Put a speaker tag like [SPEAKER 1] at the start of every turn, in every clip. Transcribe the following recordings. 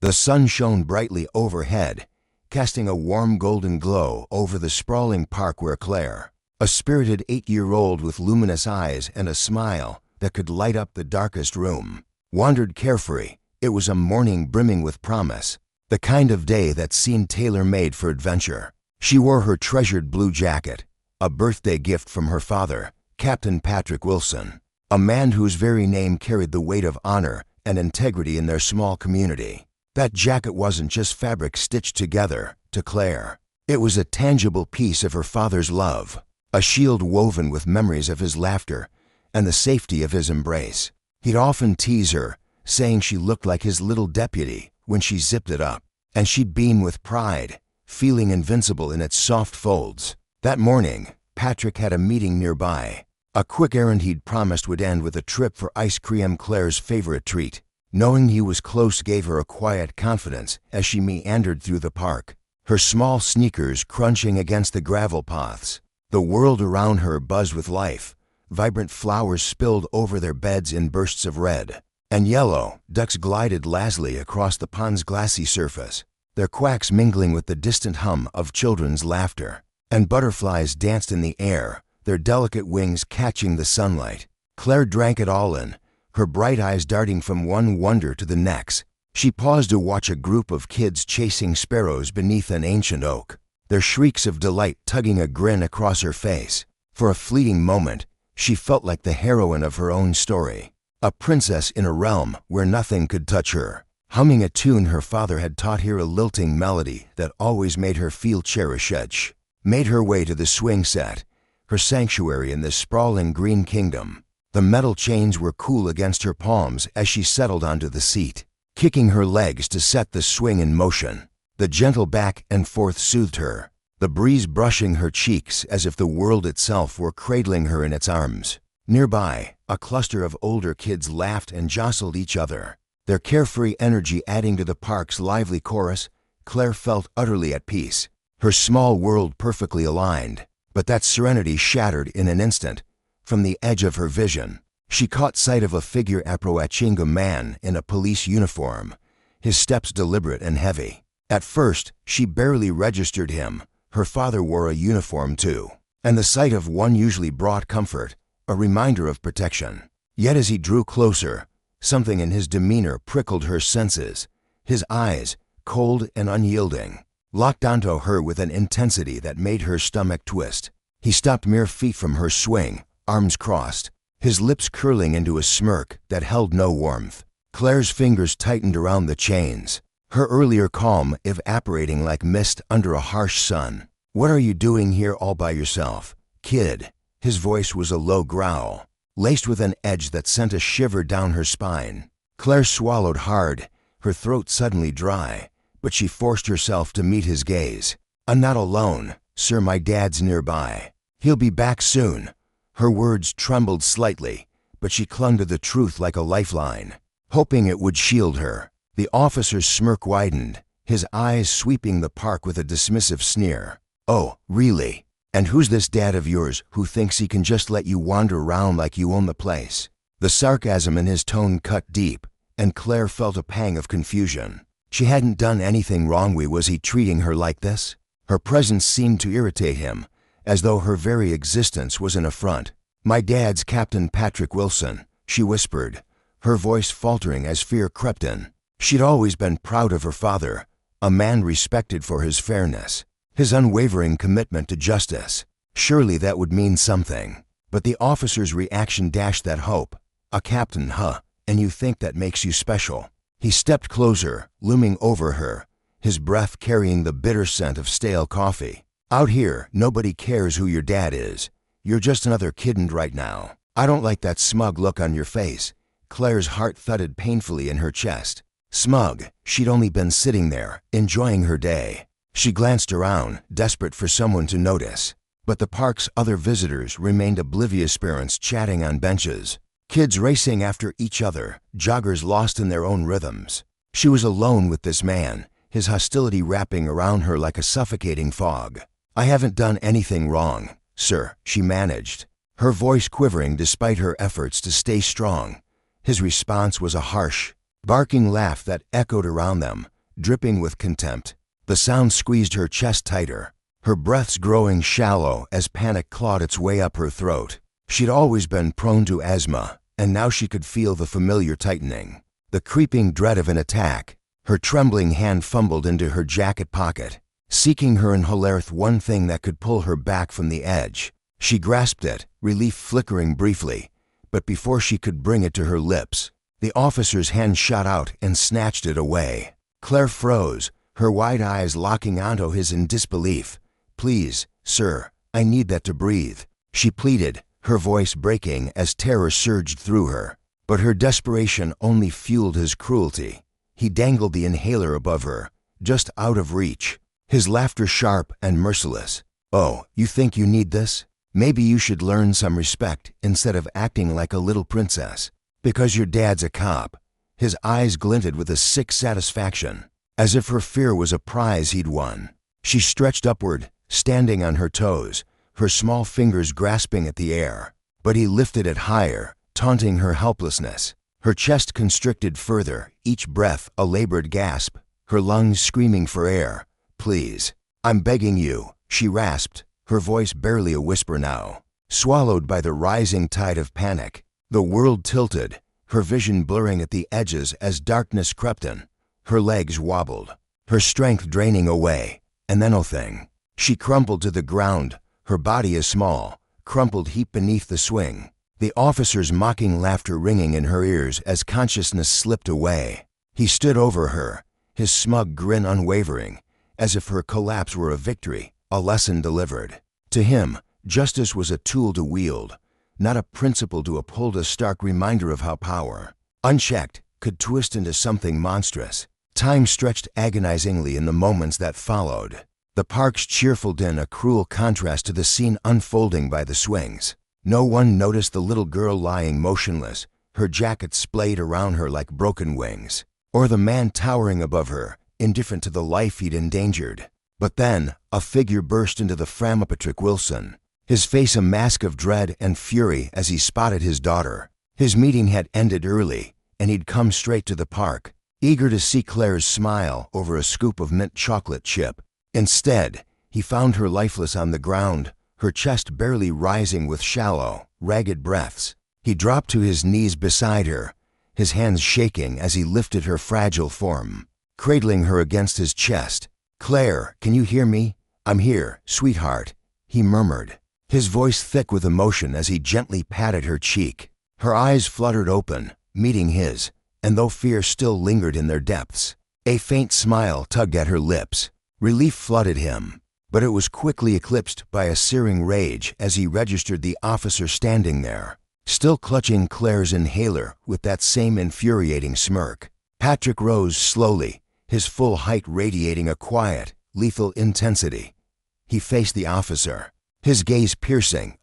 [SPEAKER 1] The sun shone brightly overhead, casting a warm golden glow over the sprawling park where Claire, a spirited 8-year-old with luminous eyes and a smile that could light up the darkest room, wandered carefree. It was a morning brimming with promise, the kind of day that seemed tailor-made for adventure. She wore her treasured blue jacket, a birthday gift from her father, Captain Patrick Wilson, a man whose very name carried the weight of honor and integrity in their small community. That jacket wasn't just fabric stitched together. To Claire, it was a tangible piece of her father's love, a shield woven with memories of his laughter and the safety of his embrace. He'd often tease her, saying she looked like his little deputy when she zipped it up, and she'd beam with pride, feeling invincible in its soft folds. That morning, Patrick had a meeting nearby, a quick errand he'd promised would end with a trip for ice cream, Claire's favorite treat. Knowing he was close gave her a quiet confidence as she meandered through the park, her small sneakers crunching against the gravel paths. The world around her buzzed with life. Vibrant flowers spilled over their beds in bursts of red and yellow. Ducks glided lazily across the pond's glassy surface, their quacks mingling with the distant hum of children's laughter. And butterflies danced in the air, their delicate wings catching the sunlight. Claire drank it all in, her bright eyes darting from one wonder to the next. She paused to watch a group of kids chasing sparrows beneath an ancient oak, their shrieks of delight tugging a grin across her face. For a fleeting moment, she felt like the heroine of her own story, a princess in a realm where nothing could touch her. Humming a tune her father had taught her, a lilting melody that always made her feel cherished, made her way to the swing set, her sanctuary in this sprawling green kingdom. The metal chains were cool against her palms as she settled onto the seat, kicking her legs to set the swing in motion. The gentle back and forth soothed her, the breeze brushing her cheeks as if the world itself were cradling her in its arms. Nearby, a cluster of older kids laughed and jostled each other, their carefree energy adding to the park's lively chorus. Claire felt utterly at peace, her small world perfectly aligned. But that serenity shattered in an instant. From the edge of her vision, she caught sight of a figure, approaching a man in a police uniform, his steps deliberate and heavy. At first, she barely registered him. Her father wore a uniform too, and the sight of one usually brought comfort, a reminder of protection. Yet as he drew closer, something in his demeanor prickled her senses. His eyes, cold and unyielding, locked onto her with an intensity that made her stomach twist. He stopped mere feet from her swing, arms crossed, his lips curling into a smirk that held no warmth. Claire's fingers tightened around the chains, her earlier calm evaporating like mist under a harsh sun. "What are you doing here all by yourself, kid?" His voice was a low growl, laced with an edge that sent a shiver down her spine. Claire swallowed hard, her throat suddenly dry, but she forced herself to meet his gaze. "I'm not alone, sir. My dad's nearby. He'll be back soon." Her words trembled slightly, but she clung to the truth like a lifeline, hoping it would shield her. The officer's smirk widened, his eyes sweeping the park with a dismissive sneer. "Oh, really? And who's this dad of yours who thinks he can just let you wander around like you own the place?" The sarcasm in his tone cut deep, and Claire felt a pang of confusion. She hadn't done anything wrong. Why was he treating her like this? Her presence seemed to irritate him, as though her very existence was an affront. "My dad's Captain Patrick Wilson," she whispered, her voice faltering as fear crept in. She'd always been proud of her father, a man respected for his fairness, his unwavering commitment to justice. Surely that would mean something. But the officer's reaction dashed that hope. "A captain, huh? And you think that makes you special?" He stepped closer, looming over her, his breath carrying the bitter scent of stale coffee. "Out here, nobody cares who your dad is. You're just another kid right now." "I don't like that smug look on your face." Claire's heart thudded painfully in her chest. Smug. She'd only been sitting there, enjoying her day. She glanced around, desperate for someone to notice. But the park's other visitors remained oblivious, parents chatting on benches, kids racing after each other, joggers lost in their own rhythms. She was alone with this man, his hostility wrapping around her like a suffocating fog. "I haven't done anything wrong, sir," she managed, her voice quivering despite her efforts to stay strong. His response was a harsh, barking laugh that echoed around them, dripping with contempt. The sound squeezed her chest tighter, her breaths growing shallow as panic clawed its way up her throat. She'd always been prone to asthma, and now she could feel the familiar tightening, the creeping dread of an attack. Her trembling hand fumbled into her jacket pocket, seeking her inhaler, one thing that could pull her back from the edge. She grasped it, relief flickering briefly, but before she could bring it to her lips, the officer's hand shot out and snatched it away. Claire froze, her wide eyes locking onto his in disbelief. "Please, sir, I need that to breathe," she pleaded, her voice breaking as terror surged through her. But her desperation only fueled his cruelty. He dangled the inhaler above her, just out of reach, his laughter sharp and merciless. "Oh, you think you need this? Maybe you should learn some respect instead of acting like a little princess. Because your dad's a cop." His eyes glinted with a sick satisfaction, as if her fear was a prize he'd won. She stretched upward, standing on her toes, her small fingers grasping at the air. But he lifted it higher, taunting her helplessness. Her chest constricted further, each breath a labored gasp, her lungs screaming for air. "Please, I'm begging you," she rasped, her voice barely a whisper now, swallowed by the rising tide of panic. The world tilted, her vision blurring at the edges as darkness crept in. Her legs wobbled, her strength draining away, and then a thing. She crumpled to the ground, her body a small, crumpled heap beneath the swing, the officer's mocking laughter ringing in her ears as consciousness slipped away. He stood over her, his smug grin unwavering, as if her collapse were a victory, a lesson delivered. To him, justice was a tool to wield, not a principle to uphold, a stark reminder of how power, unchecked, could twist into something monstrous. Time stretched agonizingly in the moments that followed, the park's cheerful din a cruel contrast to the scene unfolding by the swings. No one noticed the little girl lying motionless, her jacket splayed around her like broken wings, or the man towering above her, indifferent to the life he'd endangered. But then, a figure burst into the frame of Patrick Wilson, his face a mask of dread and fury as he spotted his daughter. His meeting had ended early, and he'd come straight to the park, eager to see Claire's smile over a scoop of mint chocolate chip. Instead, he found her lifeless on the ground, her chest barely rising with shallow, ragged breaths. He dropped to his knees beside her, his hands shaking as he lifted her fragile form, cradling her against his chest. "Claire, can you hear me? I'm here, sweetheart," he murmured, his voice thick with emotion as he gently patted her cheek. Her eyes fluttered open, meeting his, and though fear still lingered in their depths, a faint smile tugged at her lips. Relief flooded him, but it was quickly eclipsed by a searing rage as he registered the officer standing there, still clutching Claire's inhaler with that same infuriating smirk. Patrick rose slowly, his full height radiating a quiet, lethal intensity. He faced the officer, his gaze piercing.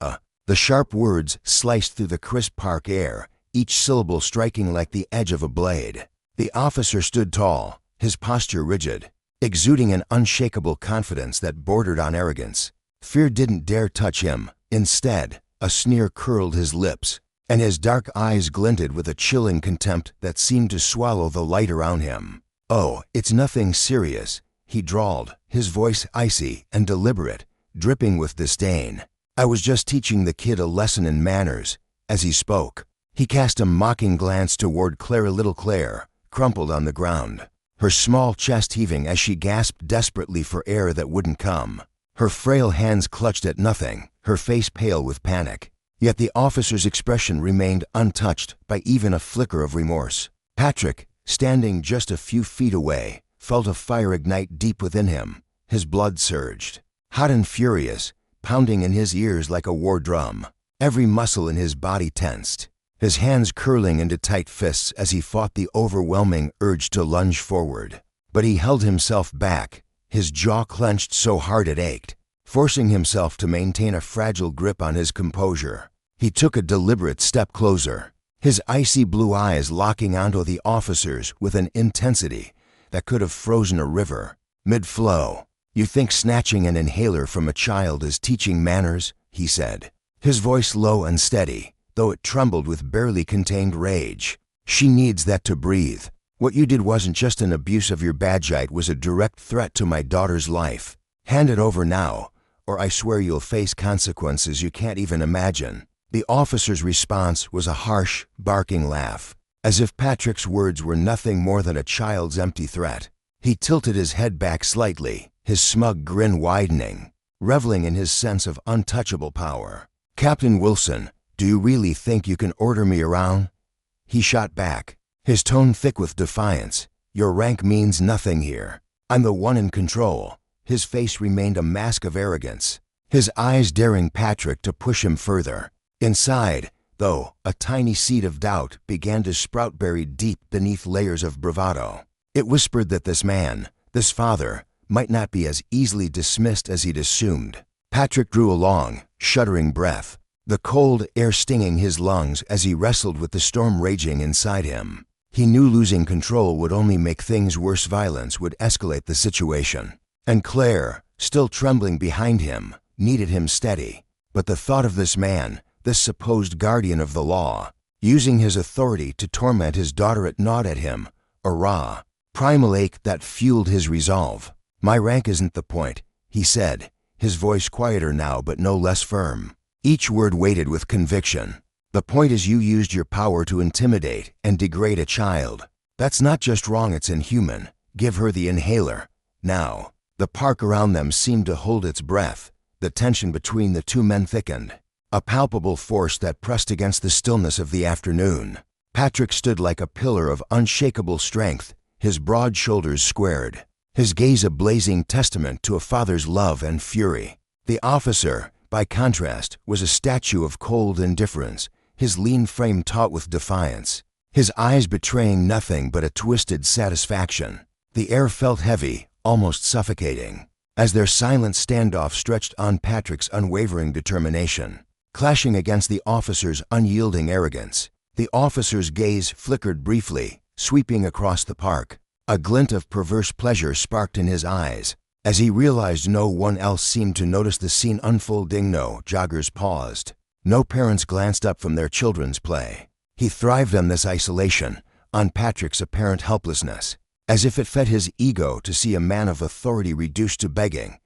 [SPEAKER 1] The sharp words sliced through the crisp park air, each syllable striking like the edge of a blade. The officer stood tall, his posture rigid, exuding an unshakable confidence that bordered on arrogance. Fear didn't dare touch him. Instead, a sneer curled his lips, and his dark eyes glinted with a chilling contempt that seemed to swallow the light around him. "Oh, it's nothing serious," he drawled, his voice icy and deliberate, dripping with disdain. "I was just teaching the kid a lesson in manners." As he spoke, he cast a mocking glance toward little Claire, crumpled on the ground, her small chest heaving as she gasped desperately for air that wouldn't come. Her frail hands clutched at nothing, her face pale with panic. Yet the officer's expression remained untouched by even a flicker of remorse. Patrick, standing just a few feet away, felt a fire ignite deep within him. His blood surged, hot and furious, pounding in his ears like a war drum. Every muscle in his body tensed, his hands curling into tight fists as he fought the overwhelming urge to lunge forward. But he held himself back, his jaw clenched so hard it ached, forcing himself to maintain a fragile grip on his composure. He took a deliberate step closer, his icy blue eyes locking onto the officer's with an intensity that could have frozen a river. Mid-flow, "You think snatching an inhaler from a child is teaching manners?" he said, his voice low and steady, though it trembled with barely contained rage. "She needs that to breathe. What you did wasn't just an abuse of your badge, it was a direct threat to my daughter's life. Hand it over now, or I swear you'll face consequences you can't even imagine." The officer's response was a harsh, barking laugh, as if Patrick's words were nothing more than a child's empty threat. He tilted his head back slightly, his smug grin widening, reveling in his sense of untouchable power. "Captain Wilson, do you really think you can order me around?" He shot back, his tone thick with defiance. "Your rank means nothing here. I'm the one in control." His face remained a mask of arrogance, his eyes daring Patrick to push him further. Inside, though, a tiny seed of doubt began to sprout buried deep beneath layers of bravado. It whispered that this man, this father, might not be as easily dismissed as he'd assumed. Patrick drew a long, shuddering breath, the cold air stinging his lungs as he wrestled with the storm raging inside him. He knew losing control would only make things worse. Violence would escalate the situation. And Claire, still trembling behind him, needed him steady. But the thought of this man, this supposed guardian of the law, using his authority to torment his daughter, it gnawed at him, a raw, primal ache that fueled his resolve. "My rank isn't the point," he said, his voice quieter now but no less firm. Each word weighted with conviction. "The point is you used your power to intimidate and degrade a child. That's not just wrong, it's inhuman. Give her the inhaler. Now." The park around them seemed to hold its breath. The tension between the two men thickened, a palpable force that pressed against the stillness of the afternoon. Patrick stood like a pillar of unshakable strength, his broad shoulders squared, his gaze a blazing testament to a father's love and fury. The officer, by contrast, was a statue of cold indifference, his lean frame taut with defiance, his eyes betraying nothing but a twisted satisfaction. The air felt heavy, almost suffocating, as their silent standoff stretched on Patrick's unwavering determination, clashing against the officer's unyielding arrogance. The officer's gaze flickered briefly, sweeping across the park. A glint of perverse pleasure sparked in his eyes, as he realized no one else seemed to notice the scene unfolding. No joggers paused. No parents glanced up from their children's play. He thrived on this isolation, on Patrick's apparent helplessness, as if it fed his ego to see a man of authority reduced to begging.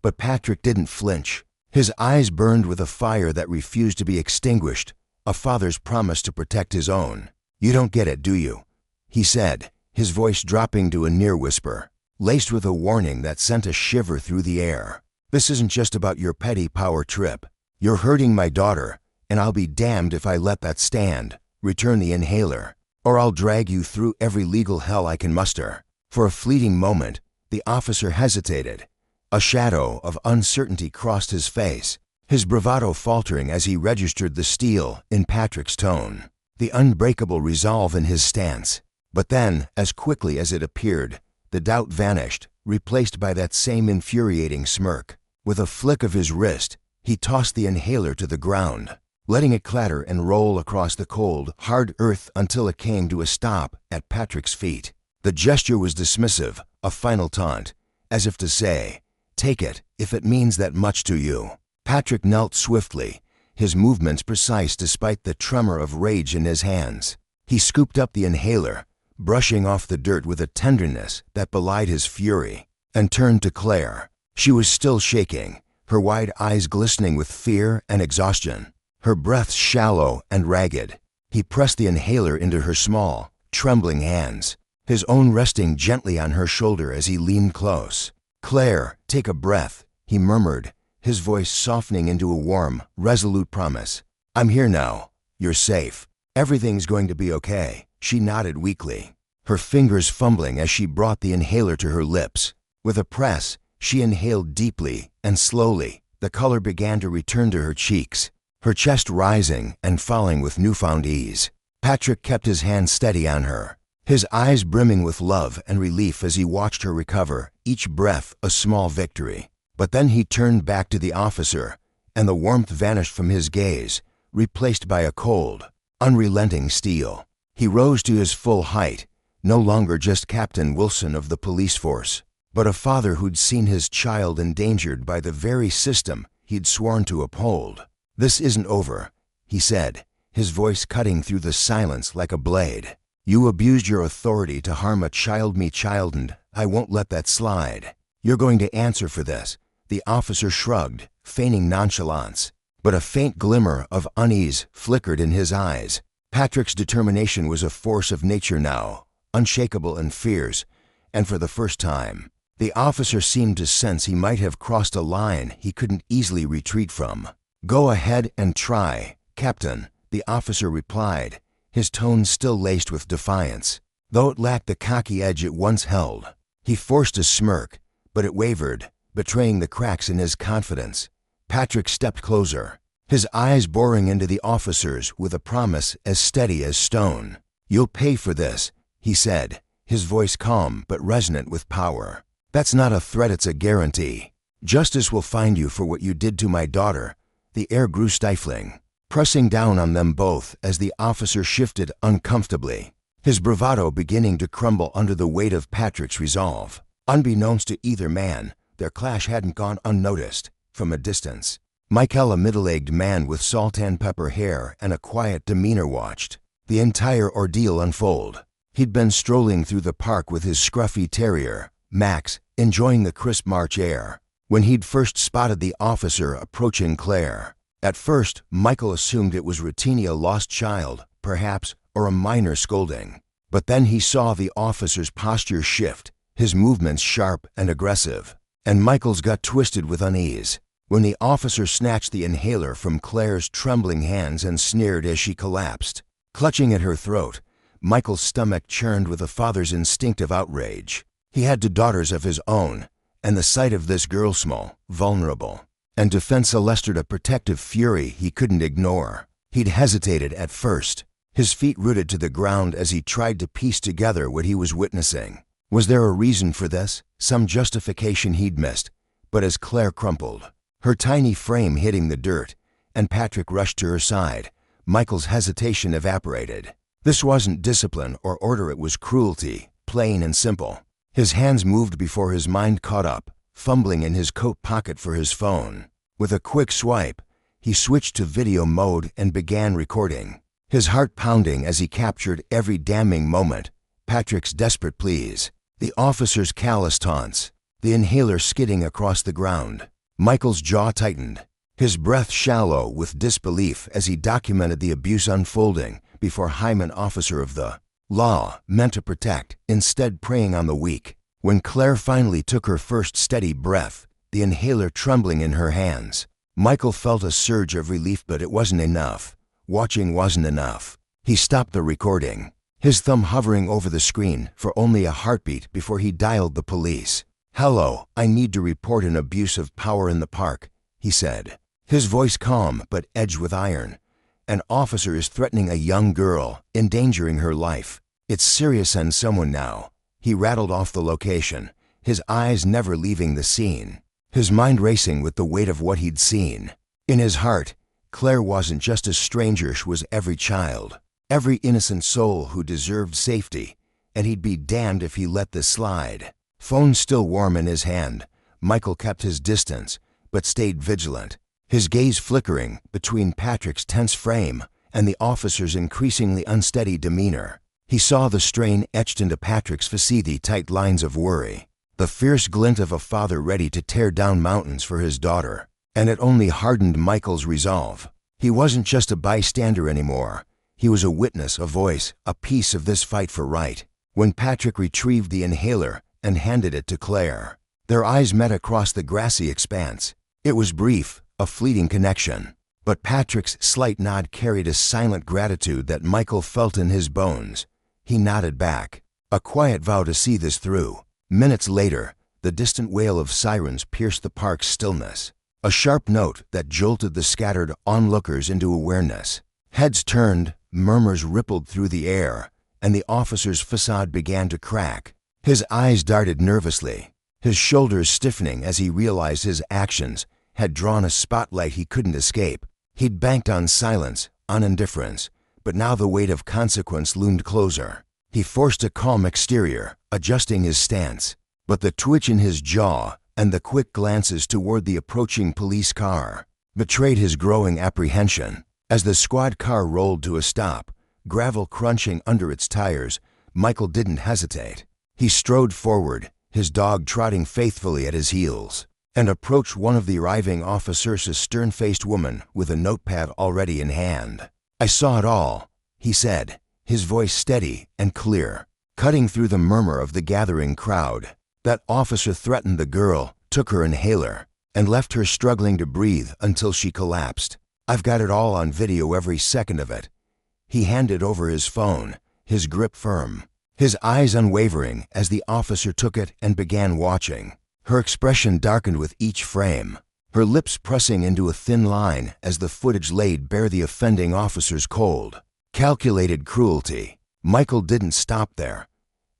[SPEAKER 1] But Patrick didn't flinch. His eyes burned with a fire that refused to be extinguished, a father's promise to protect his own. "You don't get it, do you?" he said, his voice dropping to a near whisper, laced with a warning that sent a shiver through the air. "This isn't just about your petty power trip. You're hurting my daughter, and I'll be damned if I let that stand. Return the inhaler, or I'll drag you through every legal hell I can muster." For a fleeting moment, the officer hesitated. A shadow of uncertainty crossed his face, his bravado faltering as he registered the steel in Patrick's tone, the unbreakable resolve in his stance. But then, as quickly as it appeared, the doubt vanished, replaced by that same infuriating smirk. With a flick of his wrist, he tossed the inhaler to the ground, letting it clatter and roll across the cold, hard earth until it came to a stop at Patrick's feet. The gesture was dismissive, a final taunt, as if to say, "Take it, if it means that much to you." Patrick knelt swiftly, his movements precise despite the tremor of rage in his hands. He scooped up the inhaler, brushing off the dirt with a tenderness that belied his fury, and turned to Claire. She was still shaking, her wide eyes glistening with fear and exhaustion, her breath shallow and ragged. He pressed the inhaler into her small, trembling hands, his own resting gently on her shoulder as he leaned close. "Claire, take a breath," he murmured, his voice softening into a warm, resolute promise. "I'm here now. You're safe. Everything's going to be okay." She nodded weakly, her fingers fumbling as she brought the inhaler to her lips. With a press, she inhaled deeply and slowly. The color began to return to her cheeks, her chest rising and falling with newfound ease. Patrick kept his hand steady on her, his eyes brimming with love and relief as he watched her recover, each breath a small victory. But then he turned back to the officer, and the warmth vanished from his gaze, replaced by a cold, unrelenting steel. He rose to his full height, no longer just Captain Wilson of the police force, but a father who'd seen his child endangered by the very system he'd sworn to uphold. "This isn't over," he said, his voice cutting through the silence like a blade. You abused your authority to harm a child, and I won't let that slide. You're going to answer for this." The officer shrugged, feigning nonchalance, but a faint glimmer of unease flickered in his eyes. Patrick's determination was a force of nature now, unshakable and fierce, and for the first time, the officer seemed to sense he might have crossed a line he couldn't easily retreat from. "Go ahead and try, Captain," the officer replied, his tone still laced with defiance, though it lacked the cocky edge it once held. He forced a smirk, but it wavered, betraying the cracks in his confidence. Patrick stepped closer, his eyes boring into the officer's with a promise as steady as stone. "You'll pay for this," he said, his voice calm but resonant with power. "That's not a threat, it's a guarantee. Justice will find you for what you did to my daughter." The air grew stifling, pressing down on them both as the officer shifted uncomfortably, his bravado beginning to crumble under the weight of Patrick's resolve. Unbeknownst to either man, their clash hadn't gone unnoticed. From a distance, Michael, a middle-aged man with salt and pepper hair and a quiet demeanor, watched the entire ordeal unfold. He'd been strolling through the park with his scruffy terrier, Max, enjoying the crisp March air, when he'd first spotted the officer approaching Claire. At first, Michael assumed it was routine, a lost child, perhaps, or a minor scolding. But then he saw the officer's posture shift, his movements sharp and aggressive, and Michael's gut twisted with unease. When the officer snatched the inhaler from Claire's trembling hands and sneered as she collapsed, clutching at her throat, Michael's stomach churned with a father's instinctive outrage. He had two daughters of his own, and the sight of this girl, small, vulnerable, and defenseless, stirred a protective fury he couldn't ignore. He'd hesitated at first, his feet rooted to the ground as he tried to piece together what he was witnessing. Was there a reason for this, some justification he'd missed? But as Claire crumpled, her tiny frame hitting the dirt, and Patrick rushed to her side, Michael's hesitation evaporated. This wasn't discipline or order, it was cruelty, plain and simple. His hands moved before his mind caught up, fumbling in his coat pocket for his phone. With a quick swipe, he switched to video mode and began recording, his heart pounding as he captured every damning moment. Patrick's desperate pleas, the officer's callous taunts, the inhaler skidding across the ground. Michael's jaw tightened, his breath shallow with disbelief as he documented the abuse unfolding before him, an officer of the law meant to protect, instead preying on the weak. When Claire finally took her first steady breath, the inhaler trembling in her hands, Michael felt a surge of relief, but it wasn't enough. Watching wasn't enough. He stopped the recording, his thumb hovering over the screen for only a heartbeat before he dialed the police. "Hello, I need to report an abuse of power in the park," he said, his voice calm but edged with iron. "An officer is threatening a young girl, endangering her life. It's serious, send someone now." He rattled off the location, his eyes never leaving the scene, his mind racing with the weight of what he'd seen. In his heart, Claire wasn't just a stranger, she was every child, every innocent soul who deserved safety, and he'd be damned if he let this slide. Phone still warm in his hand, Michael kept his distance, but stayed vigilant, his gaze flickering between Patrick's tense frame and the officer's increasingly unsteady demeanor. He saw the strain etched into Patrick's face, the tight lines of worry, the fierce glint of a father ready to tear down mountains for his daughter, and it only hardened Michael's resolve. He wasn't just a bystander anymore. He was a witness, a voice, a piece of this fight for right. When Patrick retrieved the inhaler and handed it to Claire, their eyes met across the grassy expanse. It was brief, a fleeting connection, but Patrick's slight nod carried a silent gratitude that Michael felt in his bones. He nodded back, a quiet vow to see this through. Minutes later, the distant wail of sirens pierced the park's stillness, a sharp note that jolted the scattered onlookers into awareness. Heads turned, murmurs rippled through the air, and the officer's facade began to crack. His eyes darted nervously, his shoulders stiffening as he realized his actions had drawn a spotlight he couldn't escape. He'd banked on silence, on indifference, but now the weight of consequence loomed closer. He forced a calm exterior, adjusting his stance, but the twitch in his jaw and the quick glances toward the approaching police car betrayed his growing apprehension. As the squad car rolled to a stop, gravel crunching under its tires, Michael didn't hesitate. He strode forward, his dog trotting faithfully at his heels, and approached one of the arriving officers, a stern-faced woman with a notepad already in hand. "I saw it all," he said, his voice steady and clear, cutting through the murmur of the gathering crowd. "That officer threatened the girl, took her inhaler, and left her struggling to breathe until she collapsed. I've got it all on video, every second of it." He handed over his phone, his grip firm, his eyes unwavering as the officer took it and began watching. Her expression darkened with each frame, her lips pressing into a thin line as the footage laid bare the offending officer's cold, calculated cruelty. Michael didn't stop there.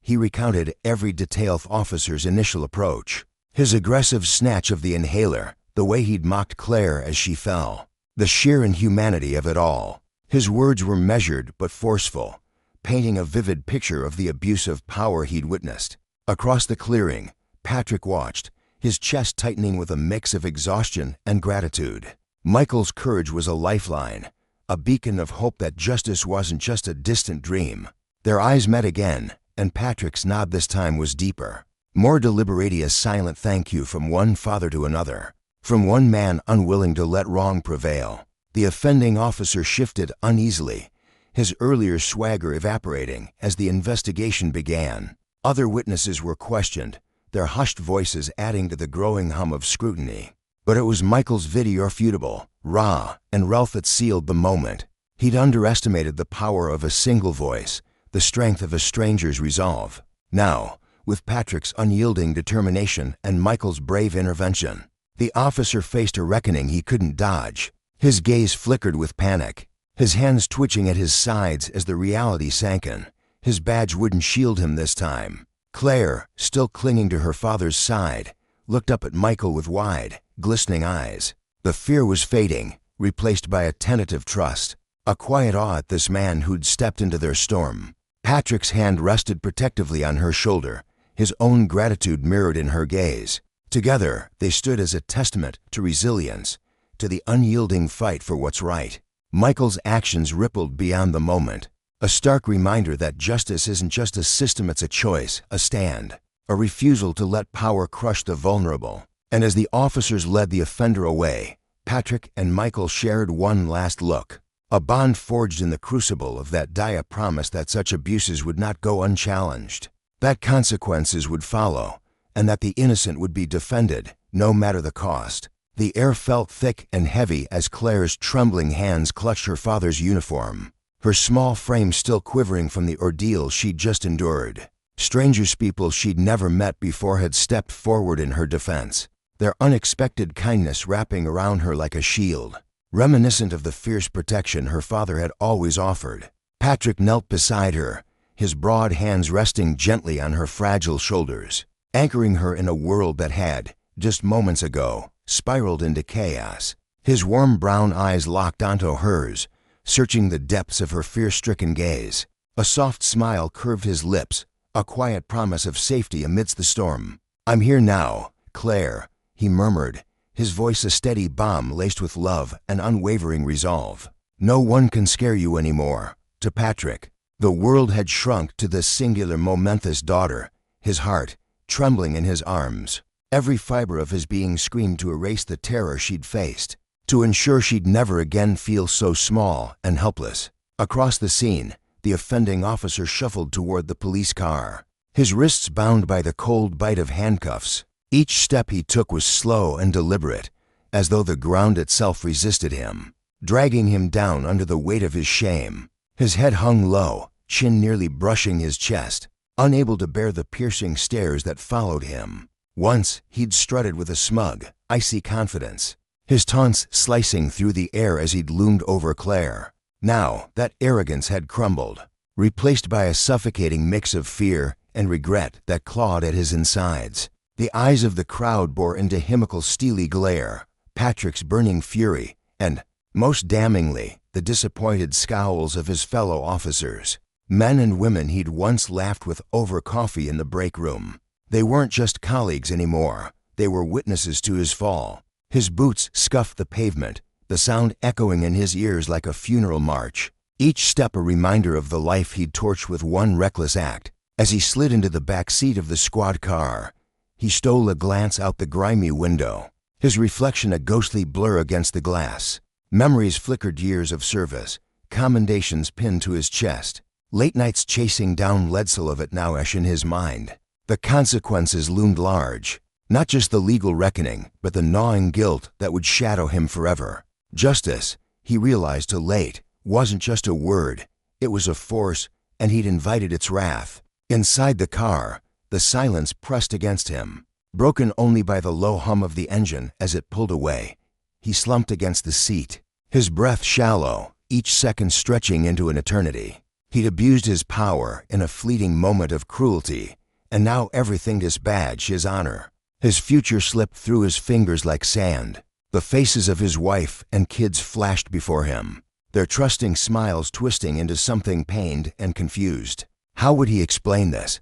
[SPEAKER 1] He recounted every detail of officer's initial approach, his aggressive snatch of the inhaler, the way he'd mocked Claire as she fell, the sheer inhumanity of it all. His words were measured but forceful, painting a vivid picture of the abuse of power he'd witnessed. Across the clearing, Patrick watched, his chest tightening with a mix of exhaustion and gratitude. Michael's courage was a lifeline, a beacon of hope that justice wasn't just a distant dream. Their eyes met again, and Patrick's nod this time was deeper, more deliberate, a silent thank you from one father to another, from one man unwilling to let wrong prevail. The offending officer shifted uneasily, his earlier swagger evaporating as the investigation began. Other witnesses were questioned, their hushed voices adding to the growing hum of scrutiny. But it was Michael's video, irrefutable, raw, and real, that sealed the moment. He'd underestimated the power of a single voice, the strength of a stranger's resolve. Now, with Patrick's unyielding determination and Michael's brave intervention, the officer faced a reckoning he couldn't dodge. His gaze flickered with panic, his hands twitching at his sides as the reality sank in. His badge wouldn't shield him this time. Claire, still clinging to her father's side, looked up at Michael with wide, glistening eyes. The fear was fading, replaced by a tentative trust, a quiet awe at this man who'd stepped into their storm. Patrick's hand rested protectively on her shoulder, his own gratitude mirrored in her gaze. Together, they stood as a testament to resilience, to the unyielding fight for what's right. Michael's actions rippled beyond the moment, a stark reminder that justice isn't just a system, it's a choice, a stand, a refusal to let power crush the vulnerable. And as the officers led the offender away, Patrick and Michael shared one last look, a bond forged in the crucible of that dire promise that such abuses would not go unchallenged, that consequences would follow, and that the innocent would be defended, no matter the cost. The air felt thick and heavy as Claire's trembling hands clutched her father's uniform, her small frame still quivering from the ordeal she'd just endured. Strangers, people she'd never met before, had stepped forward in her defense, their unexpected kindness wrapping around her like a shield, reminiscent of the fierce protection her father had always offered. Patrick knelt beside her, his broad hands resting gently on her fragile shoulders, anchoring her in a world that had, just moments ago, spiraled into chaos. His warm brown eyes locked onto hers, searching the depths of her fear-stricken gaze. A soft smile curved his lips, a quiet promise of safety amidst the storm. "I'm here now, Claire," he murmured, his voice a steady bomb laced with love and unwavering resolve. "No one can scare you anymore." To Patrick, the world had shrunk to this singular momentous daughter, his heart trembling in his arms. Every fiber of his being screamed to erase the terror she'd faced, to ensure she'd never again feel so small and helpless. Across the scene, the offending officer shuffled toward the police car, his wrists bound by the cold bite of handcuffs. Each step he took was slow and deliberate, as though the ground itself resisted him, dragging him down under the weight of his shame. His head hung low, chin nearly brushing his chest, unable to bear the piercing stares that followed him. Once, he'd strutted with a smug, icy confidence, his taunts slicing through the air as he'd loomed over Claire. Now, that arrogance had crumbled, replaced by a suffocating mix of fear and regret that clawed at his insides. The eyes of the crowd bore into Himmel's steely glare, Patrick's burning fury, and, most damningly, the disappointed scowls of his fellow officers, men and women he'd once laughed with over coffee in the break room. They weren't just colleagues anymore, they were witnesses to his fall. His boots scuffed the pavement, the sound echoing in his ears like a funeral march. each step a reminder of the life he'd torched with one reckless act. As he slid into the back seat of the squad car, he stole a glance out the grimy window, his reflection a ghostly blur against the glass. Memories flickered, years of service, commendations pinned to his chest, late nights chasing down ledsel of it now etched in his mind. The consequences loomed large, not just the legal reckoning, but the gnawing guilt that would shadow him forever. Justice, he realized too late, wasn't just a word, it was a force, and he'd invited its wrath. Inside the car, the silence pressed against him, broken only by the low hum of the engine as it pulled away. He slumped against the seat, his breath shallow, each second stretching into an eternity. He'd abused his power in a fleeting moment of cruelty, and now everything disbadged his honor. His future slipped through his fingers like sand. The faces of his wife and kids flashed before him, their trusting smiles twisting into something pained and confused. How would he explain this?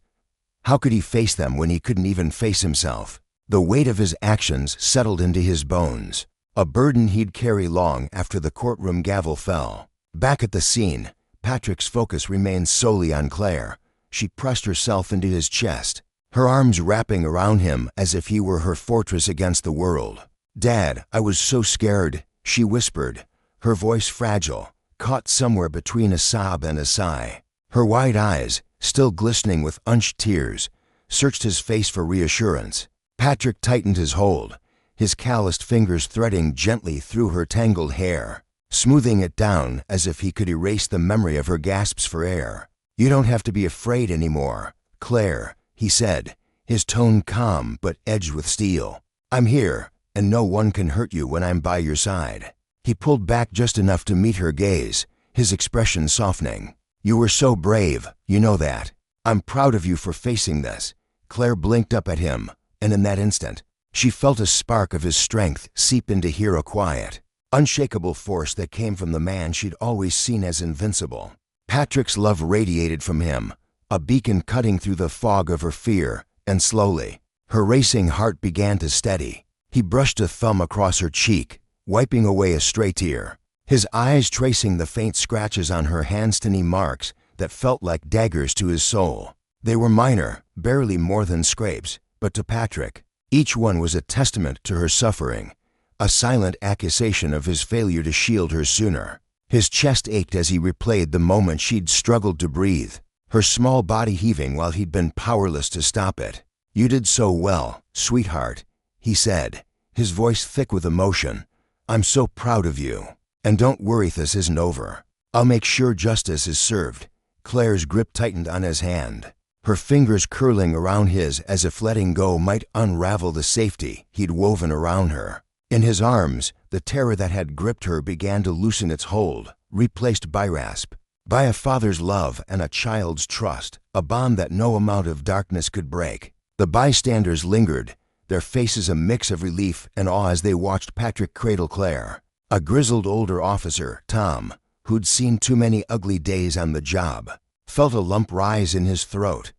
[SPEAKER 1] How could he face them when he couldn't even face himself? The weight of his actions settled into his bones, a burden he'd carry long after the courtroom gavel fell. Back at the scene, Patrick's focus remained solely on Claire. She pressed herself into his chest, her arms wrapping around him as if he were her fortress against the world. "Dad, I was so scared," she whispered, her voice fragile, caught somewhere between a sob and a sigh. Her wide eyes, still glistening with unshed tears, searched his face for reassurance. Patrick tightened his hold, his calloused fingers threading gently through her tangled hair, smoothing it down as if he could erase the memory of her gasps for air. "You don't have to be afraid anymore, Claire," he said, his tone calm but edged with steel. "I'm here, and no one can hurt you when I'm by your side." He pulled back just enough to meet her gaze, his expression softening. "You were so brave, you know that. I'm proud of you for facing this." Claire blinked up at him, and in that instant, she felt a spark of his strength seep into hero quiet, unshakable force that came from the man she'd always seen as invincible. Patrick's love radiated from him, a beacon cutting through the fog of her fear, and slowly, her racing heart began to steady. He brushed a thumb across her cheek, wiping away a stray tear, his eyes tracing the faint scratches on her hands to knee marks that felt like daggers to his soul. They were minor, barely more than scrapes, but to Patrick, each one was a testament to her suffering, a silent accusation of his failure to shield her sooner. His chest ached as he replayed the moment she'd struggled to breathe, her small body heaving while he'd been powerless to stop it. "You did so well, sweetheart," he said, his voice thick with emotion. "I'm so proud of you. And don't worry, this isn't over. I'll make sure justice is served." Claire's grip tightened on his hand, her fingers curling around his as if letting go might unravel the safety he'd woven around her. In his arms, the terror that had gripped her began to loosen its hold, replaced by rasp, by a father's love and a child's trust, a bond that no amount of darkness could break. The bystanders lingered, their faces a mix of relief and awe as they watched Patrick cradle Claire. A grizzled older officer, Tom, who'd seen too many ugly days on the job, felt a lump rise in his throat.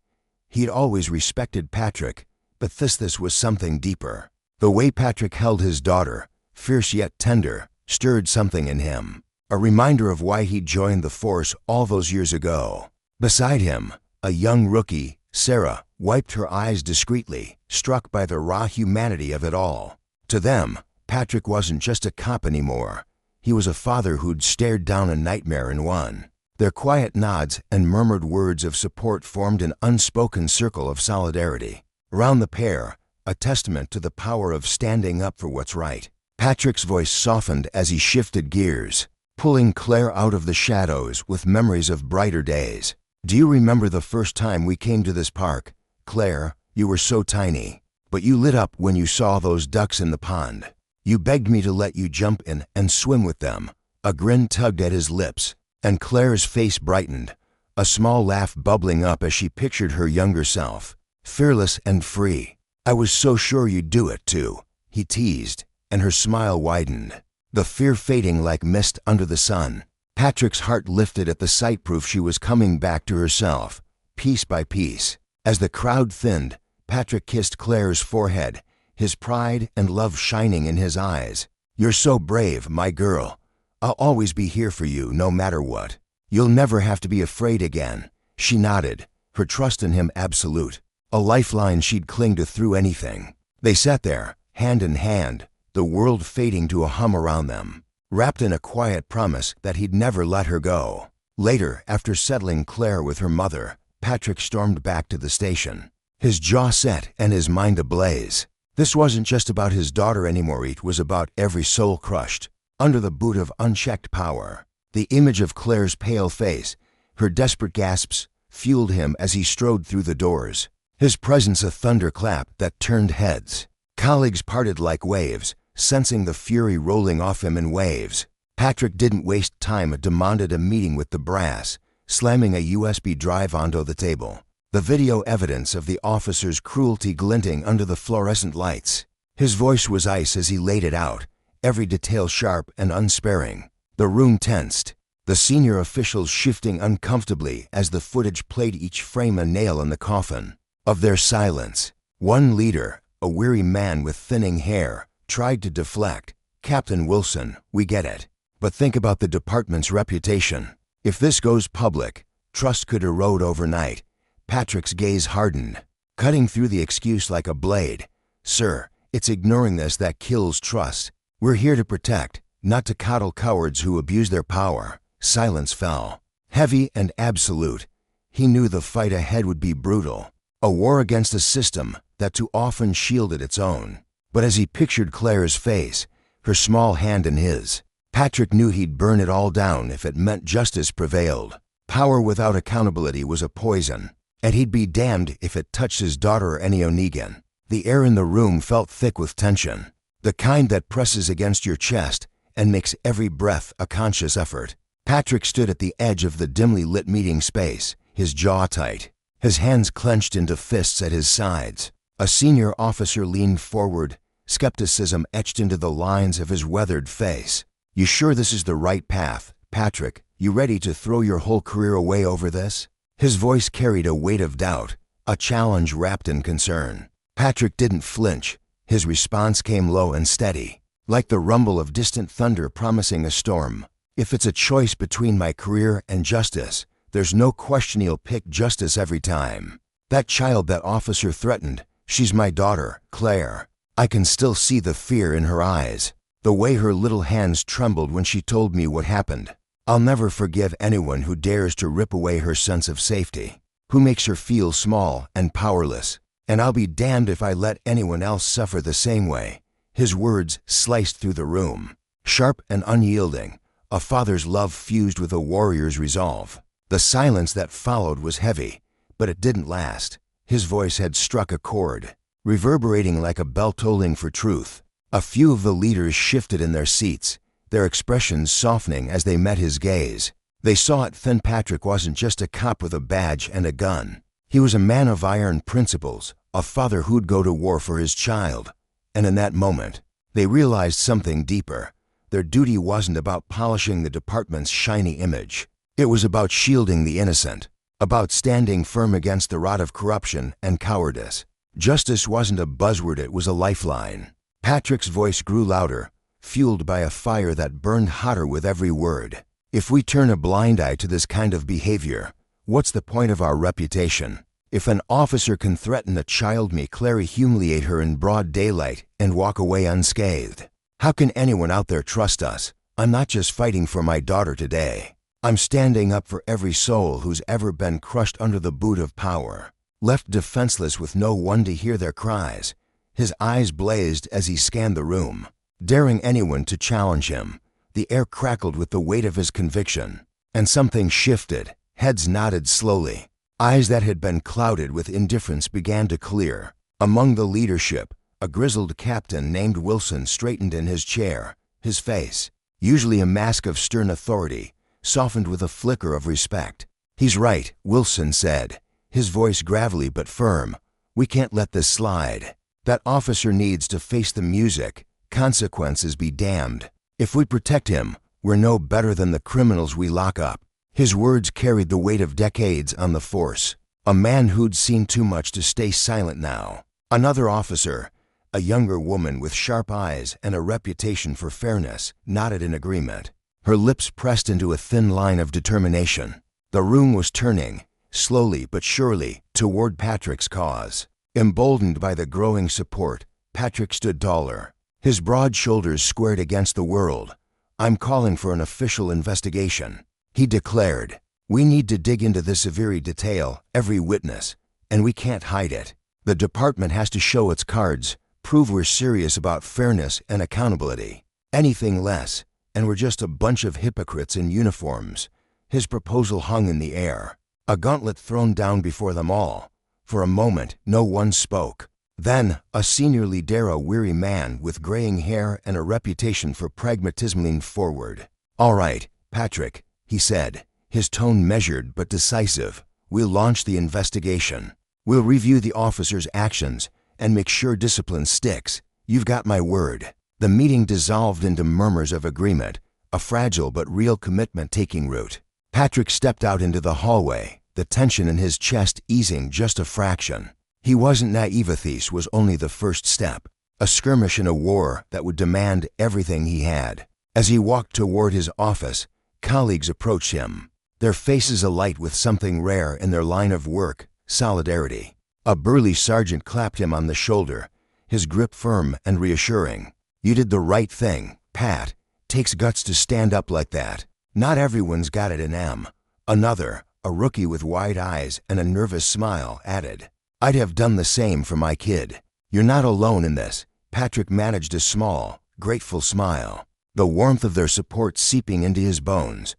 [SPEAKER 1] He'd always respected Patrick, but this was something deeper. The way Patrick held his daughter, fierce yet tender, stirred something in him, a reminder of why he'd joined the force all those years ago. Beside him, a young rookie, Sarah, wiped her eyes discreetly, struck by the raw humanity of it all. To them, Patrick wasn't just a cop anymore. He was a father who'd stared down a nightmare in one. Their quiet nods and murmured words of support formed an unspoken circle of solidarity. Around the pair, a testament to the power of standing up for what's right. Patrick's voice softened as he shifted gears, pulling Claire out of the shadows with memories of brighter days. "Do you remember the first time we came to this park? Claire, you were so tiny, but you lit up when you saw those ducks in the pond. You begged me to let you jump in and swim with them." A grin tugged at his lips, and Claire's face brightened, a small laugh bubbling up as she pictured her younger self, fearless and free. "I was so sure you'd do it, too," he teased, and her smile widened, the fear fading like mist under the sun. Patrick's heart lifted at the sight proof she was coming back to herself, piece by piece. As the crowd thinned, Patrick kissed Claire's forehead, his pride and love shining in his eyes. "You're so brave, my girl. I'll always be here for you no matter what." "You'll never have to be afraid again." She nodded, her trust in him absolute, a lifeline she'd cling to through anything. They sat there, hand in hand, the world fading to a hum around them, wrapped in a quiet promise that he'd never let her go. Later, after settling Claire with her mother, Patrick stormed back to the station, his jaw set and his mind ablaze. This wasn't just about his daughter anymore, it was about every soul crushed under the boot of unchecked power. The image of Claire's pale face, her desperate gasps, fueled him as he strode through the doors, his presence a thunderclap that turned heads. Colleagues parted like waves, sensing the fury rolling off him in waves. Patrick didn't waste time and demanded a meeting with the brass, slamming a USB drive onto the table, the video evidence of the officer's cruelty glinting under the fluorescent lights. His voice was ice as he laid it out, every detail sharp and unsparing. The room tensed, the senior officials shifting uncomfortably as the footage played, each frame a nail in the coffin of their silence. One leader, a weary man with thinning hair, tried to deflect. "Captain Wilson, we get it. But think about the department's reputation. If this goes public, trust could erode overnight." Patrick's gaze hardened, cutting through the excuse like a blade. "Sir, it's ignoring this that kills trust. We're here to protect, not to coddle cowards who abuse their power." Silence fell, heavy and absolute. He knew the fight ahead would be brutal, a war against a system that too often shielded its own. But as he pictured Claire's face, her small hand in his, Patrick knew he'd burn it all down if it meant justice prevailed. Power without accountability was a poison, and he'd be damned if it touched his daughter or any O'Negan. The air in the room felt thick with tension, the kind that presses against your chest and makes every breath a conscious effort. Patrick stood at the edge of the dimly lit meeting space, his jaw tight, his hands clenched into fists at his sides. A senior officer leaned forward, skepticism etched into the lines of his weathered face. "You sure this is the right path, Patrick? You ready to throw your whole career away over this?" His voice carried a weight of doubt, a challenge wrapped in concern. Patrick didn't flinch. His response came low and steady, like the rumble of distant thunder promising a storm. "If it's a choice between my career and justice, there's no question he'll pick justice every time. That child that officer threatened, she's my daughter, Claire." I can still see the fear in her eyes, the way her little hands trembled when she told me what happened. I'll never forgive anyone who dares to rip away her sense of safety, who makes her feel small and powerless, and I'll be damned if I let anyone else suffer the same way. His words sliced through the room, sharp and unyielding, a father's love fused with a warrior's resolve. The silence that followed was heavy, but it didn't last. His voice had struck a chord, reverberating like a bell tolling for truth. A few of the leaders shifted in their seats, their expressions softening as they met his gaze. They saw it then. Patrick wasn't just a cop with a badge and a gun. He was a man of iron principles, a father who'd go to war for his child. And in that moment, they realized something deeper. Their duty wasn't about polishing the department's shiny image. It was about shielding the innocent, about standing firm against the rot of corruption and cowardice. Justice wasn't a buzzword, it was a lifeline. Patrick's voice grew louder, fueled by a fire that burned hotter with every word. "If we turn a blind eye to this kind of behavior, what's the point of our reputation? If an officer can threaten a child, may Claire humiliate her in broad daylight and walk away unscathed, how can anyone out there trust us? I'm not just fighting for my daughter today. I'm standing up for every soul who's ever been crushed under the boot of power, left defenseless with no one to hear their cries." His eyes blazed as he scanned the room, daring anyone to challenge him. The air crackled with the weight of his conviction, and something shifted. Heads nodded slowly. Eyes that had been clouded with indifference began to clear. Among the leadership, a grizzled captain named Wilson straightened in his chair, his face, usually a mask of stern authority, softened with a flicker of respect. "He's right," Wilson said, his voice gravelly but firm. "We can't let this slide. That officer needs to face the music. Consequences be damned. If we protect him, we're no better than the criminals we lock up." His words carried the weight of decades on the force. A man who'd seen too much to stay silent now. Another officer, a younger woman with sharp eyes and a reputation for fairness, nodded in agreement. her lips pressed into a thin line of determination. The room was turning, slowly but surely, toward Patrick's cause. Emboldened by the growing support, Patrick stood taller, his broad shoulders squared against the world. "I'm calling for an official investigation," he declared. "We need to dig into this in very detail, every witness, and we can't hide it. The department has to show its cards, prove we're serious about fairness and accountability. Anything less, and we're just a bunch of hypocrites in uniforms." His proposal hung in the air, a gauntlet thrown down before them all. For a moment, no one spoke. Then, a senior leader, a weary man with graying hair and a reputation for pragmatism, leaned forward. "All right, Patrick," he said, his tone measured but decisive. "We'll launch the investigation. We'll review the officer's actions and make sure discipline sticks. You've got my word." The meeting dissolved into murmurs of agreement, a fragile but real commitment taking root. Patrick stepped out into the hallway, the tension in his chest easing just a fraction. He wasn't naive. This was only the first step, a skirmish in a war that would demand everything he had. As he walked toward his office, colleagues approached him, their faces alight with something rare in their line of work: solidarity. A burly sergeant clapped him on the shoulder, his grip firm and reassuring. "You did the right thing, Pat. Takes guts to stand up like that. Not everyone's got it in them." Another, a rookie with wide eyes and a nervous smile, added, "I'd have done the same for my kid." "You're not alone in this." Patrick managed a small, grateful smile, the warmth of their support seeping into his bones.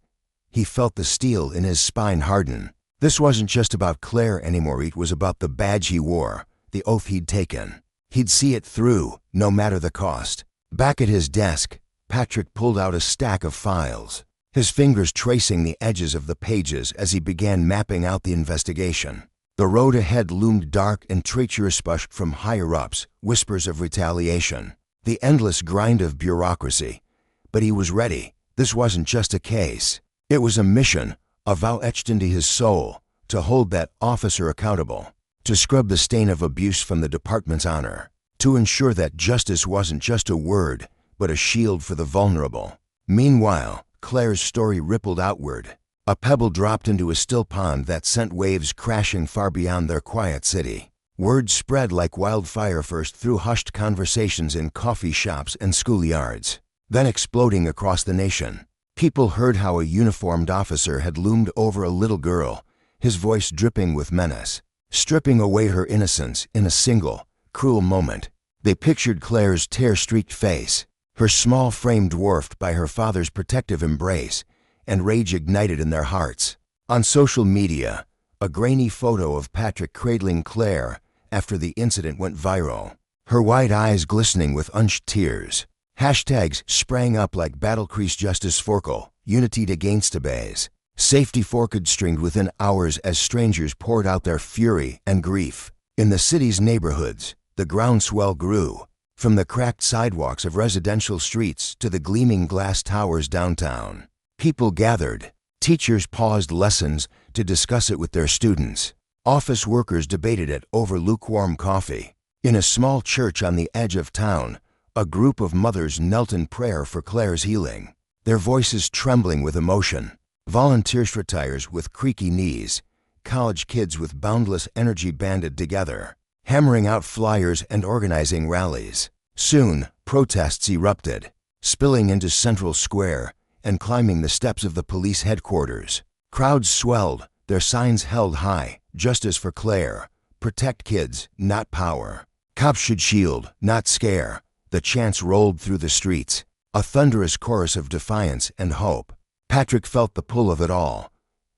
[SPEAKER 1] He felt the steel in his spine harden. This wasn't just about Claire anymore. It was about the badge he wore, the oath he'd taken. He'd see it through, no matter the cost. Back at his desk, Patrick pulled out a stack of files, his fingers tracing the edges of the pages as he began mapping out the investigation. The road ahead loomed dark and treacherous, pushed from higher-ups, whispers of retaliation, the endless grind of bureaucracy. But he was ready. This wasn't just a case. It was a mission, a vow etched into his soul, to hold that officer accountable, to scrub the stain of abuse from the department's honor, to ensure that justice wasn't just a word, but a shield for the vulnerable. Meanwhile, Claire's story rippled outward. A pebble dropped into a still pond that sent waves crashing far beyond their quiet city. Word spread like wildfire, first through hushed conversations in coffee shops and schoolyards, then exploding across the nation. People heard how a uniformed officer had loomed over a little girl, his voice dripping with menace, stripping away her innocence in a single, cruel moment. They pictured Claire's tear-streaked face, her small frame dwarfed by her father's protective embrace, and rage ignited in their hearts. On social media, a grainy photo of Patrick cradling Claire after the incident went viral, her wide eyes glistening with unshed tears. Hashtags sprang up like Battlecrease Justice Forkel, Unity against Abays, Safety Forked stringed within hours as strangers poured out their fury and grief. In the city's neighborhoods, the groundswell grew, from the cracked sidewalks of residential streets to the gleaming glass towers downtown. People gathered. Teachers paused lessons to discuss it with their students. Office workers debated it over lukewarm coffee. In a small church on the edge of town, a group of mothers knelt in prayer for Claire's healing, their voices trembling with emotion. Volunteers, retirees with creaky knees, college kids with boundless energy banded together, hammering out flyers and organizing rallies. Soon, protests erupted, spilling into Central Square and climbing the steps of the police headquarters. Crowds swelled, their signs held high: "Justice for Claire. Protect kids, not power. Cops should shield, not scare." The chants rolled through the streets, a thunderous chorus of defiance and hope. Patrick felt the pull of it all.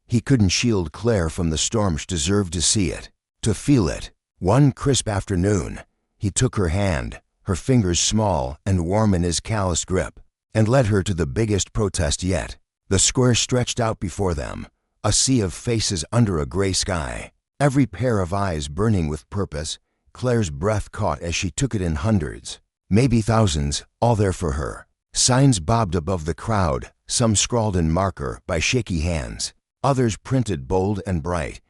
[SPEAKER 1] He couldn't shield Claire from the storm. She deserved to see it, to feel it. One crisp afternoon, he took her hand, her fingers small and warm in his calloused grip, and led her to the biggest protest yet. The square stretched out before them, a sea of faces under a gray sky, every pair of eyes burning with purpose. Claire's breath caught as she took it in. Hundreds, maybe thousands, all there for her. Signs bobbed above the crowd, some scrawled in marker by shaky hands, others printed bold and bright.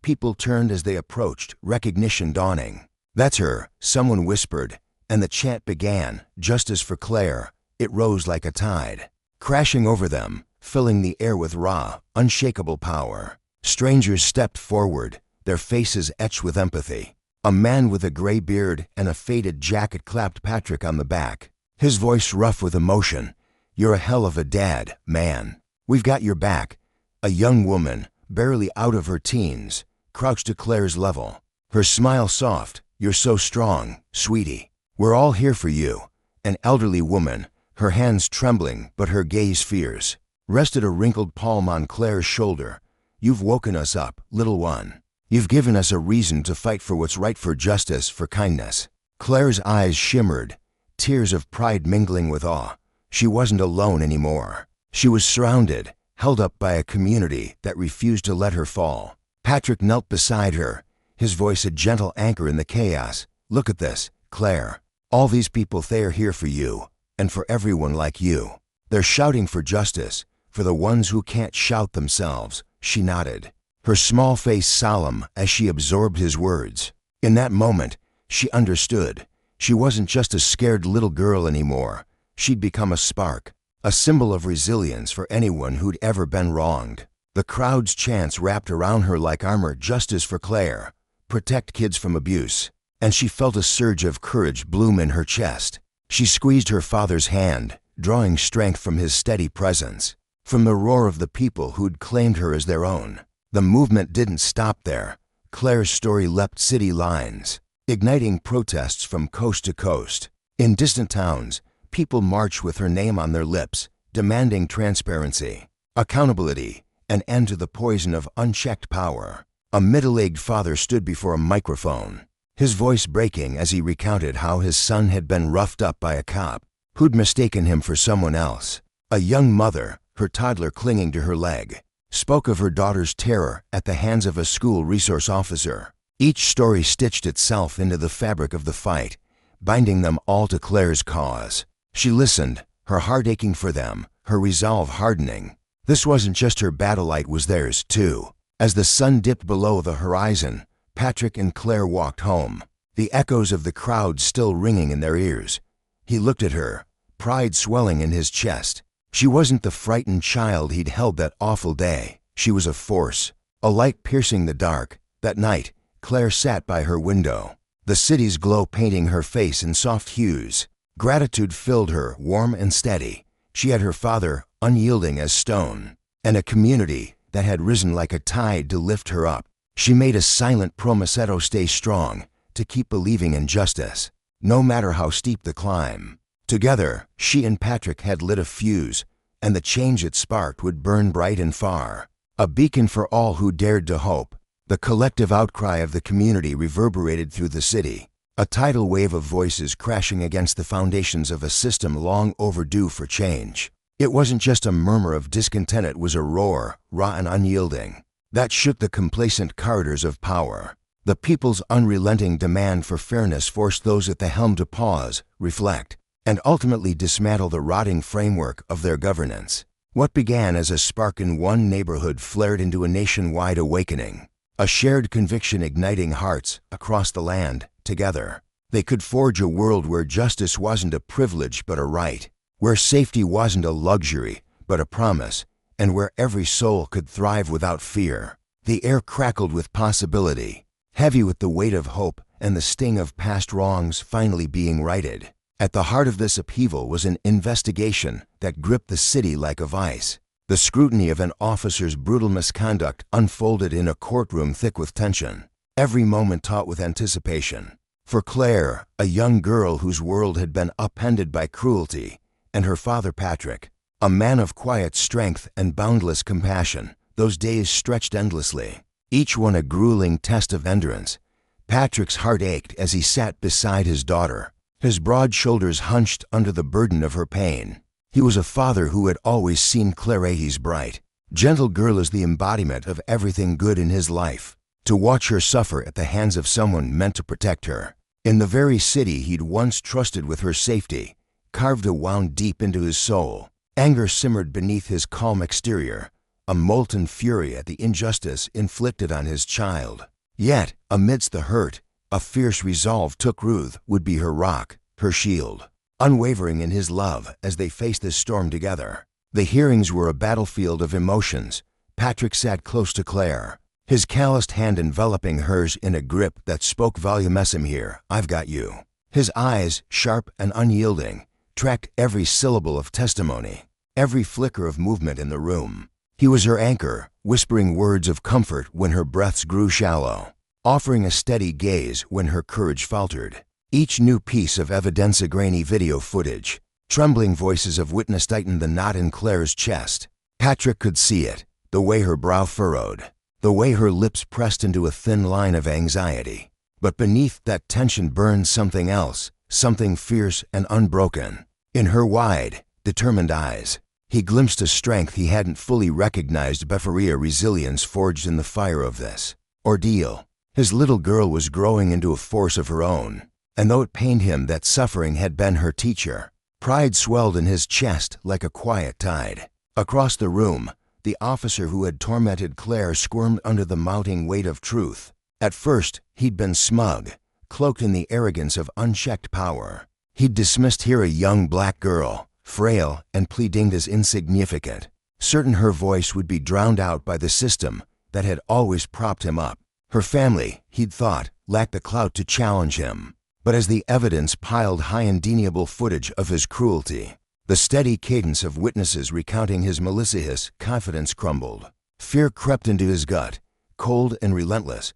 [SPEAKER 1] People turned as they approached, recognition dawning. "That's her," someone whispered, and the chant began. "Justice for Claire." It rose like a tide. crashing over them, filling the air with raw, unshakable power. Strangers stepped forward, their faces etched with empathy. A man with a gray beard and a faded jacket clapped Patrick on the back, his voice rough with emotion. "You're a hell of a dad, man. We've got your back." A young woman, barely out of her teens, crouched to Claire's level, her smile soft. "You're so strong, sweetie. We're all here for you." An elderly woman, her hands trembling but her gaze fierce, rested a wrinkled palm on Claire's shoulder. "You've woken us up, little one. You've given us a reason to fight for what's right, for justice, for kindness." Claire's eyes shimmered, tears of pride mingling with awe. She wasn't alone anymore. She was surrounded, held up by a community that refused to let her fall. Patrick knelt beside her, his voice a gentle anchor in the chaos. "Look at this, Claire. All these people, they're here for you, and for everyone like you. They're shouting for justice, for the ones who can't shout themselves." She nodded, her small face solemn as she absorbed his words. In that moment, she understood. She wasn't just a scared little girl anymore. She'd become a spark, a symbol of resilience for anyone who'd ever been wronged. The crowd's chants wrapped around her like armor. Justice for Claire. Protect kids from abuse. And she felt a surge of courage bloom in her chest. She squeezed her father's hand, drawing strength from his steady presence, from the roar of the people who'd claimed her as their own. The movement didn't stop there. Claire's story leapt city lines, igniting protests from coast to coast. In distant towns, people marched with her name on their lips, demanding transparency, accountability, an end to the poison of unchecked power. A middle-aged father stood before a microphone, his voice breaking as he recounted how his son had been roughed up by a cop who'd mistaken him for someone else. A young mother, her toddler clinging to her leg, spoke of her daughter's terror at the hands of a school resource officer. Each story stitched itself into the fabric of the fight, binding them all to Claire's cause. She listened, her heart aching for them, her resolve hardening. This wasn't just her battle, it was theirs too. As the sun dipped below the horizon, Patrick and Claire walked home, the echoes of the crowd still ringing in their ears. He looked at her, pride swelling in his chest. She wasn't the frightened child he'd held that awful day. She was a force, a light piercing the dark. That night, Claire sat by her window, the city's glow painting her face in soft hues. Gratitude filled her, warm and steady. She had her father, unyielding as stone, and a community that had risen like a tide to lift her up. She made a silent promise to stay strong, to keep believing in justice, no matter how steep the climb. Together, she and Patrick had lit a fuse, and the change it sparked would burn bright and far, a beacon for all who dared to hope. The collective outcry of the community reverberated through the city, a tidal wave of voices crashing against the foundations of a system long overdue for change. It wasn't just a murmur of discontent, it was a roar, raw and unyielding, that shook the complacent corridors of power. The people's unrelenting demand for fairness forced those at the helm to pause, reflect, and ultimately dismantle the rotting framework of their governance. What began as a spark in one neighborhood flared into a nationwide awakening, a shared conviction igniting hearts across the land. Together, they could forge a world where justice wasn't a privilege but a right, where safety wasn't a luxury but a promise, and where every soul could thrive without fear. The air crackled with possibility, heavy with the weight of hope and the sting of past wrongs finally being righted. At the heart of this upheaval was an investigation that gripped the city like a vice. The scrutiny of an officer's brutal misconduct unfolded in a courtroom thick with tension, every moment taut with anticipation. For Claire, a young girl whose world had been upended by cruelty, and her father Patrick, a man of quiet strength and boundless compassion, those days stretched endlessly, each one a grueling test of endurance. Patrick's heart ached as he sat beside his daughter, his broad shoulders hunched under the burden of her pain. He was a father who had always seen Claire's bright, gentle girl as the embodiment of everything good in his life. To watch her suffer at the hands of someone meant to protect her, in the very city he'd once trusted with her safety, carved a wound deep into his soul. Anger simmered beneath his calm exterior, a molten fury at the injustice inflicted on his child. Yet, amidst the hurt, a fierce resolve took root. Would be her rock, her shield, unwavering in his love as they faced this storm together. The hearings were a battlefield of emotions. Patrick sat close to Claire, his calloused hand enveloping hers in a grip that spoke volumes. Here, I've got you. His eyes, sharp and unyielding, tracked every syllable of testimony, every flicker of movement in the room. He was her anchor, whispering words of comfort when her breaths grew shallow, offering a steady gaze when her courage faltered. Each new piece of evidence, a grainy video footage, trembling voices of witness, tightened the knot in Claire's chest. Patrick could see it, the way her brow furrowed, the way her lips pressed into a thin line of anxiety. But beneath that tension burned something else, something fierce and unbroken. In her wide, determined eyes, he glimpsed a strength he hadn't fully recognized before, a resilience forged in the fire of this ordeal. His little girl was growing into a force of her own, and though it pained him that suffering had been her teacher, pride swelled in his chest like a quiet tide. Across the room, the officer who had tormented Claire squirmed under the mounting weight of truth. At first, he'd been smug, cloaked in the arrogance of unchecked power. He'd dismissed here a young black girl, frail and pleading as insignificant, certain her voice would be drowned out by the system that had always propped him up. Her family, he'd thought, lacked the clout to challenge him. But as the evidence piled high, undeniable footage of his cruelty, the steady cadence of witnesses recounting his malicious confidence crumbled. Fear crept into his gut, cold and relentless,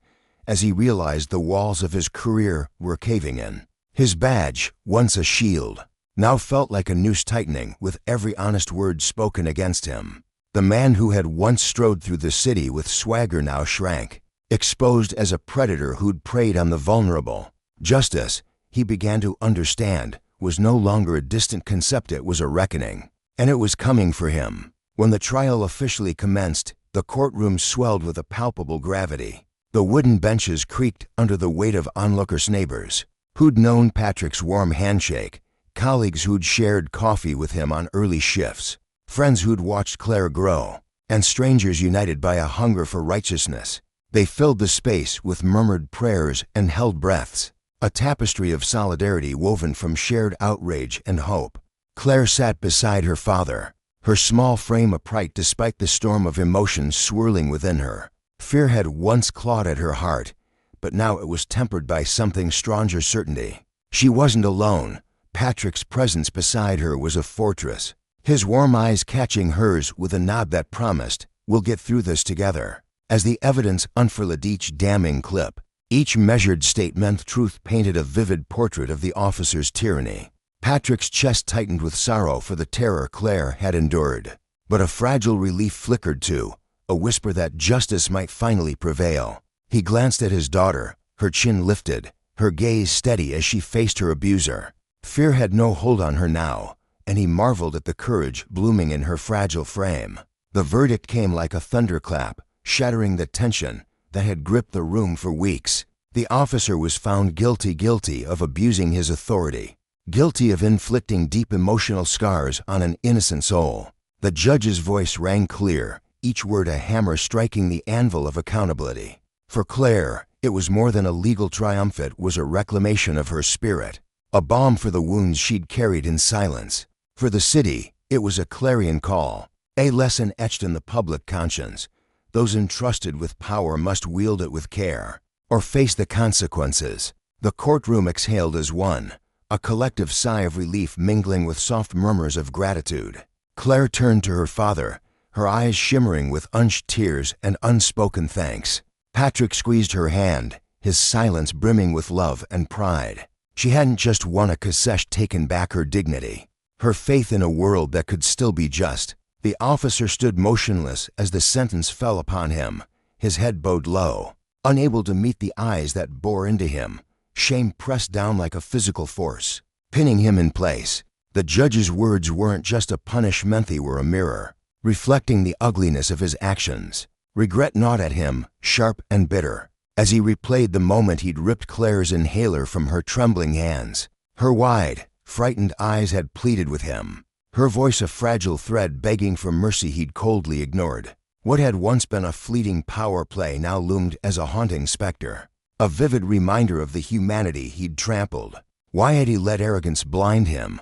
[SPEAKER 1] as he realized the walls of his career were caving in. His badge, once a shield, now felt like a noose tightening with every honest word spoken against him. The man who had once strode through the city with swagger now shrank, exposed as a predator who'd preyed on the vulnerable. Justice, he began to understand, was no longer a distant concept, it was a reckoning. And it was coming for him. When the trial officially commenced, the courtroom swelled with a palpable gravity. The wooden benches creaked under the weight of onlookers, neighbors who'd known Patrick's warm handshake, colleagues who'd shared coffee with him on early shifts, friends who'd watched Claire grow, and strangers united by a hunger for righteousness. They filled the space with murmured prayers and held breaths, a tapestry of solidarity woven from shared outrage and hope. Claire sat beside her father, her small frame upright despite the storm of emotions swirling within her. Fear had once clawed at her heart, but now it was tempered by something stronger, certainty. She wasn't alone. Patrick's presence beside her was a fortress, his warm eyes catching hers with a nod that promised, "We'll get through this together." As the evidence unfurled, each damning clip, each measured statement, truth painted a vivid portrait of the officer's tyranny. Patrick's chest tightened with sorrow for the terror Claire had endured. But a fragile relief flickered too, a whisper that justice might finally prevail. He glanced at his daughter, her chin lifted, her gaze steady as she faced her abuser. Fear had no hold on her now, and he marveled at the courage blooming in her fragile frame. The verdict came like a thunderclap, shattering the tension that had gripped the room for weeks. The officer was found guilty of abusing his authority, guilty of inflicting deep emotional scars on an innocent soul. The judge's voice rang clear, each word a hammer striking the anvil of accountability. For Claire, it was more than a legal triumph, it was a reclamation of her spirit, a balm for the wounds she'd carried in silence. For the city, it was a clarion call, a lesson etched in the public conscience. Those entrusted with power must wield it with care, or face the consequences. The courtroom exhaled as one, a collective sigh of relief mingling with soft murmurs of gratitude. Claire turned to her father, her eyes shimmering with unshed tears and unspoken thanks. Patrick squeezed her hand, his silence brimming with love and pride. She hadn't just won a case, taken back her dignity, her faith in a world that could still be just. The officer stood motionless as the sentence fell upon him, his head bowed low, unable to meet the eyes that bore into him. Shame pressed down like a physical force, pinning him in place. The judge's words weren't just a punishment, they were a mirror, reflecting the ugliness of his actions. Regret gnawed at him, sharp and bitter, as he replayed the moment he'd ripped Claire's inhaler from her trembling hands. Her wide, frightened eyes had pleaded with him, her voice a fragile thread begging for mercy he'd coldly ignored. What had once been a fleeting power play now loomed as a haunting specter, a vivid reminder of the humanity he'd trampled. Why had he let arrogance blind him?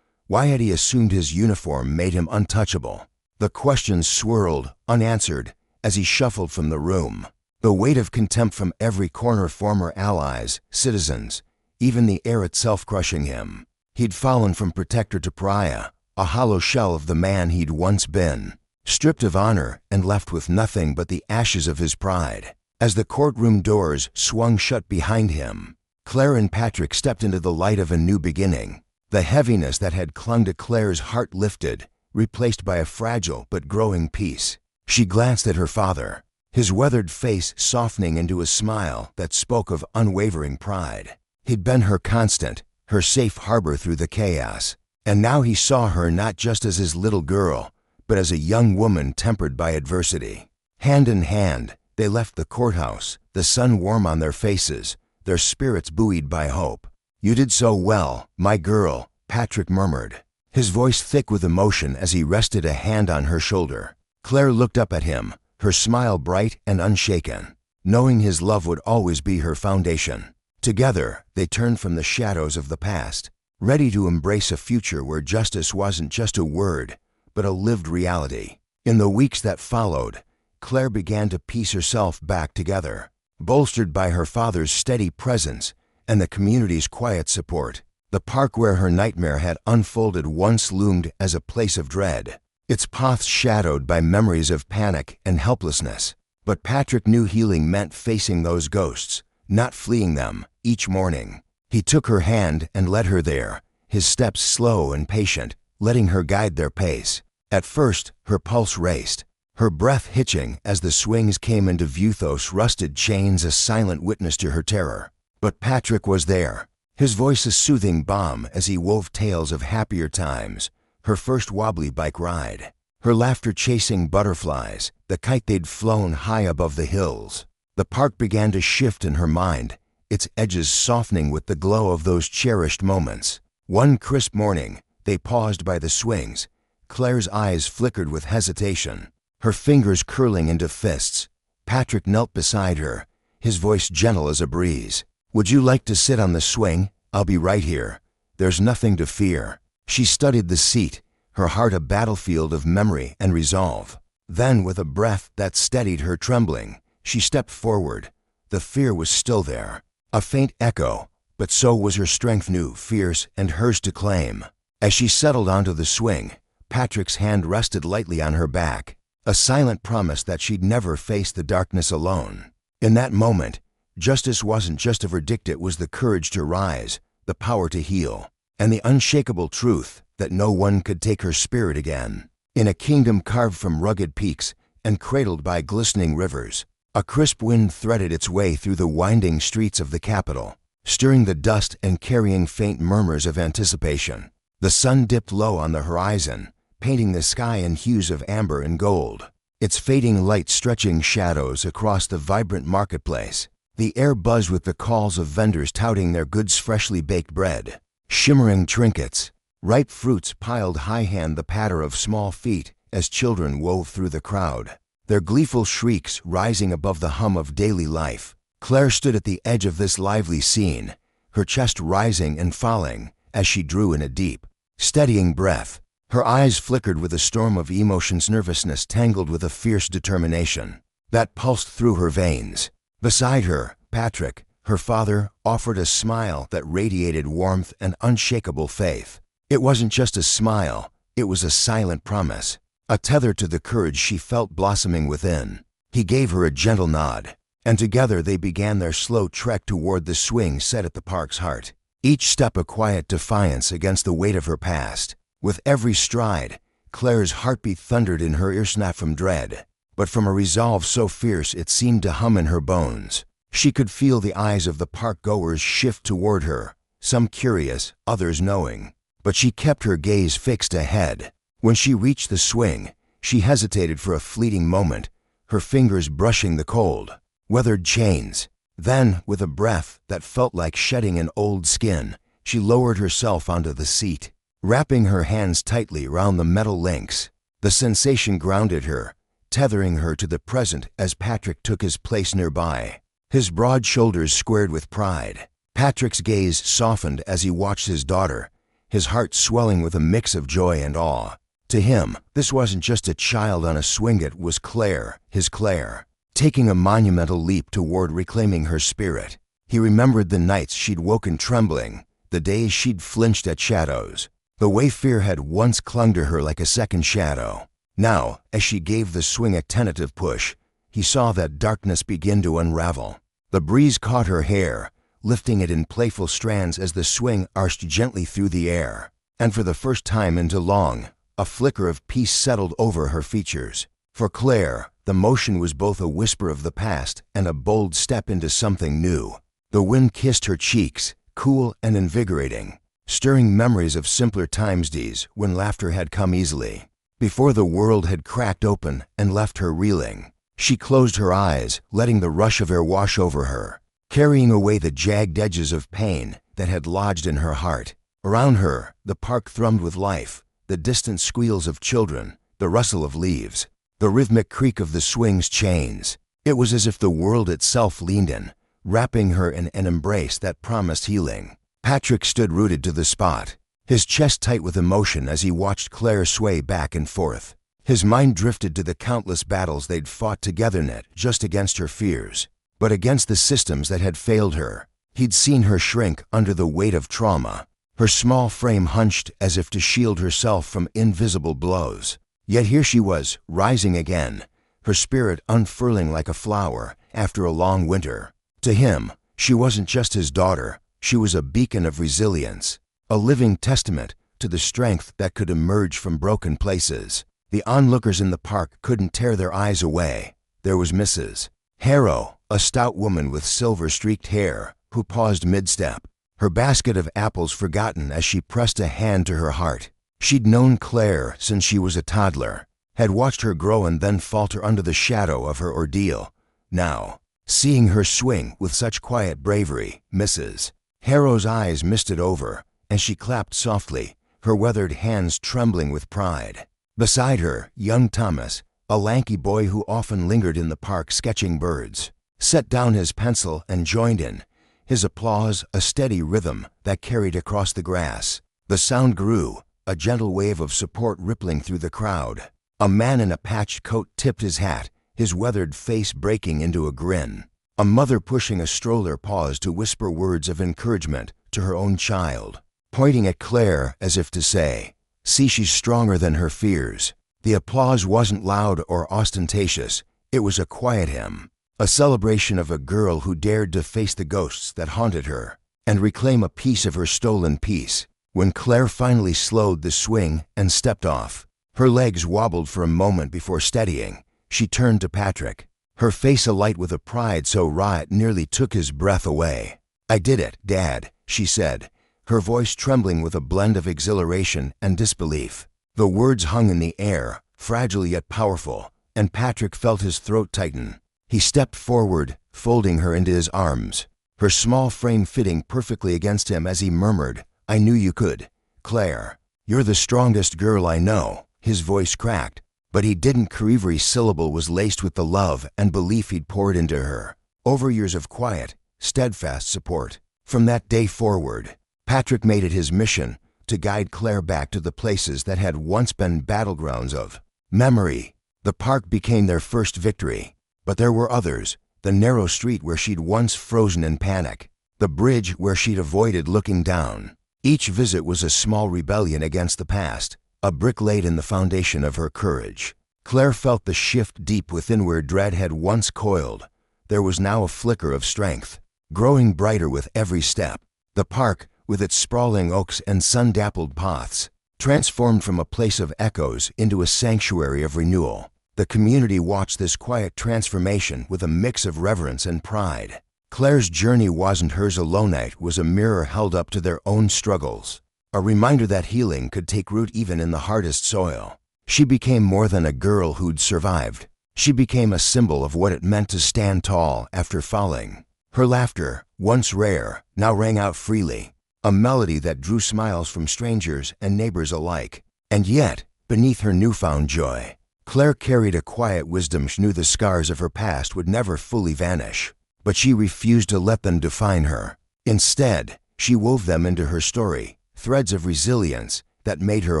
[SPEAKER 1] Why had he assumed his uniform made him untouchable? The questions swirled, unanswered, as he shuffled from the room. The weight of contempt from every corner, former allies, citizens, even the air itself crushing him. He'd fallen from protector to pariah, a hollow shell of the man he'd once been, stripped of honor and left with nothing but the ashes of his pride. As the courtroom doors swung shut behind him, Claire and Patrick stepped into the light of a new beginning. The heaviness that had clung to Claire's heart lifted, replaced by a fragile but growing peace. She glanced at her father, his weathered face softening into a smile that spoke of unwavering pride. He'd been her constant, her safe harbor through the chaos, and now he saw her not just as his little girl, but as a young woman tempered by adversity. Hand in hand, they left the courthouse, the sun warm on their faces, their spirits buoyed by hope. "You did so well, my girl," Patrick murmured, his voice thick with emotion as he rested a hand on her shoulder. Claire looked up at him, her smile bright and unshaken, knowing his love would always be her foundation. Together, they turned from the shadows of the past, ready to embrace a future where justice wasn't just a word, but a lived reality. In the weeks that followed, Claire began to piece herself back together, bolstered by her father's steady presence and the community's quiet support. The park where her nightmare had unfolded once loomed as a place of dread, its paths shadowed by memories of panic and helplessness. But Patrick knew healing meant facing those ghosts, not fleeing them. Each morning, he took her hand and led her there, his steps slow and patient, letting her guide their pace. At first, her pulse raced, her breath hitching as the swings came into view, those rusted chains a silent witness to her terror. But Patrick was there, his voice a soothing balm as he wove tales of happier times, her first wobbly bike ride, her laughter chasing butterflies, the kite they'd flown high above the hills. The park began to shift in her mind, its edges softening with the glow of those cherished moments. One crisp morning, they paused by the swings. Claire's eyes flickered with hesitation, her fingers curling into fists. Patrick knelt beside her, his voice gentle as a breeze. "Would you like to sit on the swing? I'll be right here. There's nothing to fear." She studied the seat, her heart a battlefield of memory and resolve. Then, with a breath that steadied her trembling, she stepped forward. The fear was still there, a faint echo, but so was her strength, new, fierce, and hers to claim. As she settled onto the swing, Patrick's hand rested lightly on her back, a silent promise that she'd never face the darkness alone. In that moment, justice wasn't just a verdict, it was the courage to rise, the power to heal, and the unshakable truth that no one could take her spirit again. In a kingdom carved from rugged peaks and cradled by glistening rivers, a crisp wind threaded its way through the winding streets of the capital, stirring the dust and carrying faint murmurs of anticipation. The sun dipped low on the horizon, painting the sky in hues of amber and gold, its fading light stretching shadows across the vibrant marketplace. The air buzzed with the calls of vendors touting their goods, freshly baked bread, shimmering trinkets, ripe fruits piled high-hand, the patter of small feet as children wove through the crowd, their gleeful shrieks rising above the hum of daily life. Claire stood at the edge of this lively scene, her chest rising and falling as she drew in a deep, steadying breath. Her eyes flickered with a storm of emotions, nervousness tangled with a fierce determination that pulsed through her veins. Beside her, Patrick, her father, offered a smile that radiated warmth and unshakable faith. It wasn't just a smile, it was a silent promise, a tether to the courage she felt blossoming within. He gave her a gentle nod, and together they began their slow trek toward the swing set at the park's heart, each step a quiet defiance against the weight of her past. With every stride, Claire's heartbeat thundered in her ears, not from dread, but from a resolve so fierce it seemed to hum in her bones. She could feel the eyes of the park-goers shift toward her, some curious, others knowing, but she kept her gaze fixed ahead. When she reached the swing, she hesitated for a fleeting moment, her fingers brushing the cold, weathered chains. Then, with a breath that felt like shedding an old skin, she lowered herself onto the seat, wrapping her hands tightly around the metal links. The sensation grounded her, tethering her to the present as Patrick took his place nearby, his broad shoulders squared with pride. Patrick's gaze softened as he watched his daughter, his heart swelling with a mix of joy and awe. To him, this wasn't just a child on a swing, it was Claire, his Claire, taking a monumental leap toward reclaiming her spirit. He remembered the nights she'd woken trembling, the days she'd flinched at shadows, the way fear had once clung to her like a second shadow. Now, as she gave the swing a tentative push, he saw that darkness begin to unravel. The breeze caught her hair, lifting it in playful strands as the swing arched gently through the air. And for the first time in too long, a flicker of peace settled over her features. For Claire, the motion was both a whisper of the past and a bold step into something new. The wind kissed her cheeks, cool and invigorating, stirring memories of simpler times, days when laughter had come easily. Before the world had cracked open and left her reeling, she closed her eyes, letting the rush of air wash over her, carrying away the jagged edges of pain that had lodged in her heart. Around her, the park thrummed with life, the distant squeals of children, the rustle of leaves, the rhythmic creak of the swing's chains. It was as if the world itself leaned in, wrapping her in an embrace that promised healing. Patrick stood rooted to the spot, his chest tight with emotion as he watched Claire sway back and forth. His mind drifted to the countless battles they'd fought together, not just against her fears, but against the systems that had failed her. He'd seen her shrink under the weight of trauma, her small frame hunched as if to shield herself from invisible blows. Yet here she was, rising again, her spirit unfurling like a flower after a long winter. To him, she wasn't just his daughter, she was a beacon of resilience, a living testament to the strength that could emerge from broken places. The onlookers in the park couldn't tear their eyes away. There was Mrs. Harrow, a stout woman with silver-streaked hair, who paused mid-step, her basket of apples forgotten as she pressed a hand to her heart. She'd known Claire since she was a toddler, had watched her grow and then falter under the shadow of her ordeal. Now, seeing her swing with such quiet bravery, Mrs. Harrow's eyes misted over, and she clapped softly, her weathered hands trembling with pride. Beside her, young Thomas, a lanky boy who often lingered in the park sketching birds, set down his pencil and joined in, his applause a steady rhythm that carried across the grass. The sound grew, a gentle wave of support rippling through the crowd. A man in a patched coat tipped his hat, his weathered face breaking into a grin. A mother pushing a stroller paused to whisper words of encouragement to her own child, pointing at Claire as if to say, "See, she's stronger than her fears." The applause wasn't loud or ostentatious, it was a quiet hymn, a celebration of a girl who dared to face the ghosts that haunted her and reclaim a piece of her stolen peace. When Claire finally slowed the swing and stepped off, her legs wobbled for a moment before steadying. She turned to Patrick, her face alight with a pride so raw it nearly took his breath away. "I did it, Dad," she said, her voice trembling with a blend of exhilaration and disbelief. The words hung in the air, fragile yet powerful, and Patrick felt his throat tighten. He stepped forward, folding her into his arms, her small frame fitting perfectly against him as he murmured, "I knew you could, Claire. You're the strongest girl I know." His voice cracked, but he didn't. Every syllable was laced with the love and belief he'd poured into her, over years of quiet, steadfast support. From that day forward, Patrick made it his mission to guide Claire back to the places that had once been battlegrounds of memory. The park became their first victory, but there were others: the narrow street where she'd once frozen in panic, the bridge where she'd avoided looking down. Each visit was a small rebellion against the past, a brick laid in the foundation of her courage. Claire felt the shift deep within where dread had once coiled. There was now a flicker of strength, growing brighter with every step. The park, with its sprawling oaks and sun-dappled paths, transformed from a place of echoes into a sanctuary of renewal. The community watched this quiet transformation with a mix of reverence and pride. Claire's journey wasn't hers alone, it was a mirror held up to their own struggles, a reminder that healing could take root even in the hardest soil. She became more than a girl who'd survived. She became a symbol of what it meant to stand tall after falling. Her laughter, once rare, now rang out freely, a melody that drew smiles from strangers and neighbors alike. And yet, beneath her newfound joy, Claire carried a quiet wisdom. She knew the scars of her past would never fully vanish, but she refused to let them define her. Instead, she wove them into her story, threads of resilience that made her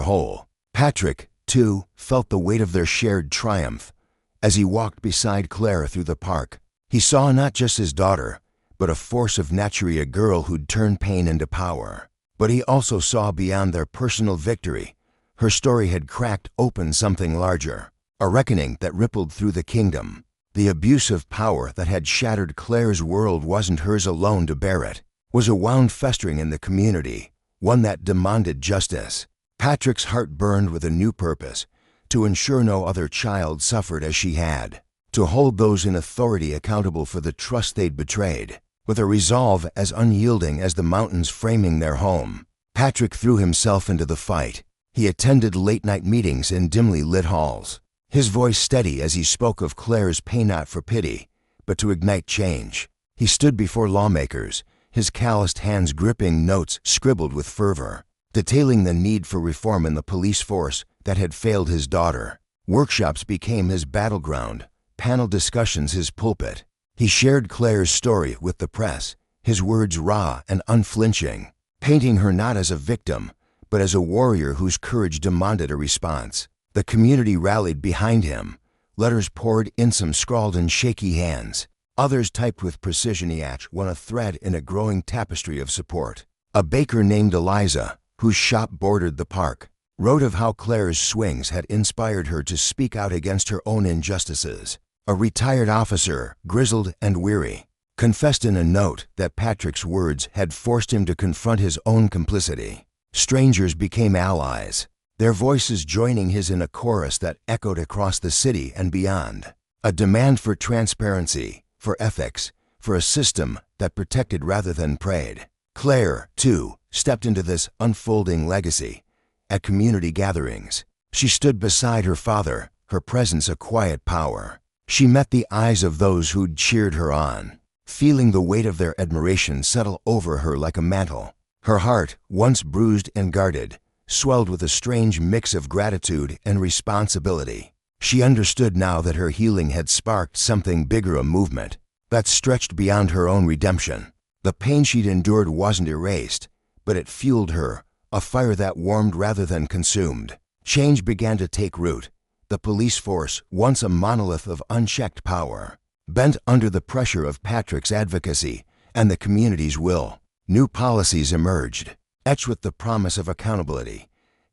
[SPEAKER 1] whole. Patrick, too, felt the weight of their shared triumph. As he walked beside Claire through the park, he saw not just his daughter, but a force of nature, a girl who'd turned pain into power. But he also saw beyond their personal victory. Her story had cracked open something larger, a reckoning that rippled through the kingdom. The abuse of power that had shattered Claire's world wasn't hers alone to bear. It was a wound festering in the community, one that demanded justice. Patrick's heart burned with a new purpose: to ensure no other child suffered as she had, to hold those in authority accountable for the trust they'd betrayed. With a resolve as unyielding as the mountains framing their home, Patrick threw himself into the fight. He attended late-night meetings in dimly lit halls, his voice steady as he spoke of Claire's pain, not for pity, but to ignite change. He stood before lawmakers, his calloused hands gripping notes scribbled with fervor, detailing the need for reform in the police force that had failed his daughter. Workshops became his battleground, panel discussions his pulpit. He shared Claire's story with the press, his words raw and unflinching, painting her not as a victim, but as a warrior whose courage demanded a response. The community rallied behind him. Letters poured in, some scrawled in shaky hands, others typed with precision. Each one a thread in a growing tapestry of support. A baker named Eliza, whose shop bordered the park, wrote of how Claire's swings had inspired her to speak out against her own injustices. A retired officer, grizzled and weary, confessed in a note that Patrick's words had forced him to confront his own complicity. Strangers became allies, their voices joining his in a chorus that echoed across the city and beyond. A demand for transparency, for ethics, for a system that protected rather than preyed. Claire, too, stepped into this unfolding legacy. At community gatherings, she stood beside her father, her presence a quiet power. She met the eyes of those who'd cheered her on, feeling the weight of their admiration settle over her like a mantle. Her heart, once bruised and guarded, swelled with a strange mix of gratitude and responsibility. She understood now that her healing had sparked something bigger, a movement that stretched beyond her own redemption. The pain she'd endured wasn't erased, but it fueled her, a fire that warmed rather than consumed. Change began to take root. The police force, once a monolith of unchecked power, bent under the pressure of Patrick's advocacy and the community's will. New policies emerged, etched with the promise of accountability,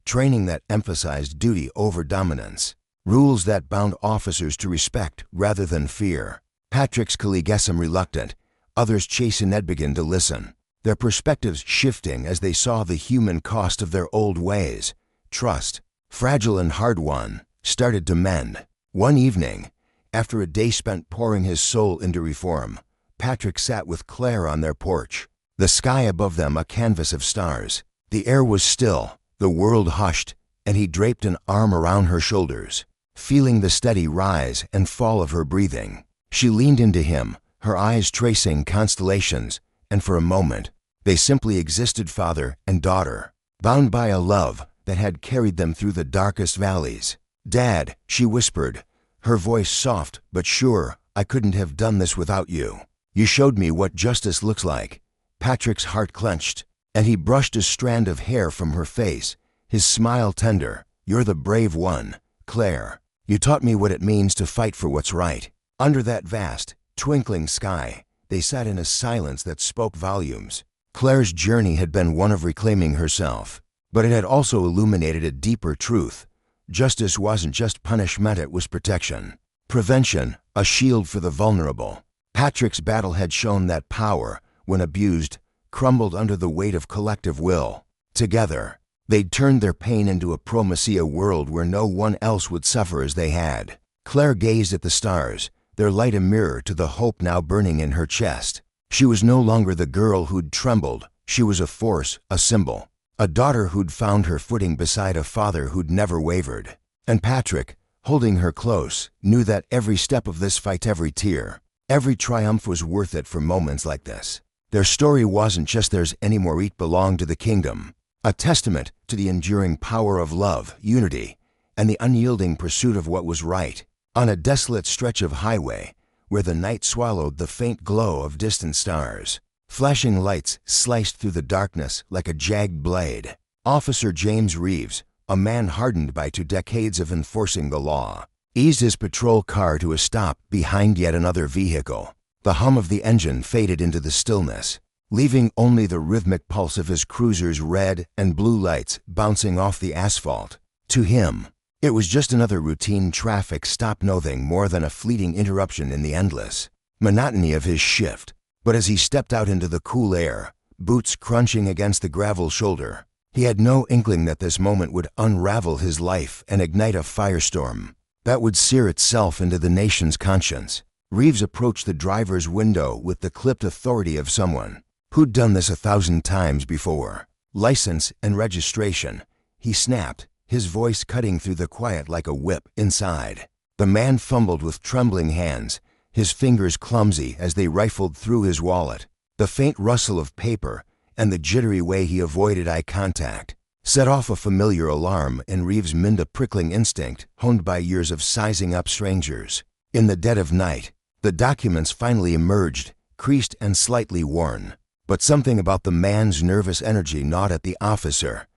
[SPEAKER 1] training that emphasized duty over dominance, rules that bound officers to respect rather than fear. Patrick's colleagues, some reluctant, others chastened, began to listen, their perspectives shifting as they saw the human cost of their old ways. Trust, fragile and hard-won, started to mend. One evening, after a day spent pouring his soul into reform, Patrick sat with Claire on their porch, the sky above them a canvas of stars. The air was still, the world hushed, and he draped an arm around her shoulders, feeling the steady rise and fall of her breathing. She leaned into him, her eyes tracing constellations, and for a moment, they simply existed, father and daughter, bound by a love that had carried them through the darkest valleys. "Dad," she whispered, her voice soft but sure, "I couldn't have done this without you. You showed me what justice looks like." Patrick's heart clenched, and he brushed a strand of hair from her face, his smile tender. "You're the brave one, Claire. You taught me what it means to fight for what's right." Under that vast, twinkling sky, they sat in a silence that spoke volumes. Claire's journey had been one of reclaiming herself, but it had also illuminated a deeper truth. Justice wasn't just punishment, it was protection. Prevention, a shield for the vulnerable. Patrick's battle had shown that power, when abused, crumbled under the weight of collective will. Together, they'd turned their pain into a promise, a world where no one else would suffer as they had. Claire gazed at the stars, their light a mirror to the hope now burning in her chest. She was no longer the girl who'd trembled. She was a force, a symbol, a daughter who'd found her footing beside a father who'd never wavered. And Patrick, holding her close, knew that every step of this fight, every tear, every triumph was worth it for moments like this. Their story wasn't just theirs anymore, it belonged to the kingdom, a testament to the enduring power of love, unity, and the unyielding pursuit of what was right. On a desolate stretch of highway, where the night swallowed the faint glow of distant stars, flashing lights sliced through the darkness like a jagged blade, Officer James Reeves, a man hardened by 2 decades of enforcing the law, eased his patrol car to a stop behind yet another vehicle. The hum of the engine faded into the stillness, leaving only the rhythmic pulse of his cruiser's red and blue lights bouncing off the asphalt. To him, it was just another routine traffic stop, nothing more than a fleeting interruption in the endless monotony of his shift. But as he stepped out into the cool air, boots crunching against the gravel shoulder, he had no inkling that this moment would unravel his life and ignite a firestorm that would sear itself into the nation's conscience. Reeves approached the driver's window with the clipped authority of someone who'd done this 1,000 times before. "License and registration," he snapped, his voice cutting through the quiet like a whip inside. The man fumbled with trembling hands, his fingers clumsy as they rifled through his wallet. The faint rustle of paper and the jittery way he avoided eye contact set off a familiar alarm in Reeves' mind, a prickling instinct honed by years of sizing up strangers. In the dead of night, the documents finally emerged, creased and slightly worn. But something about the man's nervous energy gnawed at the officer.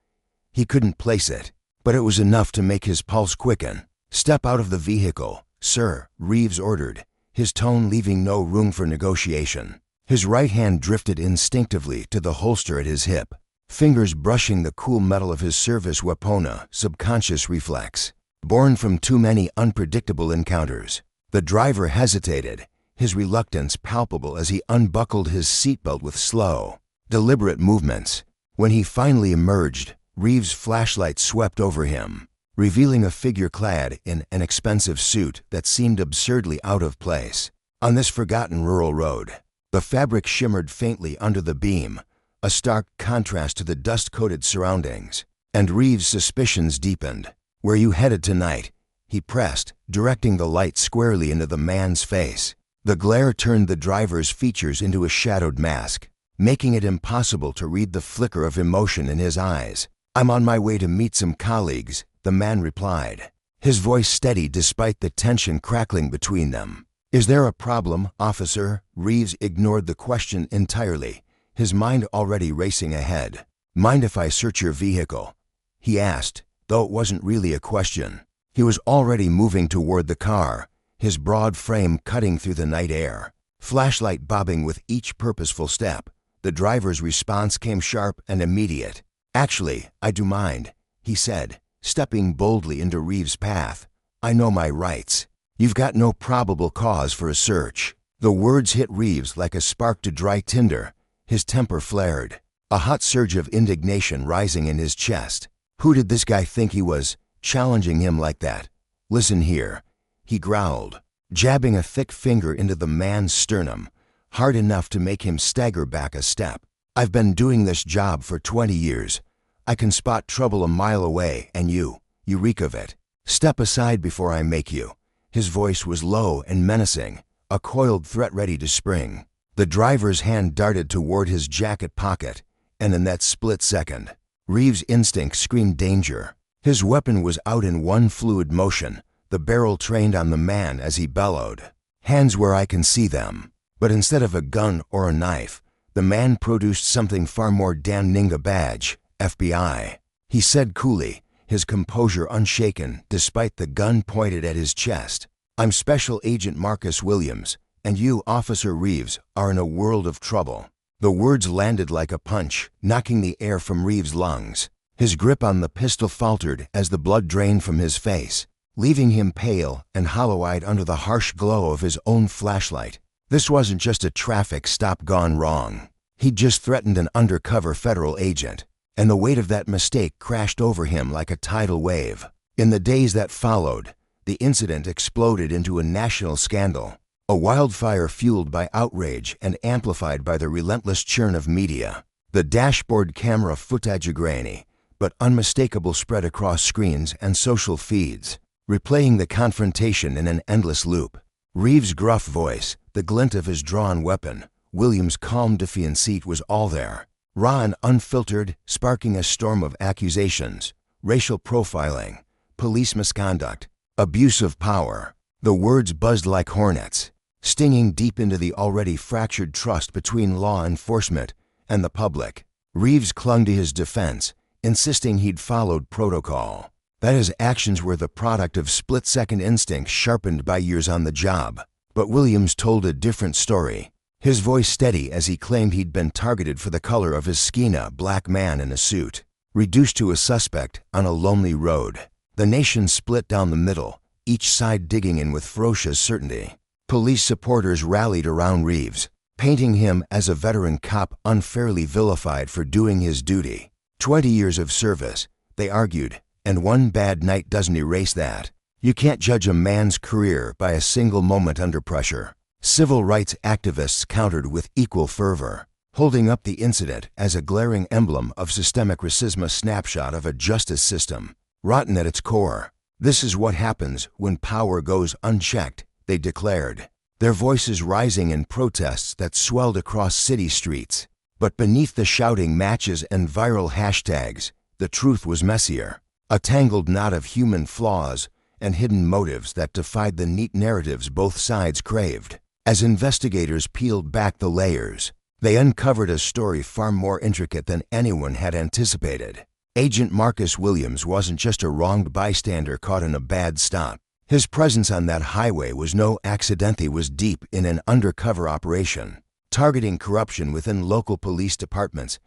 [SPEAKER 1] He couldn't place it, but it was enough to make his pulse quicken. "Step out of the vehicle, sir," Reeves ordered, his tone leaving no room for negotiation. His right hand drifted instinctively to the holster at his hip, fingers brushing the cool metal of his service weapon, a subconscious reflex, born from too many unpredictable encounters. The driver hesitated, his reluctance palpable as he unbuckled his seatbelt with slow, deliberate movements. When he finally emerged, Reeves' flashlight swept over him, revealing a figure clad in an expensive suit that seemed absurdly out of place on this forgotten rural road. The fabric shimmered faintly under the beam, a stark contrast to the dust-coated surroundings, and Reeves' suspicions deepened. "Where you headed tonight?" he pressed, directing the light squarely into the man's face. The glare turned the driver's features into a shadowed mask, making it impossible to read the flicker of emotion in his eyes. "I'm on my way to meet some colleagues," the man replied, his voice steady despite the tension crackling between them. "Is there a problem, officer?" Reeves ignored the question entirely, his mind already racing ahead. "Mind if I search your vehicle?" he asked, though it wasn't really a question. He was already moving toward the car, his broad frame cutting through the night air, flashlight bobbing with each purposeful step. The driver's response came sharp and immediate. "Actually, I do mind," he said, stepping boldly into Reeves' path. "I know my rights. You've got no probable cause for a search." The words hit Reeves like a spark to dry tinder. His temper flared, a hot surge of indignation rising in his chest. Who did this guy think he was, challenging him like that? "Listen here," he growled, jabbing a thick finger into the man's sternum, hard enough to make him stagger back a step. "I've been doing this job for 20 years. I can spot trouble a mile away, and you reek of it. Step aside before I make you." His voice was low and menacing, a coiled threat ready to spring. The driver's hand darted toward his jacket pocket, and in that split second, Reeves' instinct screamed danger. His weapon was out in one fluid motion, the barrel trained on the man as he bellowed, "Hands where I can see them." But instead of a gun or a knife, the man produced something far more damning, a badge, FBI. He said coolly, his composure unshaken despite the gun pointed at his chest, "I'm Special Agent Marcus Williams, and you, Officer Reeves, are in a world of trouble." The words landed like a punch, knocking the air from Reeves' lungs. His grip on the pistol faltered as the blood drained from his face, leaving him pale and hollow-eyed under the harsh glow of his own flashlight. This wasn't just a traffic stop gone wrong. He'd just threatened an undercover federal agent, and the weight of that mistake crashed over him like a tidal wave. In the days that followed, the incident exploded into a national scandal, a wildfire fueled by outrage and amplified by the relentless churn of media. The dashboard camera footage, grainy but unmistakable, spread across screens and social feeds, replaying the confrontation in an endless loop. Reeves' gruff voice, the glint of his drawn weapon, Williams' calm, defiant seat was all there, raw and unfiltered, sparking a storm of accusations: racial profiling, police misconduct, abuse of power. The words buzzed like hornets, stinging deep into the already fractured trust between law enforcement and the public. Reeves clung to his defense, insisting he'd followed protocol, that his actions were the product of split-second instincts sharpened by years on the job. But Williams told a different story, his voice steady as he claimed he'd been targeted for the color of his skin, a black man in a suit, reduced to a suspect on a lonely road. The nation split down the middle, each side digging in with ferocious certainty. Police supporters rallied around Reeves, painting him as a veteran cop unfairly vilified for doing his duty. 20 years of service, they argued, and one bad night doesn't erase that. You can't judge a man's career by a single moment under pressure. Civil rights activists countered with equal fervor, holding up the incident as a glaring emblem of systemic racism, a snapshot of a justice system rotten at its core. This is what happens when power goes unchecked, they declared, their voices rising in protests that swelled across city streets. But beneath the shouting matches and viral hashtags, the truth was messier, a tangled knot of human flaws and hidden motives that defied the neat narratives both sides craved. As investigators peeled back the layers, they uncovered a story far more intricate than anyone had anticipated. Agent Marcus Williams wasn't just a wronged bystander caught in a bad stop. His presence on that highway was no accident. He was deep in an undercover operation, targeting corruption within local police departments,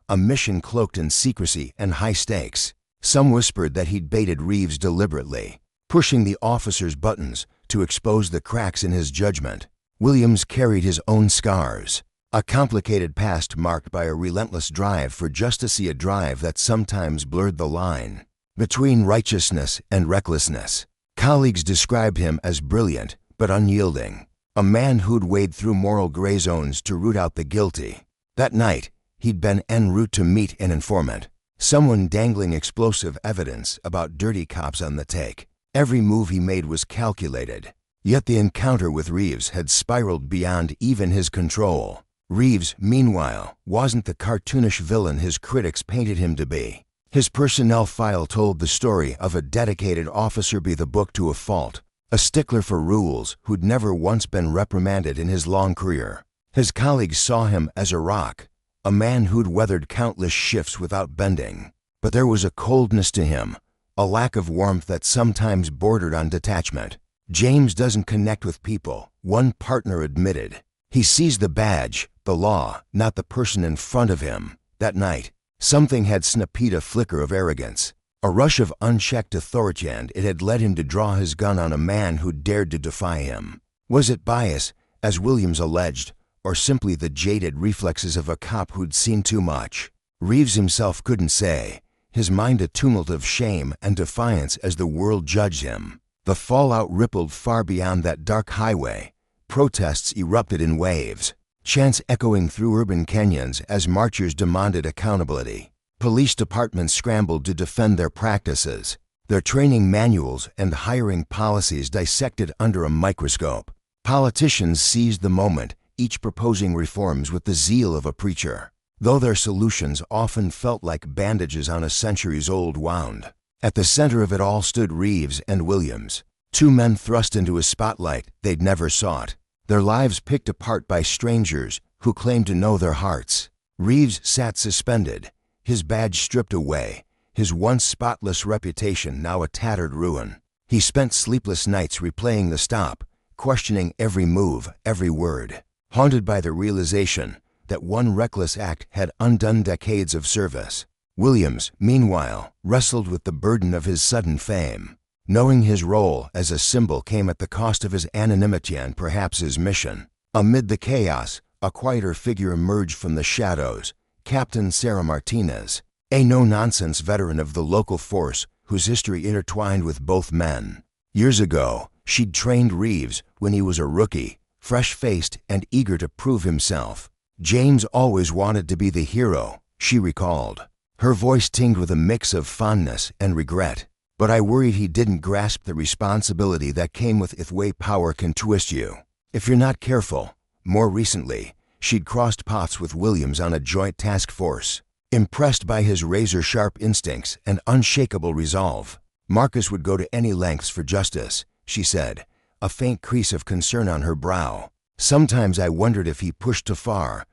[SPEAKER 1] a mission cloaked in secrecy and high stakes. Some whispered that he'd baited Reeves deliberately, pushing the officer's buttons to expose the cracks in his judgment. Williams carried his own scars, a complicated past marked by a relentless drive for justice, a drive that sometimes blurred the line between righteousness and recklessness. Colleagues described him as brilliant but unyielding, a man who'd wade through moral gray zones to root out the guilty. That night, he'd been en route to meet an informant, someone dangling explosive evidence about dirty cops on the take. Every move he made was calculated, yet the encounter with Reeves had spiraled beyond even his control. Reeves, meanwhile, wasn't the cartoonish villain his critics painted him to be. His personnel file told the story of a dedicated officer by the book to a fault, a stickler for rules who'd never once been reprimanded in his long career. His colleagues saw him as a rock, a man who'd weathered countless shifts without bending. But there was a coldness to him, a lack of warmth that sometimes bordered on detachment. James doesn't connect with people, one partner admitted. He sees the badge, the law, not the person in front of him. That night, something had snapped, a flicker of arrogance, a rush of unchecked authority, and it had led him to draw his gun on a man who dared to defy him. Was it bias, as Williams alleged, or simply the jaded reflexes of a cop who'd seen too much? Reeves himself couldn't say, his mind a tumult of shame and defiance as the world judged him. The fallout rippled far beyond that dark highway. Protests erupted in waves, chants echoing through urban canyons as marchers demanded accountability. Police departments scrambled to defend their practices, their training manuals and hiring policies dissected under a microscope. Politicians seized the moment, each proposing reforms with the zeal of a preacher, though their solutions often felt like bandages on a centuries-old wound. At the center of it all stood Reeves and Williams, two men thrust into a spotlight they'd never sought, their lives picked apart by strangers who claimed to know their hearts. Reeves sat suspended, his badge stripped away, his once spotless reputation now a tattered ruin. He spent sleepless nights replaying the stop, questioning every move, every word, haunted by the realization that one reckless act had undone decades of service. Williams, meanwhile, wrestled with the burden of his sudden fame, knowing his role as a symbol came at the cost of his anonymity and perhaps his mission. Amid the chaos, a quieter figure emerged from the shadows, Captain Sarah Martinez, a no-nonsense veteran of the local force whose history intertwined with both men. Years ago, she'd trained Reeves when he was a rookie, fresh-faced and eager to prove himself. James always wanted to be the hero, she recalled, her voice tinged with a mix of fondness and regret. But I worried he didn't grasp the responsibility that came with it. Way power can twist you if you're not careful. More recently, she'd crossed paths with Williams on a joint task force. Impressed by his razor-sharp instincts and unshakable resolve, Marcus would go to any lengths for justice, she said, a faint crease of concern on her brow. Sometimes I wondered if he pushed too far.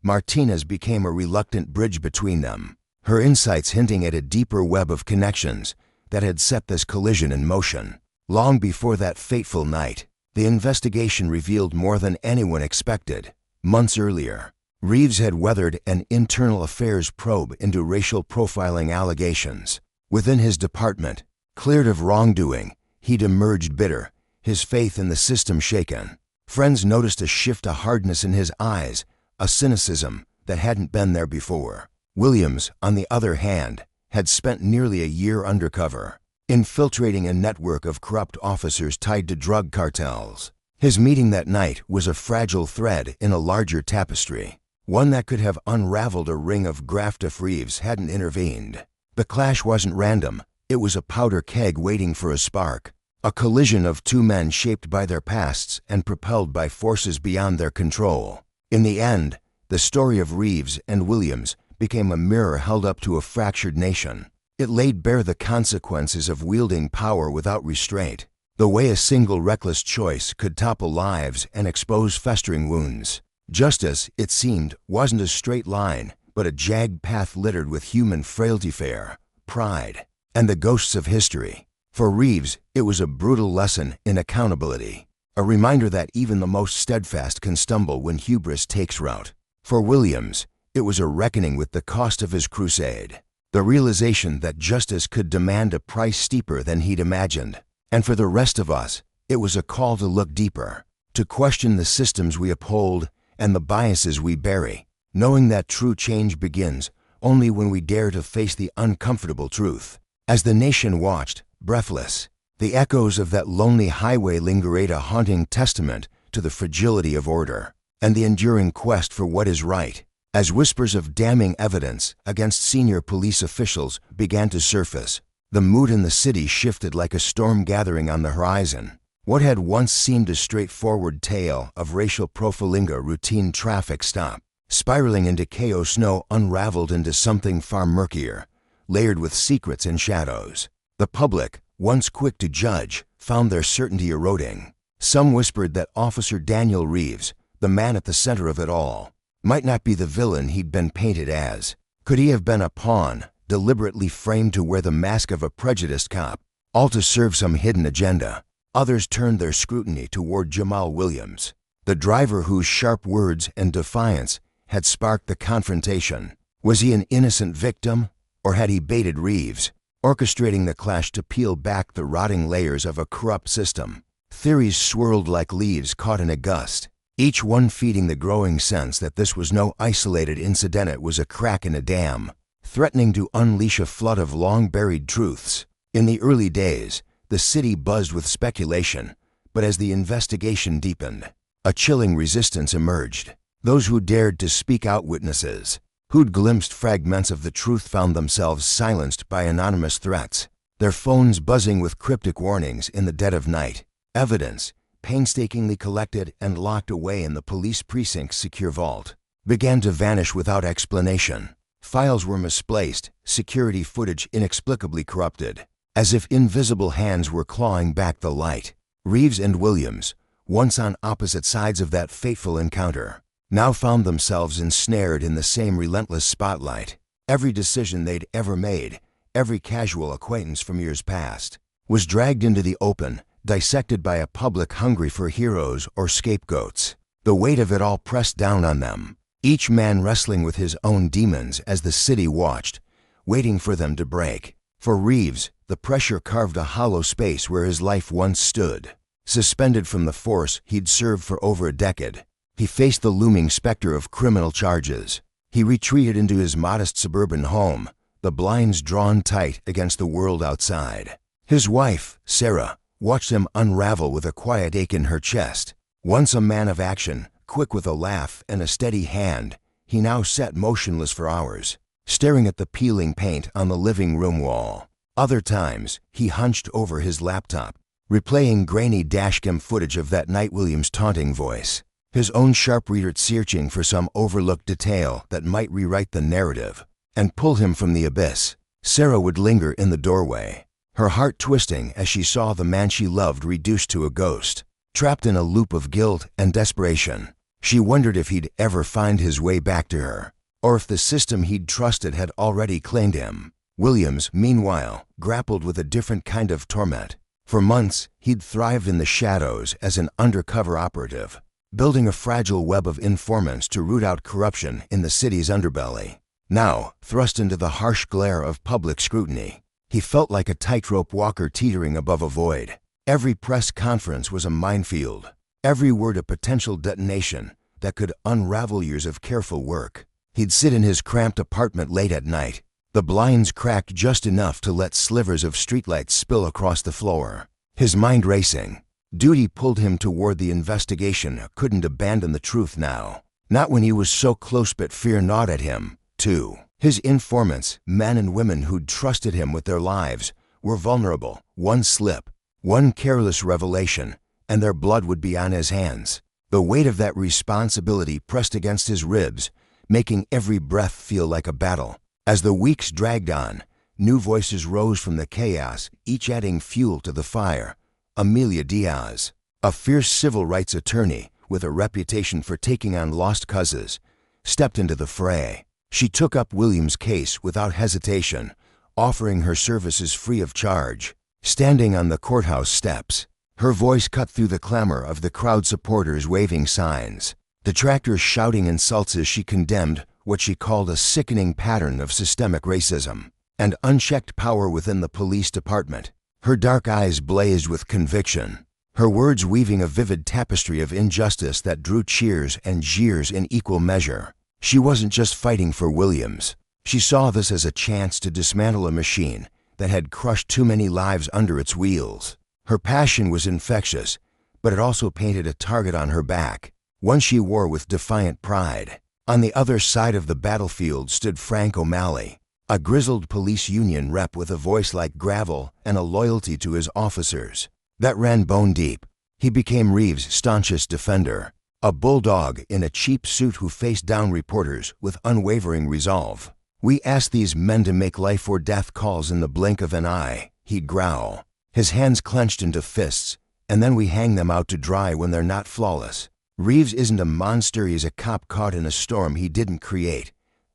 [SPEAKER 1] Martinez became a reluctant bridge between them. her insights hinting at a deeper web of connections that had set this collision in motion. Long before that fateful night, the investigation revealed more than anyone expected. Months earlier, Reeves had weathered an internal affairs probe into racial profiling allegations. Within his department, cleared of wrongdoing, he'd emerged bitter, his faith in the system shaken. Friends noticed a shift of hardness in his eyes, a cynicism that hadn't been there before. Williams, on the other hand, had spent nearly a year undercover, infiltrating a network of corrupt officers tied to drug cartels. His meeting that night was a fragile thread in a larger tapestry, one that could have unraveled a ring of graft if Reeves hadn't intervened. The clash wasn't random, it was a powder keg waiting for a spark, a collision of two men shaped by their pasts and propelled by forces beyond their control. In the end, the story of Reeves and Williams became a mirror held up to a fractured nation. It laid bare the consequences of wielding power without restraint, the way a single reckless choice could topple lives and expose festering wounds. Justice, it seemed, wasn't a straight line, but a jagged path littered with human frailty, fear, pride, and the ghosts of history. For Reeves, it was a brutal lesson in accountability, a reminder that even the most steadfast can stumble when hubris takes root. For Williams, it was a reckoning with the cost of his crusade, the realization that justice could demand a price steeper than he'd imagined. And for the rest of us, it was a call to look deeper, to question the systems we uphold and the biases we bury, knowing that true change begins only when we dare to face the uncomfortable truth. As the nation watched, breathless, the echoes of that lonely highway lingered, a haunting testament to the fragility of order and the enduring quest for what is right. As whispers of damning evidence against senior police officials began to surface, the mood in the city shifted like a storm gathering on the horizon. What had once seemed a straightforward tale of racial profiling, a routine traffic stop, spiraling into chaos, now unraveled into something far murkier, layered with secrets and shadows. The public, once quick to judge, found their certainty eroding. Some whispered that Officer Daniel Reeves, the man at the center of it all, might not be the villain he'd been painted as. Could he have been a pawn, deliberately framed to wear the mask of a prejudiced cop, all to serve some hidden agenda? Others turned their scrutiny toward Jamal Williams, the driver whose sharp words and defiance had sparked the confrontation. Was he an innocent victim, or had he baited Reeves, orchestrating the clash to peel back the rotting layers of a corrupt system? Theories swirled like leaves caught in a gust, each one feeding the growing sense that this was no isolated incident, it was a crack in a dam, threatening to unleash a flood of long-buried truths. In the early days, the city buzzed with speculation, but as the investigation deepened, a chilling resistance emerged. Those who dared to speak out, witnesses who'd glimpsed fragments of the truth, found themselves silenced by anonymous threats, their phones buzzing with cryptic warnings in the dead of night. Evidence, painstakingly collected and locked away in the police precinct's secure vault, began to vanish without explanation. Files were misplaced, security footage inexplicably corrupted, as if invisible hands were clawing back the light. Reeves and Williams, once on opposite sides of that fateful encounter, now found themselves ensnared in the same relentless spotlight. Every decision they'd ever made, every casual acquaintance from years past, was dragged into the open, dissected by a public hungry for heroes or scapegoats. The weight of it all pressed down on them, each man wrestling with his own demons as the city watched, waiting for them to break. For Reeves, the pressure carved a hollow space where his life once stood. Suspended from the force he'd served for over a decade, he faced the looming specter of criminal charges. He retreated into his modest suburban home, the blinds drawn tight against the world outside. His wife, Sarah, watched him unravel with a quiet ache in her chest. Once a man of action, quick with a laugh and a steady hand, he now sat motionless for hours, staring at the peeling paint on the living room wall. Other times, he hunched over his laptop, replaying grainy dashcam footage of that night, Williams' taunting voice, his own sharp reader searching for some overlooked detail that might rewrite the narrative and pull him from the abyss. Sarah would linger in the doorway, her heart twisting as she saw the man she loved reduced to a ghost. Trapped in a loop of guilt and desperation, she wondered if he'd ever find his way back to her. or if the system he'd trusted had already claimed him. Williams, meanwhile, grappled with a different kind of torment. For months, he'd thrived in the shadows as an undercover operative, building a fragile web of informants to root out corruption in the city's underbelly. Now, thrust into the harsh glare of public scrutiny, he felt like a tightrope walker teetering above a void. Every press conference was a minefield, every word a potential detonation that could unravel years of careful work. He'd sit in his cramped apartment late at night, the blinds cracked just enough to let slivers of streetlights spill across the floor. His mind racing. Duty pulled him toward the investigation, couldn't abandon the truth now. Not when he was so close, but fear gnawed at him, too. His informants, men and women who'd trusted him with their lives, were vulnerable. One slip, one careless revelation, and their blood would be on his hands. The weight of that responsibility pressed against his ribs, making every breath feel like a battle. As the weeks dragged on, new voices rose from the chaos, each adding fuel to the fire. Amelia Diaz, a fierce civil rights attorney with a reputation for taking on lost causes, stepped into the fray. She took up Williams' case without hesitation, offering her services free of charge. Standing on the courthouse steps, her voice cut through the clamor of the crowd, supporters waving signs, detractors shouting insults as she condemned what she called a sickening pattern of systemic racism and unchecked power within the police department. Her dark eyes blazed with conviction, her words weaving a vivid tapestry of injustice that drew cheers and jeers in equal measure. She wasn't just fighting for Williams. She saw this as a chance to dismantle a machine that had crushed too many lives under its wheels. Her passion was infectious, but it also painted a target on her back, one she wore with defiant pride. On the other side of the battlefield stood Frank O'Malley, a grizzled police union rep with a voice like gravel and a loyalty to his officers that ran bone deep. He became Reeves' staunchest defender, a bulldog in a cheap suit who faced down reporters with unwavering resolve. "We ask these men to make life or death calls in the blink of an eye," he'd growl, his hands clenched into fists, "and then we hang them out to dry when they're not flawless." Reeves isn't a monster, he's a cop caught in a storm he didn't create.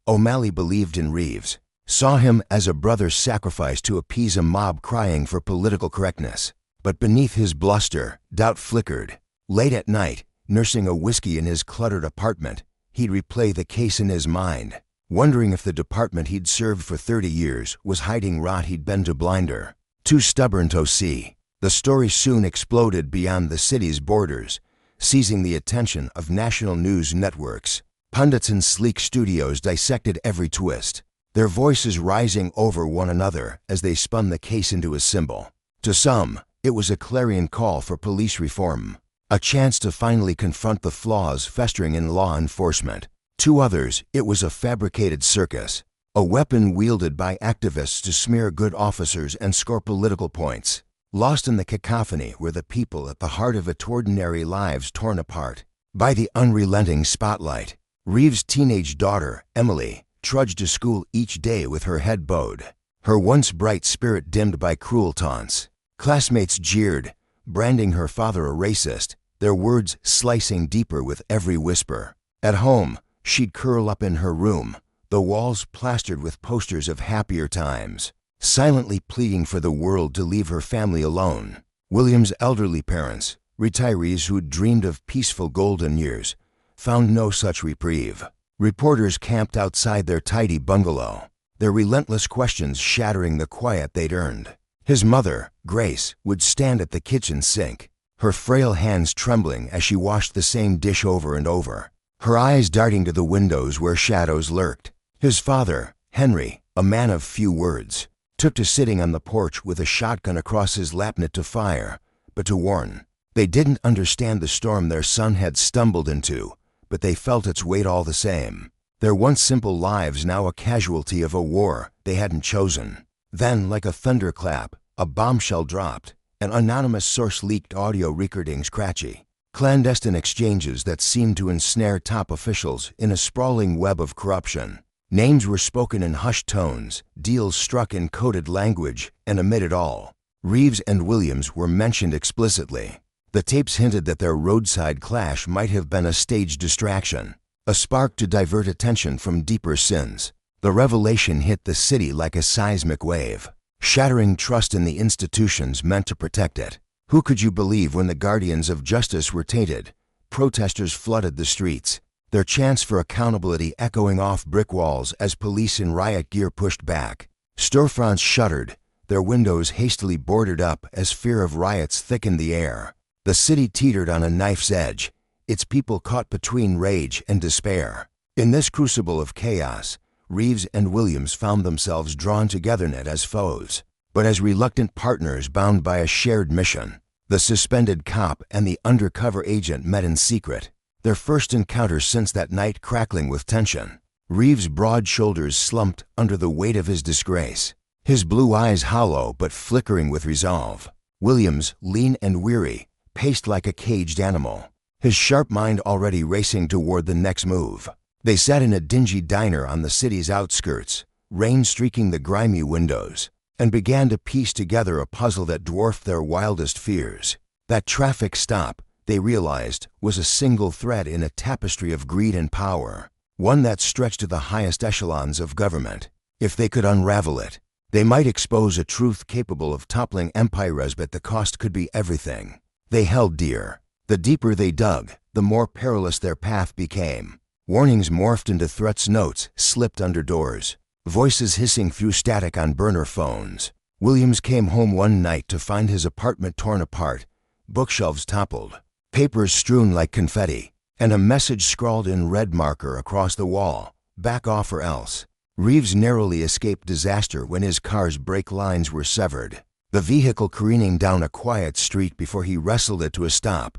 [SPEAKER 1] O'Malley believed in Reeves, saw him as a brother sacrificed to appease a mob crying for political correctness. But beneath his bluster, doubt flickered. Late at night, nursing a whiskey in his cluttered apartment, he'd replay the case in his mind, wondering if the department he'd served for 30 years was hiding rot he'd been too blinder, too stubborn to see. The story soon exploded beyond the city's borders, seizing the attention of national news networks. Pundits in sleek studios dissected every twist, their voices rising over one another as they spun the case into a symbol. To some, it was a clarion call for police reform, a chance to finally confront the flaws festering in law enforcement. To others, it was a fabricated circus, a weapon wielded by activists to smear good officers and score political points. Lost in the cacophony were the people at the heart of its ordinary lives torn apart by the unrelenting spotlight. Reeves' teenage daughter, Emily, trudged to school each day with her head bowed, her once bright spirit dimmed by cruel taunts. Classmates jeered, branding her father a racist, their words slicing deeper with every whisper. At home, she'd curl up in her room, the walls plastered with posters of happier times, silently pleading for the world to leave her family alone. William's elderly parents, retirees who'd dreamed of peaceful golden years, found no such reprieve. Reporters camped outside their tidy bungalow, their relentless questions shattering the quiet they'd earned. His mother, Grace, would stand at the kitchen sink, her frail hands trembling as she washed the same dish over and over, her eyes darting to the windows where shadows lurked. His father, Henry, a man of few words, took to sitting on the porch with a shotgun across his lap, not to fire, but to warn. They didn't understand the storm their son had stumbled into, but they felt its weight all the same. Their once simple lives now a casualty of a war they hadn't chosen. Then, like a thunderclap, a bombshell dropped. An anonymous source leaked audio recording scratchy, clandestine exchanges that seemed to ensnare top officials in a sprawling web of corruption. Names were spoken in hushed tones, deals struck in coded language, and amid it all, Reeves and Williams were mentioned explicitly. The tapes hinted that their roadside clash might have been a staged distraction, a spark to divert attention from deeper sins. The revelation hit the city like a seismic wave, shattering trust in the institutions meant to protect it. Who could you believe when the guardians of justice were tainted? Protesters flooded the streets, their chants for accountability echoing off brick walls as police in riot gear pushed back. Storefronts shuttered, their windows hastily boarded up as fear of riots thickened the air. The city teetered on a knife's edge, its people caught between rage and despair. In this crucible of chaos, Reeves and Williams found themselves drawn together not as foes, but as reluctant partners bound by a shared mission. The suspended cop and the undercover agent met in secret, their first encounter since that night crackling with tension. Reeves' broad shoulders slumped under the weight of his disgrace, his blue eyes hollow but flickering with resolve. Williams, lean and weary, paced like a caged animal, his sharp mind already racing toward the next move. They sat in a dingy diner on the city's outskirts, rain streaking the grimy windows, and began to piece together a puzzle that dwarfed their wildest fears. That traffic stop, they realized, was a single thread in a tapestry of greed and power, one that stretched to the highest echelons of government. If they could unravel it, they might expose a truth capable of toppling empires, but the cost could be everything they held dear. The deeper they dug, the more perilous their path became. Warnings morphed into threats, notes slipped under doors, voices hissing through static on burner phones. Williams came home one night to find his apartment torn apart, bookshelves toppled, papers strewn like confetti, and a message scrawled in red marker across the wall: "Back off or else." Reeves narrowly escaped disaster when his car's brake lines were severed, the vehicle careening down a quiet street before he wrestled it to a stop.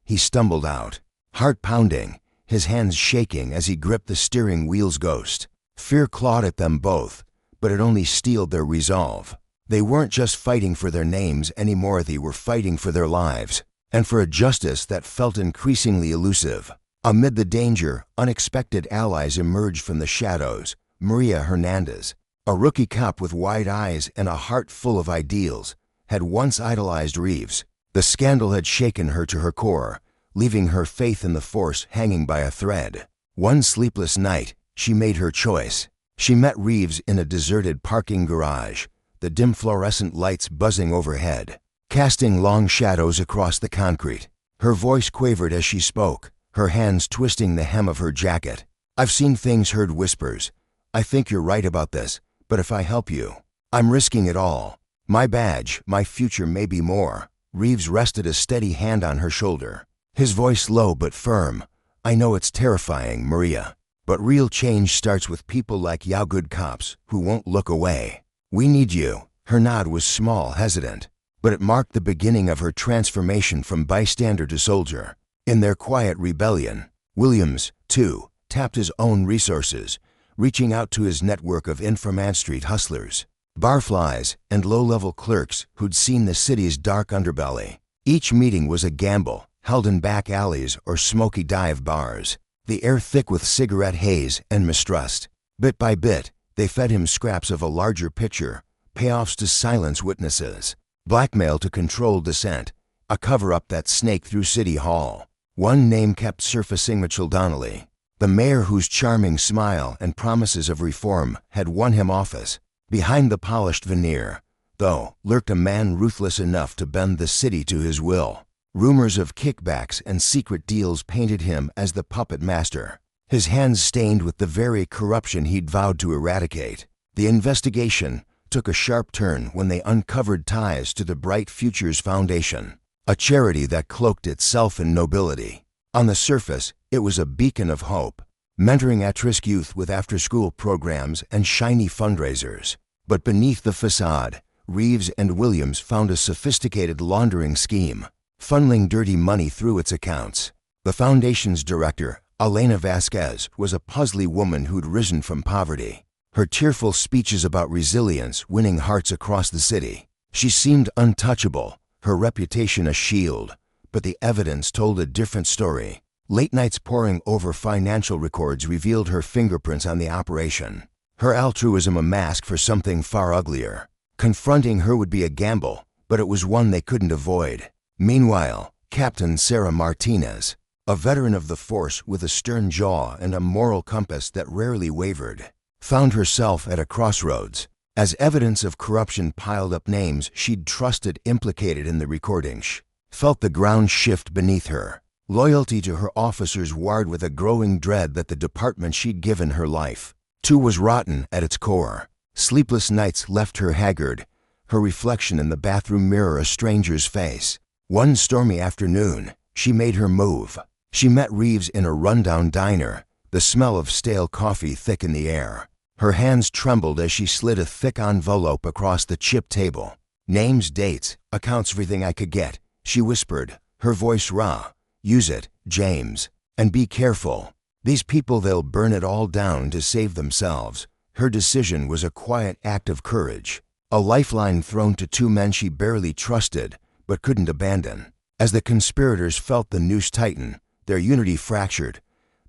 [SPEAKER 1] He stumbled out, heart pounding, his hands shaking as he gripped the steering wheel's ghost. Fear clawed at them both, but it only steeled their resolve. They weren't just fighting for their names anymore, they were fighting for their lives, and for a justice that felt increasingly elusive. Amid the danger, unexpected allies emerged from the shadows. Maria Hernandez, a rookie cop with wide eyes and a heart full of ideals, had once idolized Reeves. The scandal had shaken her to her core, leaving her faith in the force hanging by a thread. One sleepless night, she made her choice. She met Reeves in a deserted parking garage, the dim fluorescent lights buzzing overhead, casting long shadows across the concrete. Her voice quavered as she spoke, her hands twisting the hem of her jacket. "I've seen things, heard whispers. I think you're right about this, but if I help you, I'm risking it all. My badge, my future, maybe more." Reeves rested a steady hand on her shoulder, his voice low but firm. "I know it's terrifying, Maria, but real change starts with people like you, good cops who won't look away. We need you." Her nod was small, hesitant, but it marked the beginning of her transformation from bystander to soldier. In their quiet rebellion, Williams, too, tapped his own resources, reaching out to his network of Inframan Street hustlers, barflies, and low-level clerks who'd seen the city's dark underbelly. Each meeting was a gamble, held in back alleys or smoky dive bars, the air thick with cigarette haze and mistrust. Bit by bit, they fed him scraps of a larger picture, payoffs to silence witnesses, blackmail to control dissent, a cover-up that snaked through City Hall. One name kept surfacing: Mitchell Donnelly, the mayor whose charming smile and promises of reform had won him office. Behind the polished veneer, though, lurked a man ruthless enough to bend the city to his will. Rumors of kickbacks and secret deals painted him as the puppet master, his hands stained with the very corruption he'd vowed to eradicate. The investigation took a sharp turn when they uncovered ties to the Bright Futures Foundation, a charity that cloaked itself in nobility. On the surface, it was a beacon of hope, mentoring at-risk youth with after-school programs and shiny fundraisers. But beneath the facade, Reeves and Williams found a sophisticated laundering scheme, funneling dirty money through its accounts. The foundation's director, Elena Vasquez, was a puzzly woman who'd risen from poverty, her tearful speeches about resilience winning hearts across the city. She seemed untouchable, her reputation a shield, but the evidence told a different story. Late nights poring over financial records revealed her fingerprints on the operation. Her altruism a mask for something far uglier. Confronting her would be a gamble, but it was one they couldn't avoid. Meanwhile, Captain Sarah Martinez, a veteran of the force with a stern jaw and a moral compass that rarely wavered, found herself at a crossroads. As evidence of corruption piled up, names she'd trusted implicated in the recordings felt the ground shift beneath her. Loyalty to her officers warred with a growing dread that the department she'd given her life to was rotten at its core. Sleepless nights left her haggard, her reflection in the bathroom mirror a stranger's face. One stormy afternoon, she made her move. She met Reeves in a rundown diner, the smell of stale coffee thick in the air. Her hands trembled as she slid a thick envelope across the chipped table. "Names, dates, accounts, everything I could get," she whispered, her voice raw. "Use it, James. And be careful. These people, they'll burn it all down to save themselves." Her decision was a quiet act of courage, a lifeline thrown to two men she barely trusted but couldn't abandon. As the conspirators felt the noose tighten, their unity fractured.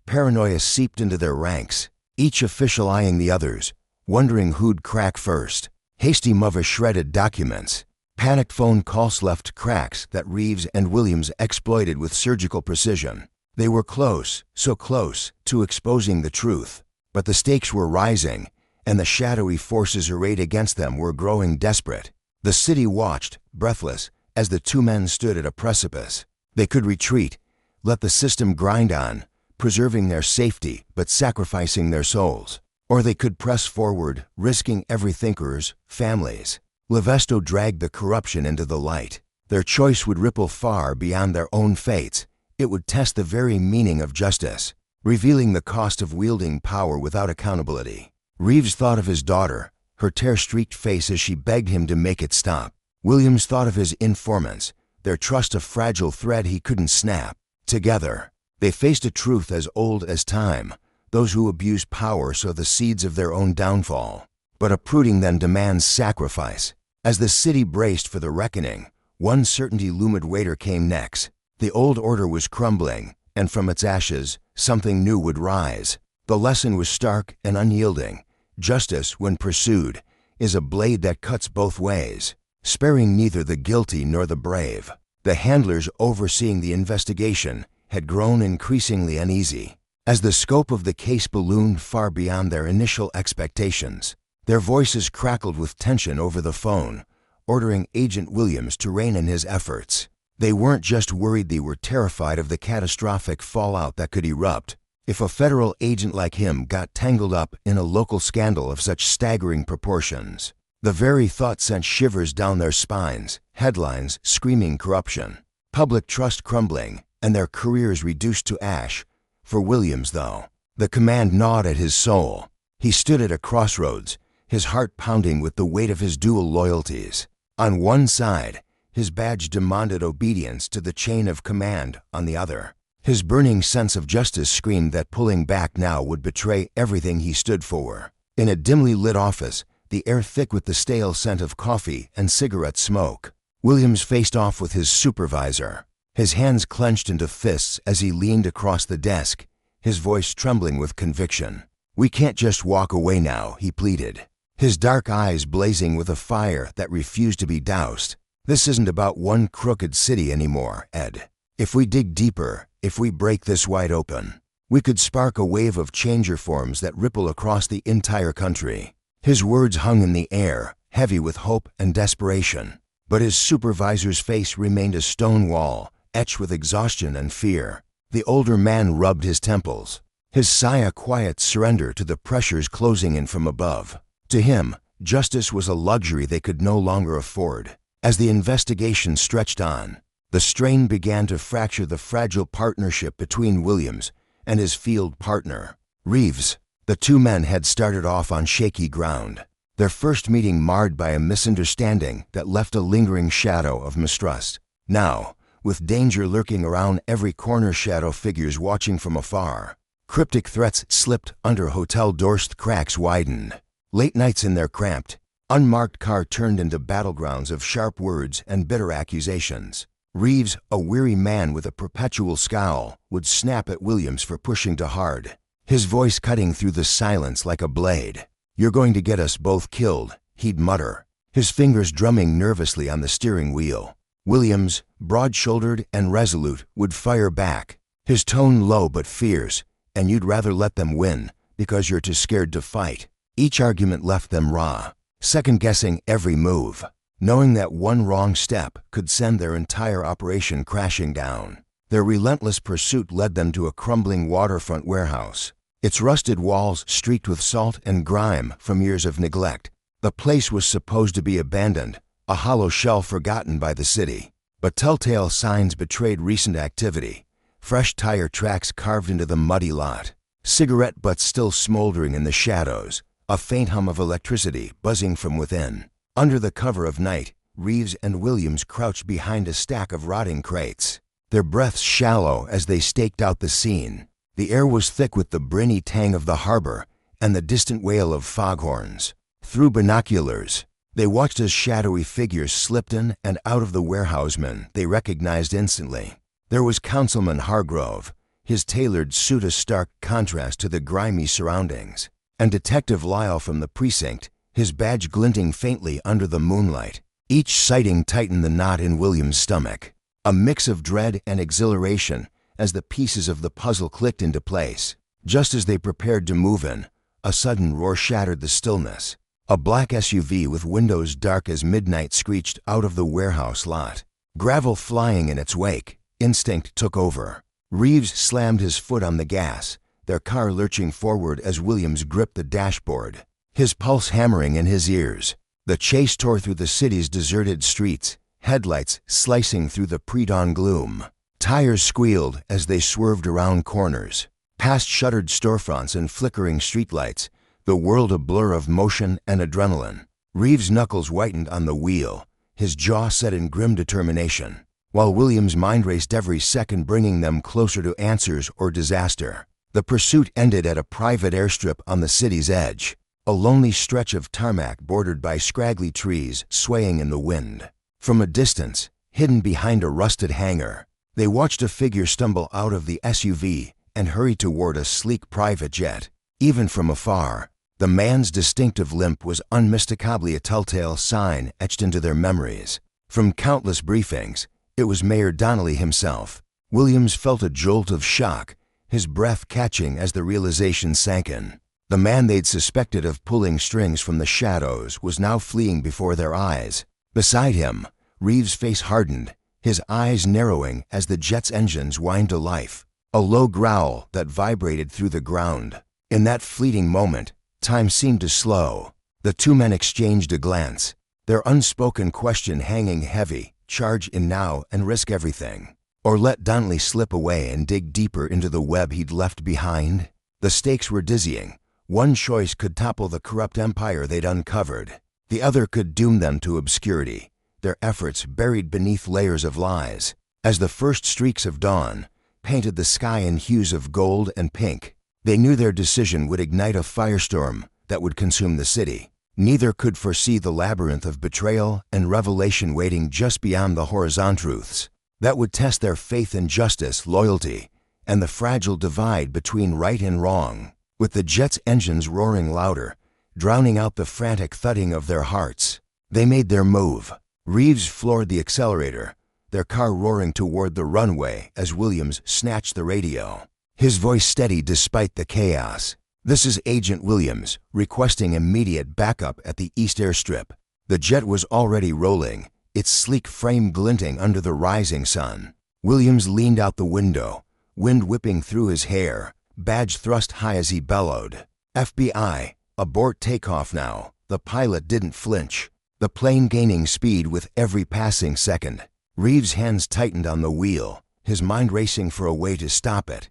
[SPEAKER 1] Paranoia seeped into their ranks, each official eyeing the others, wondering who'd crack first. Hasty move of shredded documents, panicked phone calls left cracks that Reeves and Williams exploited with surgical precision. They were close, so close, to exposing the truth. But the stakes were rising, and the shadowy forces arrayed against them were growing desperate. The city watched, breathless, as the two men stood at a precipice. They could retreat, let the system grind on, preserving their safety but sacrificing their souls. Or they could press forward, risking every thinker's, families. Levesto dragged the corruption into the light. Their choice would ripple far beyond their own fates. It would test the very meaning of justice, revealing the cost of wielding power without accountability. Reeves thought of his daughter, her tear-streaked face as she begged him to make it stop. Williams thought of his informants, their trust a fragile thread he couldn't snap. Together, they faced a truth as old as time: those who abuse power sow the seeds of their own downfall. But uprooting them demands sacrifice. As the city braced for the reckoning, one certainty loomed. Waiter came next. The old order was crumbling, and from its ashes, something new would rise. The lesson was stark and unyielding. Justice, when pursued, is a blade that cuts both ways, sparing neither the guilty nor the brave. The handlers overseeing the investigation had grown increasingly uneasy. As the scope of the case ballooned far beyond their initial expectations, their voices crackled with tension over the phone, ordering Agent Williams to rein in his efforts. They weren't just worried, they were terrified of the catastrophic fallout that could erupt if a federal agent like him got tangled up in a local scandal of such staggering proportions. The very thought sent shivers down their spines, headlines screaming corruption, public trust crumbling, and their careers reduced to ash. For Williams, though, the command gnawed at his soul. He stood at a crossroads, his heart pounding with the weight of his dual loyalties. On one side, his badge demanded obedience to the chain of command. On the other, his burning sense of justice screamed that pulling back now would betray everything he stood for. In a dimly lit office, the air thick with the stale scent of coffee and cigarette smoke, Williams faced off with his supervisor, his hands clenched into fists as he leaned across the desk, his voice trembling with conviction. "We can't just walk away now," he pleaded, his dark eyes blazing with a fire that refused to be doused. "This isn't about one crooked city anymore, Ed. If we dig deeper, if we break this wide open, we could spark a wave of change reforms that ripple across the entire country." His words hung in the air, heavy with hope and desperation, but his supervisor's face remained a stone wall, etched with exhaustion and fear. The older man rubbed his temples, his sigh a quiet surrender to the pressures closing in from above. To him, justice was a luxury they could no longer afford. As the investigation stretched on, the strain began to fracture the fragile partnership between Williams and his field partner, Reeves. The two men had started off on shaky ground, their first meeting marred by a misunderstanding that left a lingering shadow of mistrust. Now, with danger lurking around every corner, shadow figures watching from afar, cryptic threats slipped under hotel doors, cracks widened. Late nights in their cramped, unmarked car turned into battlegrounds of sharp words and bitter accusations. Reeves, a weary man with a perpetual scowl, would snap at Williams for pushing too hard, his voice cutting through the silence like a blade. "You're going to get us both killed," he'd mutter, his fingers drumming nervously on the steering wheel. Williams, broad-shouldered and resolute, would fire back, his tone low but fierce, and you'd rather let them win because you're too scared to fight. Each argument left them raw, second-guessing every move, knowing that one wrong step could send their entire operation crashing down. Their relentless pursuit led them to a crumbling waterfront warehouse, its rusted walls streaked with salt and grime from years of neglect. The place was supposed to be abandoned, a hollow shell forgotten by the city. But telltale signs betrayed recent activity. Fresh tire tracks carved into the muddy lot, cigarette butts still smoldering in the shadows, a faint hum of electricity buzzing from within. Under the cover of night, Reeves and Williams crouched behind a stack of rotting crates, their breaths shallow as they staked out the scene. The air was thick with the briny tang of the harbor and the distant wail of foghorns. Through binoculars, they watched as shadowy figures slipped in and out of the warehousemen they recognized instantly. There was Councilman Hargrove, his tailored suit a stark contrast to the grimy surroundings, and Detective Lyle from the precinct, his badge glinting faintly under the moonlight. Each sighting tightened the knot in William's stomach, a mix of dread and exhilaration as the pieces of the puzzle clicked into place. Just as they prepared to move in, a sudden roar shattered the stillness. A black SUV with windows dark as midnight screeched out of the warehouse lot, gravel flying in its wake. Instinct took over. Reeves slammed his foot on the gas, their car lurching forward as Williams gripped the dashboard, his pulse hammering in his ears. The chase tore through the city's deserted streets, headlights slicing through the pre-dawn gloom. Tires squealed as they swerved around corners, past shuttered storefronts and flickering streetlights, the world a blur of motion and adrenaline. Reeves' knuckles whitened on the wheel, his jaw set in grim determination, while Williams' mind raced every second, bringing them closer to answers or disaster. The pursuit ended at a private airstrip on the city's edge, a lonely stretch of tarmac bordered by scraggly trees swaying in the wind. From a distance, hidden behind a rusted hangar, they watched a figure stumble out of the SUV and hurry toward a sleek private jet. Even from afar, the man's distinctive limp was unmistakably a telltale sign etched into their memories. From countless briefings, it was Mayor Donnelly himself. Williams felt a jolt of shock, his breath catching as the realization sank in. The man they'd suspected of pulling strings from the shadows was now fleeing before their eyes. Beside him, Reeves' face hardened, his eyes narrowing as the jet's engines whined to life, a low growl that vibrated through the ground. In that fleeting moment, time seemed to slow. The two men exchanged a glance, their unspoken question hanging heavy: charge in now and risk everything, or let Donnelly slip away and dig deeper into the web he'd left behind? The stakes were dizzying. One choice could topple the corrupt empire they'd uncovered. The other could doom them to obscurity, their efforts buried beneath layers of lies. As the first streaks of dawn painted the sky in hues of gold and pink, they knew their decision would ignite a firestorm that would consume the city. Neither could foresee the labyrinth of betrayal and revelation waiting just beyond the horizon truths that would test their faith in justice, loyalty, and the fragile divide between right and wrong. With the jet's engines roaring louder, drowning out the frantic thudding of their hearts, they made their move. Reeves floored the accelerator, their car roaring toward the runway as Williams snatched the radio, his voice steady despite the chaos. "This is Agent Williams, requesting immediate backup at the East Airstrip." The jet was already rolling, its sleek frame glinting under the rising sun. Williams leaned out the window, wind whipping through his hair, badge thrust high as he bellowed, "FBI, abort takeoff now." The pilot didn't flinch, the plane gaining speed with every passing second. Reeves' hands tightened on the wheel, his mind racing for a way to stop it.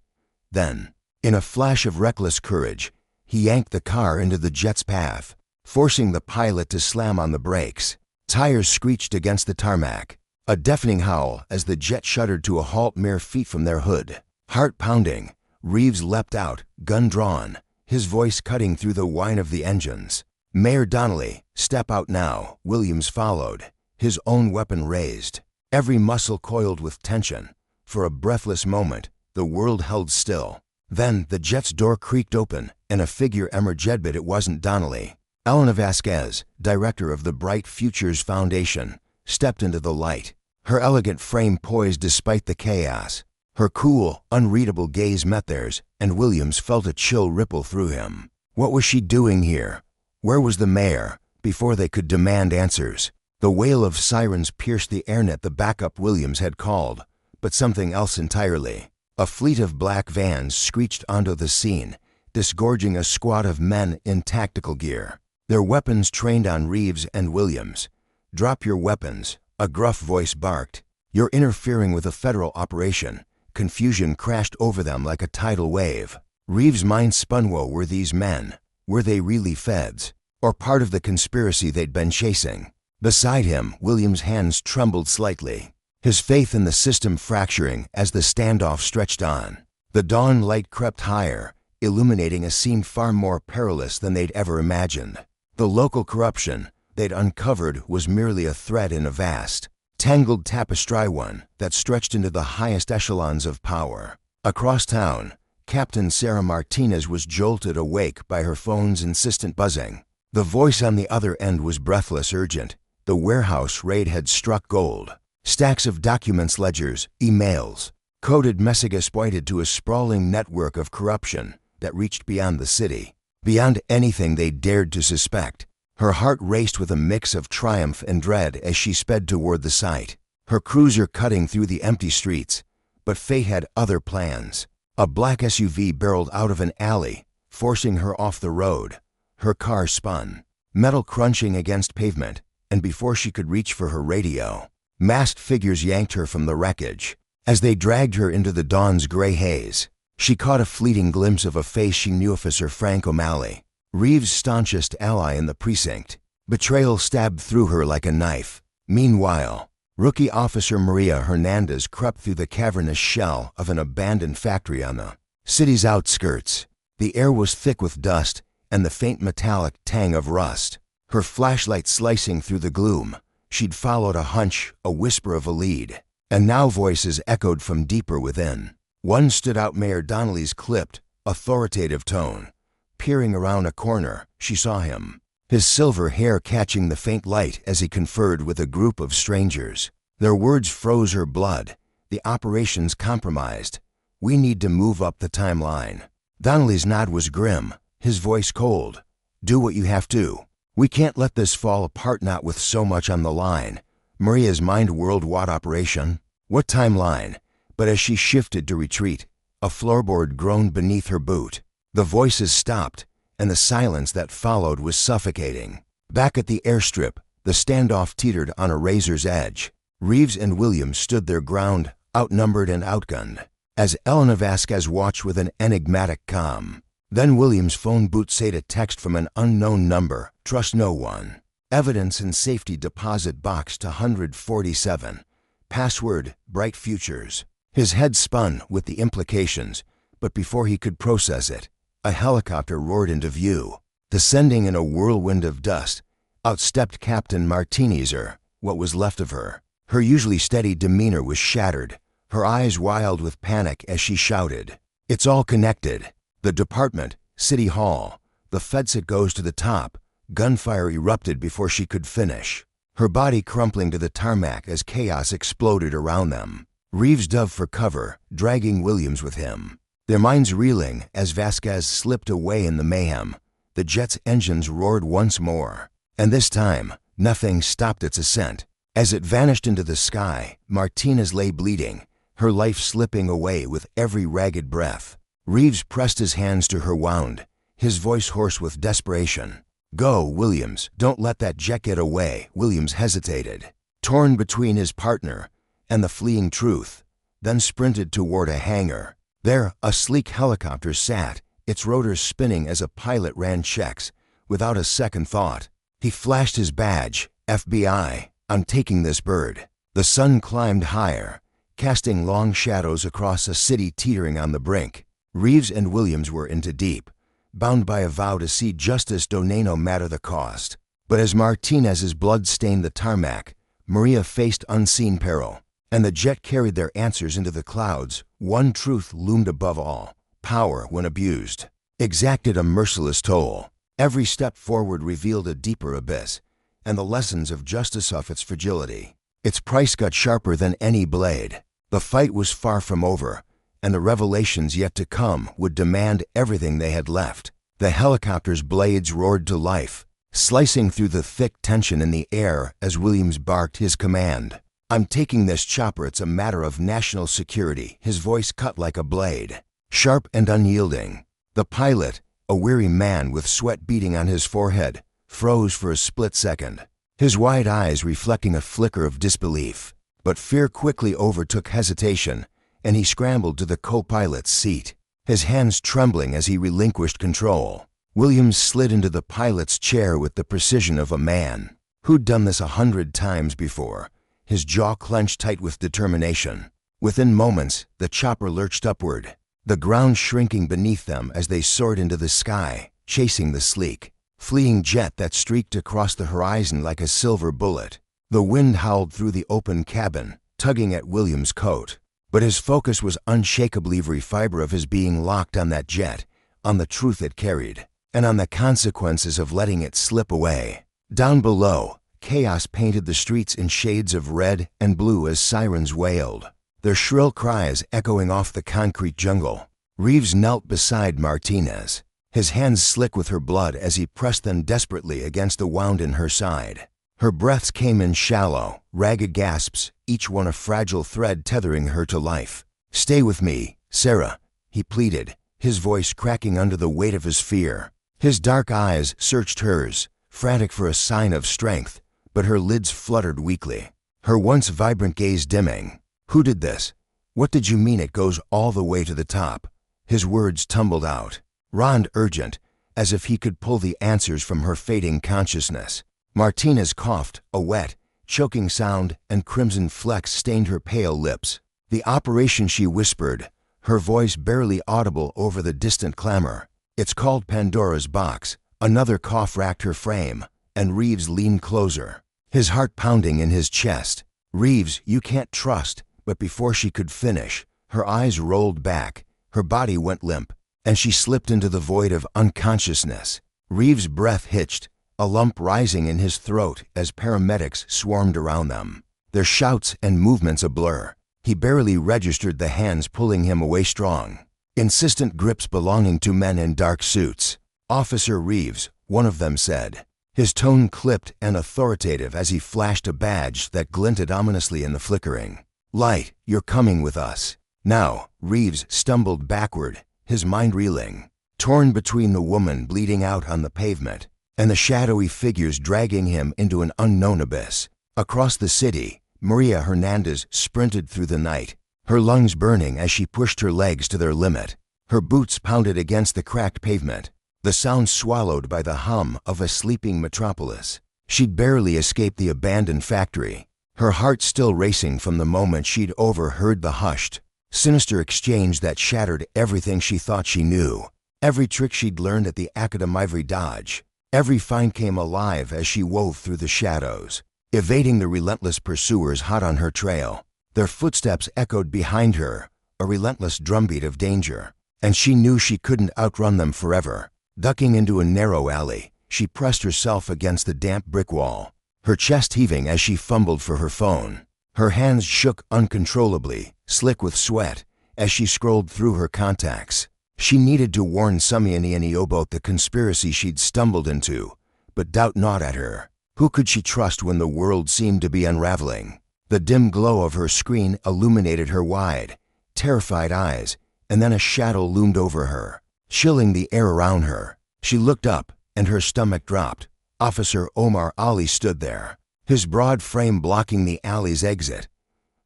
[SPEAKER 1] Then, in a flash of reckless courage, he yanked the car into the jet's path, forcing the pilot to slam on the brakes. Tires screeched against the tarmac, a deafening howl as the jet shuddered to a halt mere feet from their hood. Heart pounding, Reeves leapt out, gun drawn, his voice cutting through the whine of the engines. "Mayor Donnelly, step out now." Williams followed, his own weapon raised, every muscle coiled with tension. For a breathless moment, the world held still. Then the jet's door creaked open, and a figure emerged. But it wasn't Donnelly. Elena Vasquez, director of the Bright Futures Foundation, stepped into the light, her elegant frame poised despite the chaos, Her cool, unreadable gaze met theirs, and Williams felt a chill ripple through him. What was she doing here? Where was the mayor? Before they could demand answers, the wail of sirens pierced the airnet the backup Williams had called, but something else entirely. A fleet of black vans screeched onto the scene, disgorging a squad of men in tactical gear, their weapons trained on Reeves and Williams. "Drop your weapons," a gruff voice barked. "You're interfering with a federal operation." Confusion crashed over them like a tidal wave. Reeves' mind spun. Woe, were these men? Were they really feds? Or part of the conspiracy they'd been chasing? Beside him, Williams' hands trembled slightly, his faith in the system fracturing as the standoff stretched on. The dawn light crept higher, illuminating a scene far more perilous than they'd ever imagined. The local corruption they'd uncovered was merely a thread in a vast, tangled tapestry, one that stretched into the highest echelons of power. Across town, Captain Sarah Martinez was jolted awake by her phone's insistent buzzing. The voice on the other end was breathless, urgent. The warehouse raid had struck gold. Stacks of documents, ledgers, emails, coded messages pointed to a sprawling network of corruption that reached beyond the city, beyond anything they dared to suspect. Her heart raced with a mix of triumph and dread as she sped toward the site, her cruiser cutting through the empty streets. But fate had other plans. A black SUV barreled out of an alley, forcing her off the road. Her car spun, metal crunching against pavement, and before she could reach for her radio, masked figures yanked her from the wreckage. As they dragged her into the dawn's gray haze, she caught a fleeting glimpse of a face she knew: Officer Frank O'Malley, Reeves' staunchest ally in the precinct. Betrayal stabbed through her like a knife. Meanwhile, Rookie Officer Maria Hernandez crept through the cavernous shell of an abandoned factory on the city's outskirts. The air was thick with dust and the faint metallic tang of rust. Her flashlight slicing through the gloom, she'd followed a hunch, a whisper of a lead. And now voices echoed from deeper within. One stood out: Mayor Donnelly's clipped, authoritative tone. Peering around a corner, she saw him, his silver hair catching the faint light as he conferred with a group of strangers. Their words froze her blood. "The operation's compromised. We need to move up the timeline." Donnelly's nod was grim, his voice cold. "Do what you have to. We can't let this fall apart, not with so much on the line." Maria's mind whirled. What operation? What timeline? But as she shifted to retreat, a floorboard groaned beneath her boot. The voices stopped, and the silence that followed was suffocating. Back at the airstrip, the standoff teetered on a razor's edge. Reeves and Williams stood their ground, outnumbered and outgunned, as Elena Vasquez watched with an enigmatic calm. Then Williams' phone boot-sayed a text from an unknown number: "Trust no one. Evidence and safety deposit box to 147. Password, Bright Futures." His head spun with the implications, but before he could process it, a helicopter roared into view. Descending in a whirlwind of dust, outstepped Captain Martinez, or what was left of her. Her usually steady demeanor was shattered, her eyes wild with panic as she shouted, "It's all connected. The department, City Hall, the FedSat goes to the top." Gunfire erupted before she could finish, her body crumpling to the tarmac as chaos exploded around them. Reeves dove for cover, dragging Williams with him, their minds reeling as Vasquez slipped away in the mayhem. The jet's engines roared once more, and this time, nothing stopped its ascent. As it vanished into the sky, Martinez lay bleeding, her life slipping away with every ragged breath. Reeves pressed his hands to her wound, his voice hoarse with desperation. "Go, Williams, don't let that jet get away." Williams hesitated, torn between his partner and the fleeing truth, then sprinted toward a hangar. There, a sleek helicopter sat, its rotors spinning as a pilot ran checks. Without a second thought, he flashed his badge, FBI, "I'm taking this bird." The sun climbed higher, casting long shadows across a city teetering on the brink. Reeves and Williams were into deep, bound by a vow to see justice do no matter the cost. But as Martinez's blood stained the tarmac, Maria faced unseen peril, and the jet carried their answers into the clouds. One truth loomed above all: power, when abused, exacted a merciless toll. Every step forward revealed a deeper abyss, and the lessons of justice of its fragility. Its price got sharper than any blade. The fight was far from over, and the revelations yet to come would demand everything they had left. The helicopter's blades roared to life, slicing through the thick tension in the air as Williams barked his command. "I'm taking this chopper, it's a matter of national security," his voice cut like a blade, sharp and unyielding. The pilot, a weary man with sweat beading on his forehead, froze for a split second, his wide eyes reflecting a flicker of disbelief. But fear quickly overtook hesitation, and he scrambled to the co-pilot's seat, his hands trembling as he relinquished control. Williams slid into the pilot's chair with the precision of a man who'd done this 100 times before, his jaw clenched tight with determination. Within moments, the chopper lurched upward, the ground shrinking beneath them as they soared into the sky, chasing the sleek, fleeing jet that streaked across the horizon like a silver bullet. The wind howled through the open cabin, tugging at Williams' coat, but his focus was unshakably, every fiber of his being locked on that jet, on the truth it carried, and on the consequences of letting it slip away. Down below, chaos painted the streets in shades of red and blue as sirens wailed, their shrill cries echoing off the concrete jungle. Reeves knelt beside Martinez, his hands slick with her blood as he pressed them desperately against the wound in her side. Her breaths came in shallow, ragged gasps, each one a fragile thread tethering her to life. "Stay with me, Sarah," he pleaded, his voice cracking under the weight of his fear. His dark eyes searched hers, frantic for a sign of strength, but her lids fluttered weakly, her once vibrant gaze dimming. "Who did this? What did you mean it goes all the way to the top?" His words tumbled out, raw and urgent, as if he could pull the answers from her fading consciousness. Martinez coughed, a wet, choking sound and crimson flecks stained her pale lips. "The operation," she whispered, her voice barely audible over the distant clamor. "It's called Pandora's Box." Another cough racked her frame, and Reeves leaned closer, his heart pounding in his chest. "Reeves, you can't trust." But before she could finish, her eyes rolled back, her body went limp, and she slipped into the void of unconsciousness. Reeves' breath hitched, a lump rising in his throat as paramedics swarmed around them, their shouts and movements a blur. He barely registered the hands pulling him away, strong, insistent grips belonging to men in dark suits. "Officer Reeves," one of them said, his tone clipped and authoritative as he flashed a badge that glinted ominously in the flickering light. "You're coming with us." Now, Reeves stumbled backward, his mind reeling, torn between the woman bleeding out on the pavement and the shadowy figures dragging him into an unknown abyss. Across the city, Maria Hernandez sprinted through the night, her lungs burning as she pushed her legs to their limit. Her boots pounded against the cracked pavement, the sound swallowed by the hum of a sleeping metropolis. She'd barely escaped the abandoned factory, her heart still racing from the moment she'd overheard the hushed, sinister exchange that shattered everything she thought she knew. Every trick she'd learned at the Academy Dodge, every find came alive as she wove through the shadows, evading the relentless pursuers hot on her trail. Their footsteps echoed behind her, a relentless drumbeat of danger, and she knew she couldn't outrun them forever. Ducking into a narrow alley, she pressed herself against the damp brick wall, her chest heaving as she fumbled for her phone. Her hands shook uncontrollably, slick with sweat, as she scrolled through her contacts. She needed to warn Samiani and Io about the conspiracy she'd stumbled into, but doubt gnawed at her. Who could she trust when the world seemed to be unraveling? The dim glow of her screen illuminated her wide, terrified eyes, and then a shadow loomed over her, chilling the air around her. She looked up, and her stomach dropped. Officer Omar Ali stood there, his broad frame blocking the alley's exit,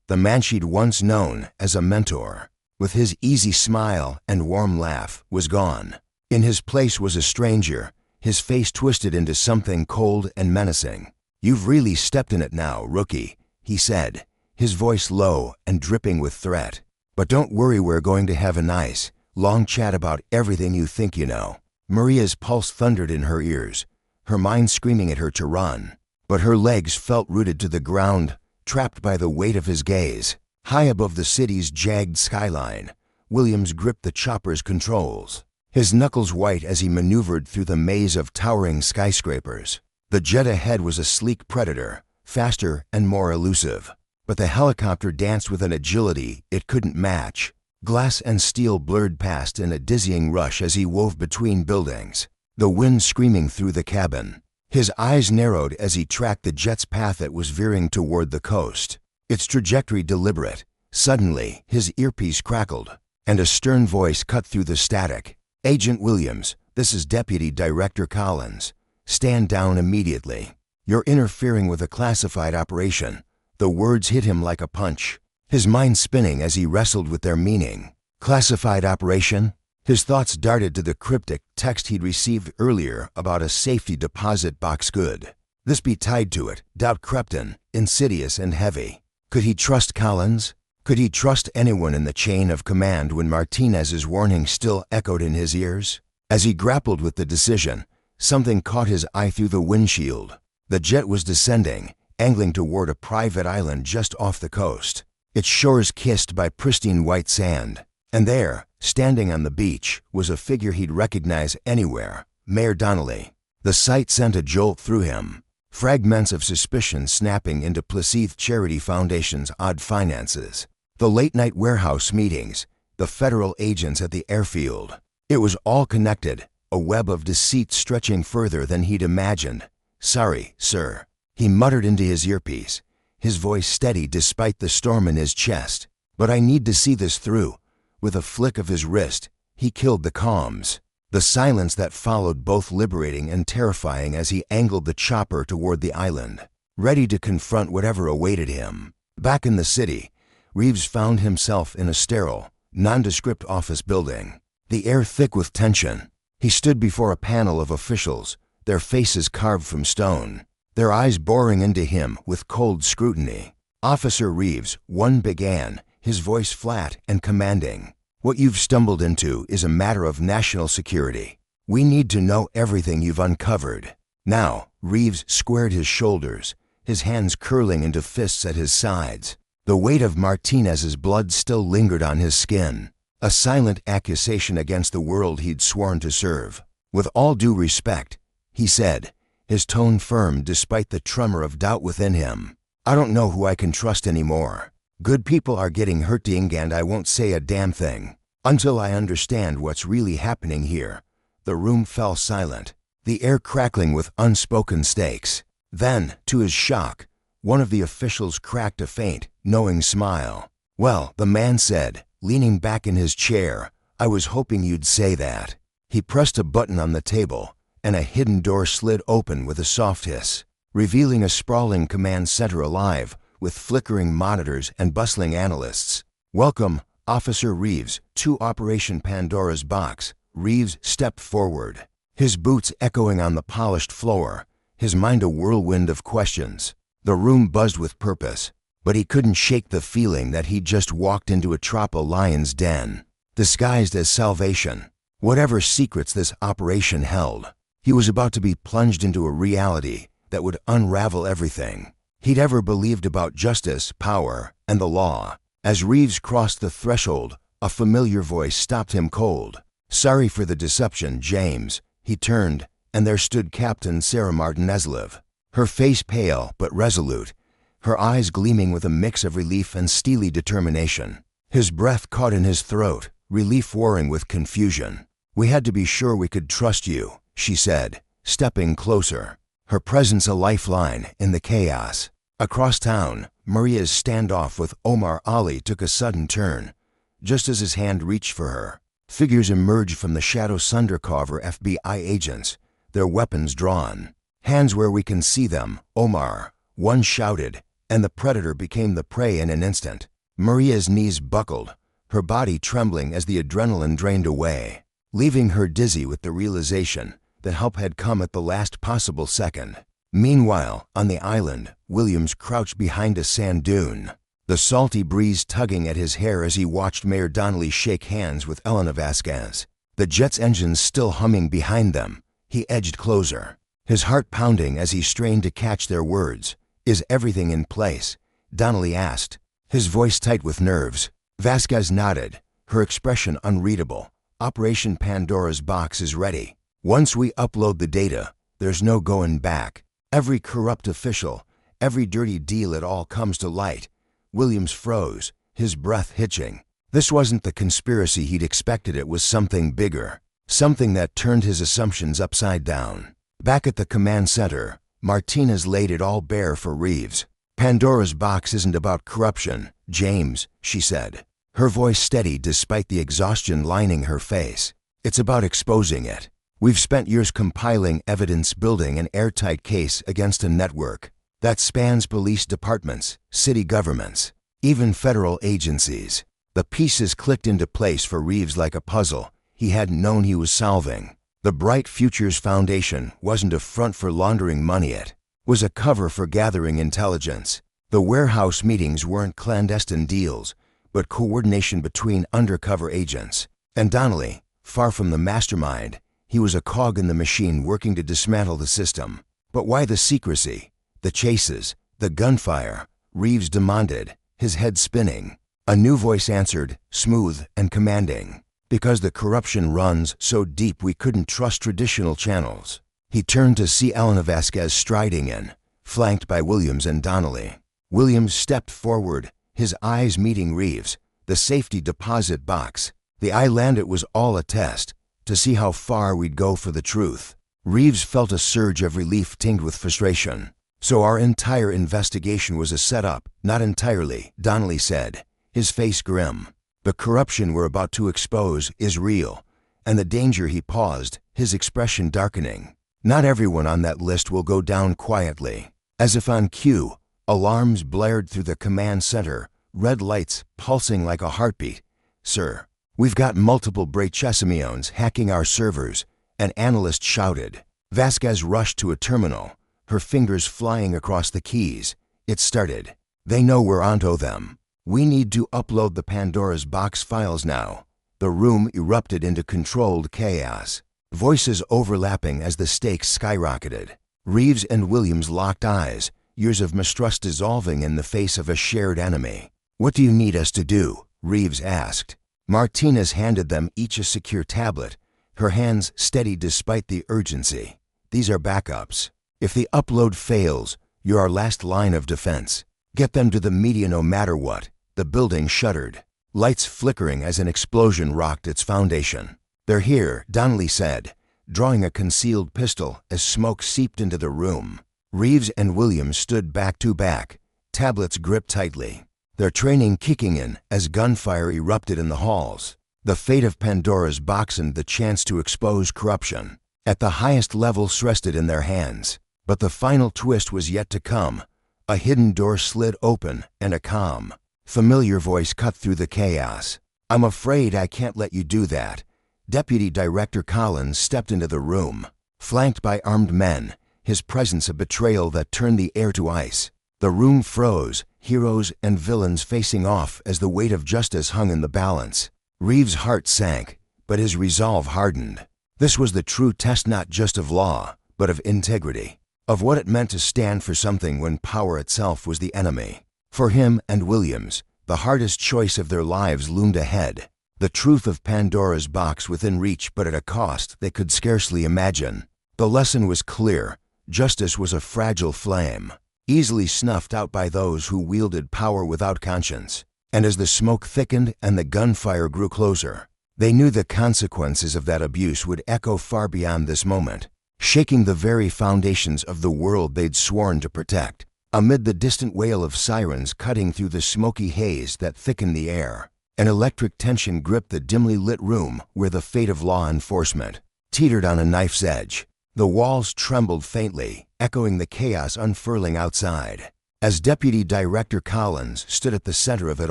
[SPEAKER 1] the man she'd once known as a mentor, with his easy smile and warm laugh, was gone. In his place was a stranger, his face twisted into something cold and menacing. "You've really stepped in it now, rookie," he said, his voice low and dripping with threat. "But don't worry, we're going to have a nice, long chat about everything you think you know." Maria's pulse thundered in her ears, her mind screaming at her to run, but her legs felt rooted to the ground, trapped by the weight of his gaze. High above the city's jagged skyline, Williams gripped the chopper's controls, his knuckles white as he maneuvered through the maze of towering skyscrapers. The jet ahead was a sleek predator, faster and more elusive, but the helicopter danced with an agility it couldn't match. Glass and steel blurred past in a dizzying rush as he wove between buildings, the wind screaming through the cabin. His eyes narrowed as he tracked the jet's path that was veering toward the coast, its trajectory deliberate. Suddenly, his earpiece crackled, and a stern voice cut through the static. "Agent Williams, this is Deputy Director Collins. Stand down immediately. You're interfering with a classified operation." The words hit him like a punch, his mind spinning as he wrestled with their meaning. Classified operation? His thoughts darted to the cryptic text he'd received earlier about a safety deposit box good. This be tied to it, doubt crept in, insidious and heavy. Could he trust Collins? Could he trust anyone in the chain of command when Martinez's warning still echoed in his ears? As he grappled with the decision, something caught his eye through the windshield. The jet was descending, angling toward a private island just off the coast, its shores kissed by pristine white sand. And there, standing on the beach, was a figure he'd recognize anywhere, Mayor Donnelly. The sight sent a jolt through him, fragments of suspicion snapping into Placide Charity Foundation's odd finances, the late-night warehouse meetings, the federal agents at the airfield. It was all connected, a web of deceit stretching further than he'd imagined. "Sorry, sir," he muttered into his earpiece, his voice steady despite the storm in his chest. "But I need to see this through." With a flick of his wrist, he killed the comms. The silence that followed both liberating and terrifying as he angled the chopper toward the island, ready to confront whatever awaited him. Back in the city, Reeves found himself in a sterile, nondescript office building, the air thick with tension. He stood before a panel of officials, their faces carved from stone, their eyes boring into him with cold scrutiny. "Officer Reeves," one began, his voice flat and commanding, "what you've stumbled into is a matter of national security. We need to know everything you've uncovered." Now, Reeves squared his shoulders, his hands curling into fists at his sides. The weight of Martinez's blood still lingered on his skin, a silent accusation against the world he'd sworn to serve. "With all due respect," he said, his tone firm despite the tremor of doubt within him, "I don't know who I can trust anymore. Good people are getting hurting and I won't say a damn thing until I understand what's really happening here." The room fell silent, the air crackling with unspoken stakes. Then, to his shock, one of the officials cracked a faint, knowing smile. "Well," the man said, leaning back in his chair, "I was hoping you'd say that." He pressed a button on the table, and a hidden door slid open with a soft hiss, revealing a sprawling command center alive with flickering monitors and bustling analysts. "Welcome, Officer Reeves, to Operation Pandora's Box." Reeves stepped forward, his boots echoing on the polished floor, his mind a whirlwind of questions. The room buzzed with purpose, but he couldn't shake the feeling that he'd just walked into a tropical lion's den, disguised as salvation. Whatever secrets this operation held, he was about to be plunged into a reality that would unravel everything he'd ever believed about justice, power, and the law. As Reeves crossed the threshold, a familiar voice stopped him cold. "Sorry for the deception, James." He turned, and there stood Captain Sarah Martinezliv, her face pale but resolute, her eyes gleaming with a mix of relief and steely determination. His breath caught in his throat, relief warring with confusion. "We had to be sure we could trust you," she said, stepping closer, her presence a lifeline in the chaos. Across town, Maria's standoff with Omar Ali took a sudden turn. Just as his hand reached for her, figures emerged from the shadows undercover FBI agents, their weapons drawn. "Hands where we can see them, Omar," one shouted, and the predator became the prey in an instant. Maria's knees buckled, her body trembling as the adrenaline drained away, leaving her dizzy with the realization that help had come at the last possible second. Meanwhile, on the island, Williams crouched behind a sand dune, the salty breeze tugging at his hair as he watched Mayor Donnelly shake hands with Elena Vasquez. The jet's engines still humming behind them, he edged closer, his heart pounding as he strained to catch their words. "Is everything in place?" Donnelly asked, his voice tight with nerves. Vasquez nodded, her expression unreadable. "Operation Pandora's Box is ready. Once we upload the data, there's no going back. Every corrupt official, every dirty deal, it all comes to light." Williams froze, his breath hitching. This wasn't the conspiracy he'd expected. It was something bigger, something that turned his assumptions upside down. Back at the command center, Martinez laid it all bare for Reeves. "Pandora's box isn't about corruption, James," she said, her voice steady despite the exhaustion lining her face. "It's about exposing it. We've spent years compiling evidence, building an airtight case against a network that spans police departments, city governments, even federal agencies." The pieces clicked into place for Reeves like a puzzle he hadn't known he was solving. The Bright Futures Foundation wasn't a front for laundering money. It was a cover for gathering intelligence. The warehouse meetings weren't clandestine deals, but coordination between undercover agents. And Donnelly, far from the mastermind, he was a cog in the machine working to dismantle the system. But why the secrecy, the chases, the gunfire? Reeves demanded, his head spinning. A new voice answered, smooth and commanding. "Because the corruption runs so deep we couldn't trust traditional channels." He turned to see Elena Vasquez striding in, flanked by Williams and Donnelly. Williams stepped forward, his eyes meeting Reeves. "The safety deposit box. The island, it was all a test, to see how far we'd go for the truth." Reeves felt a surge of relief tinged with frustration. "So our entire investigation was a setup?" "Not entirely," Donnelly said, his face grim. "The corruption we're about to expose is real, and the danger." He paused, his expression darkening. "Not everyone on that list will go down quietly." As if on cue, alarms blared through the command center, red lights pulsing like a heartbeat. "Sir, we've got multiple Brachesimions hacking our servers," an analyst shouted. Vasquez rushed to a terminal, her fingers flying across the keys. It started. "They know we're onto them. We need to upload the Pandora's box files now." The room erupted into controlled chaos, voices overlapping as the stakes skyrocketed. Reeves and Williams locked eyes, years of mistrust dissolving in the face of a shared enemy. "What do you need us to do?" Reeves asked. Martinez handed them each a secure tablet, her hands steady despite the urgency. "These are backups. If the upload fails, you're our last line of defense. Get them to the media no matter what." The building shuddered, lights flickering as an explosion rocked its foundation. "They're here," Donnelly said, drawing a concealed pistol as smoke seeped into the room. Reeves and Williams stood back to back, tablets gripped tightly, their training kicking in as gunfire erupted in the halls. The fate of Pandora's box and the chance to expose corruption at the highest levels rested in their hands. But the final twist was yet to come. A hidden door slid open, and a calm, familiar voice cut through the chaos. "I'm afraid I can't let you do that." Deputy Director Collins stepped into the room, flanked by armed men, his presence a betrayal that turned the air to ice. The room froze, heroes and villains facing off as the weight of justice hung in the balance. Reeves' heart sank, but his resolve hardened. This was the true test, not just of law, but of integrity, of what it meant to stand for something when power itself was the enemy. For him and Williams, the hardest choice of their lives loomed ahead. The truth of Pandora's box within reach, but at a cost they could scarcely imagine. The lesson was clear. Justice was a fragile flame, easily snuffed out by those who wielded power without conscience. And as the smoke thickened and the gunfire grew closer, they knew the consequences of that abuse would echo far beyond this moment, shaking the very foundations of the world they'd sworn to protect. Amid the distant wail of sirens cutting through the smoky haze that thickened the air, an electric tension gripped the dimly lit room where the fate of law enforcement teetered on a knife's edge. The walls trembled faintly, echoing the chaos unfurling outside. As Deputy Director Collins stood at the center of it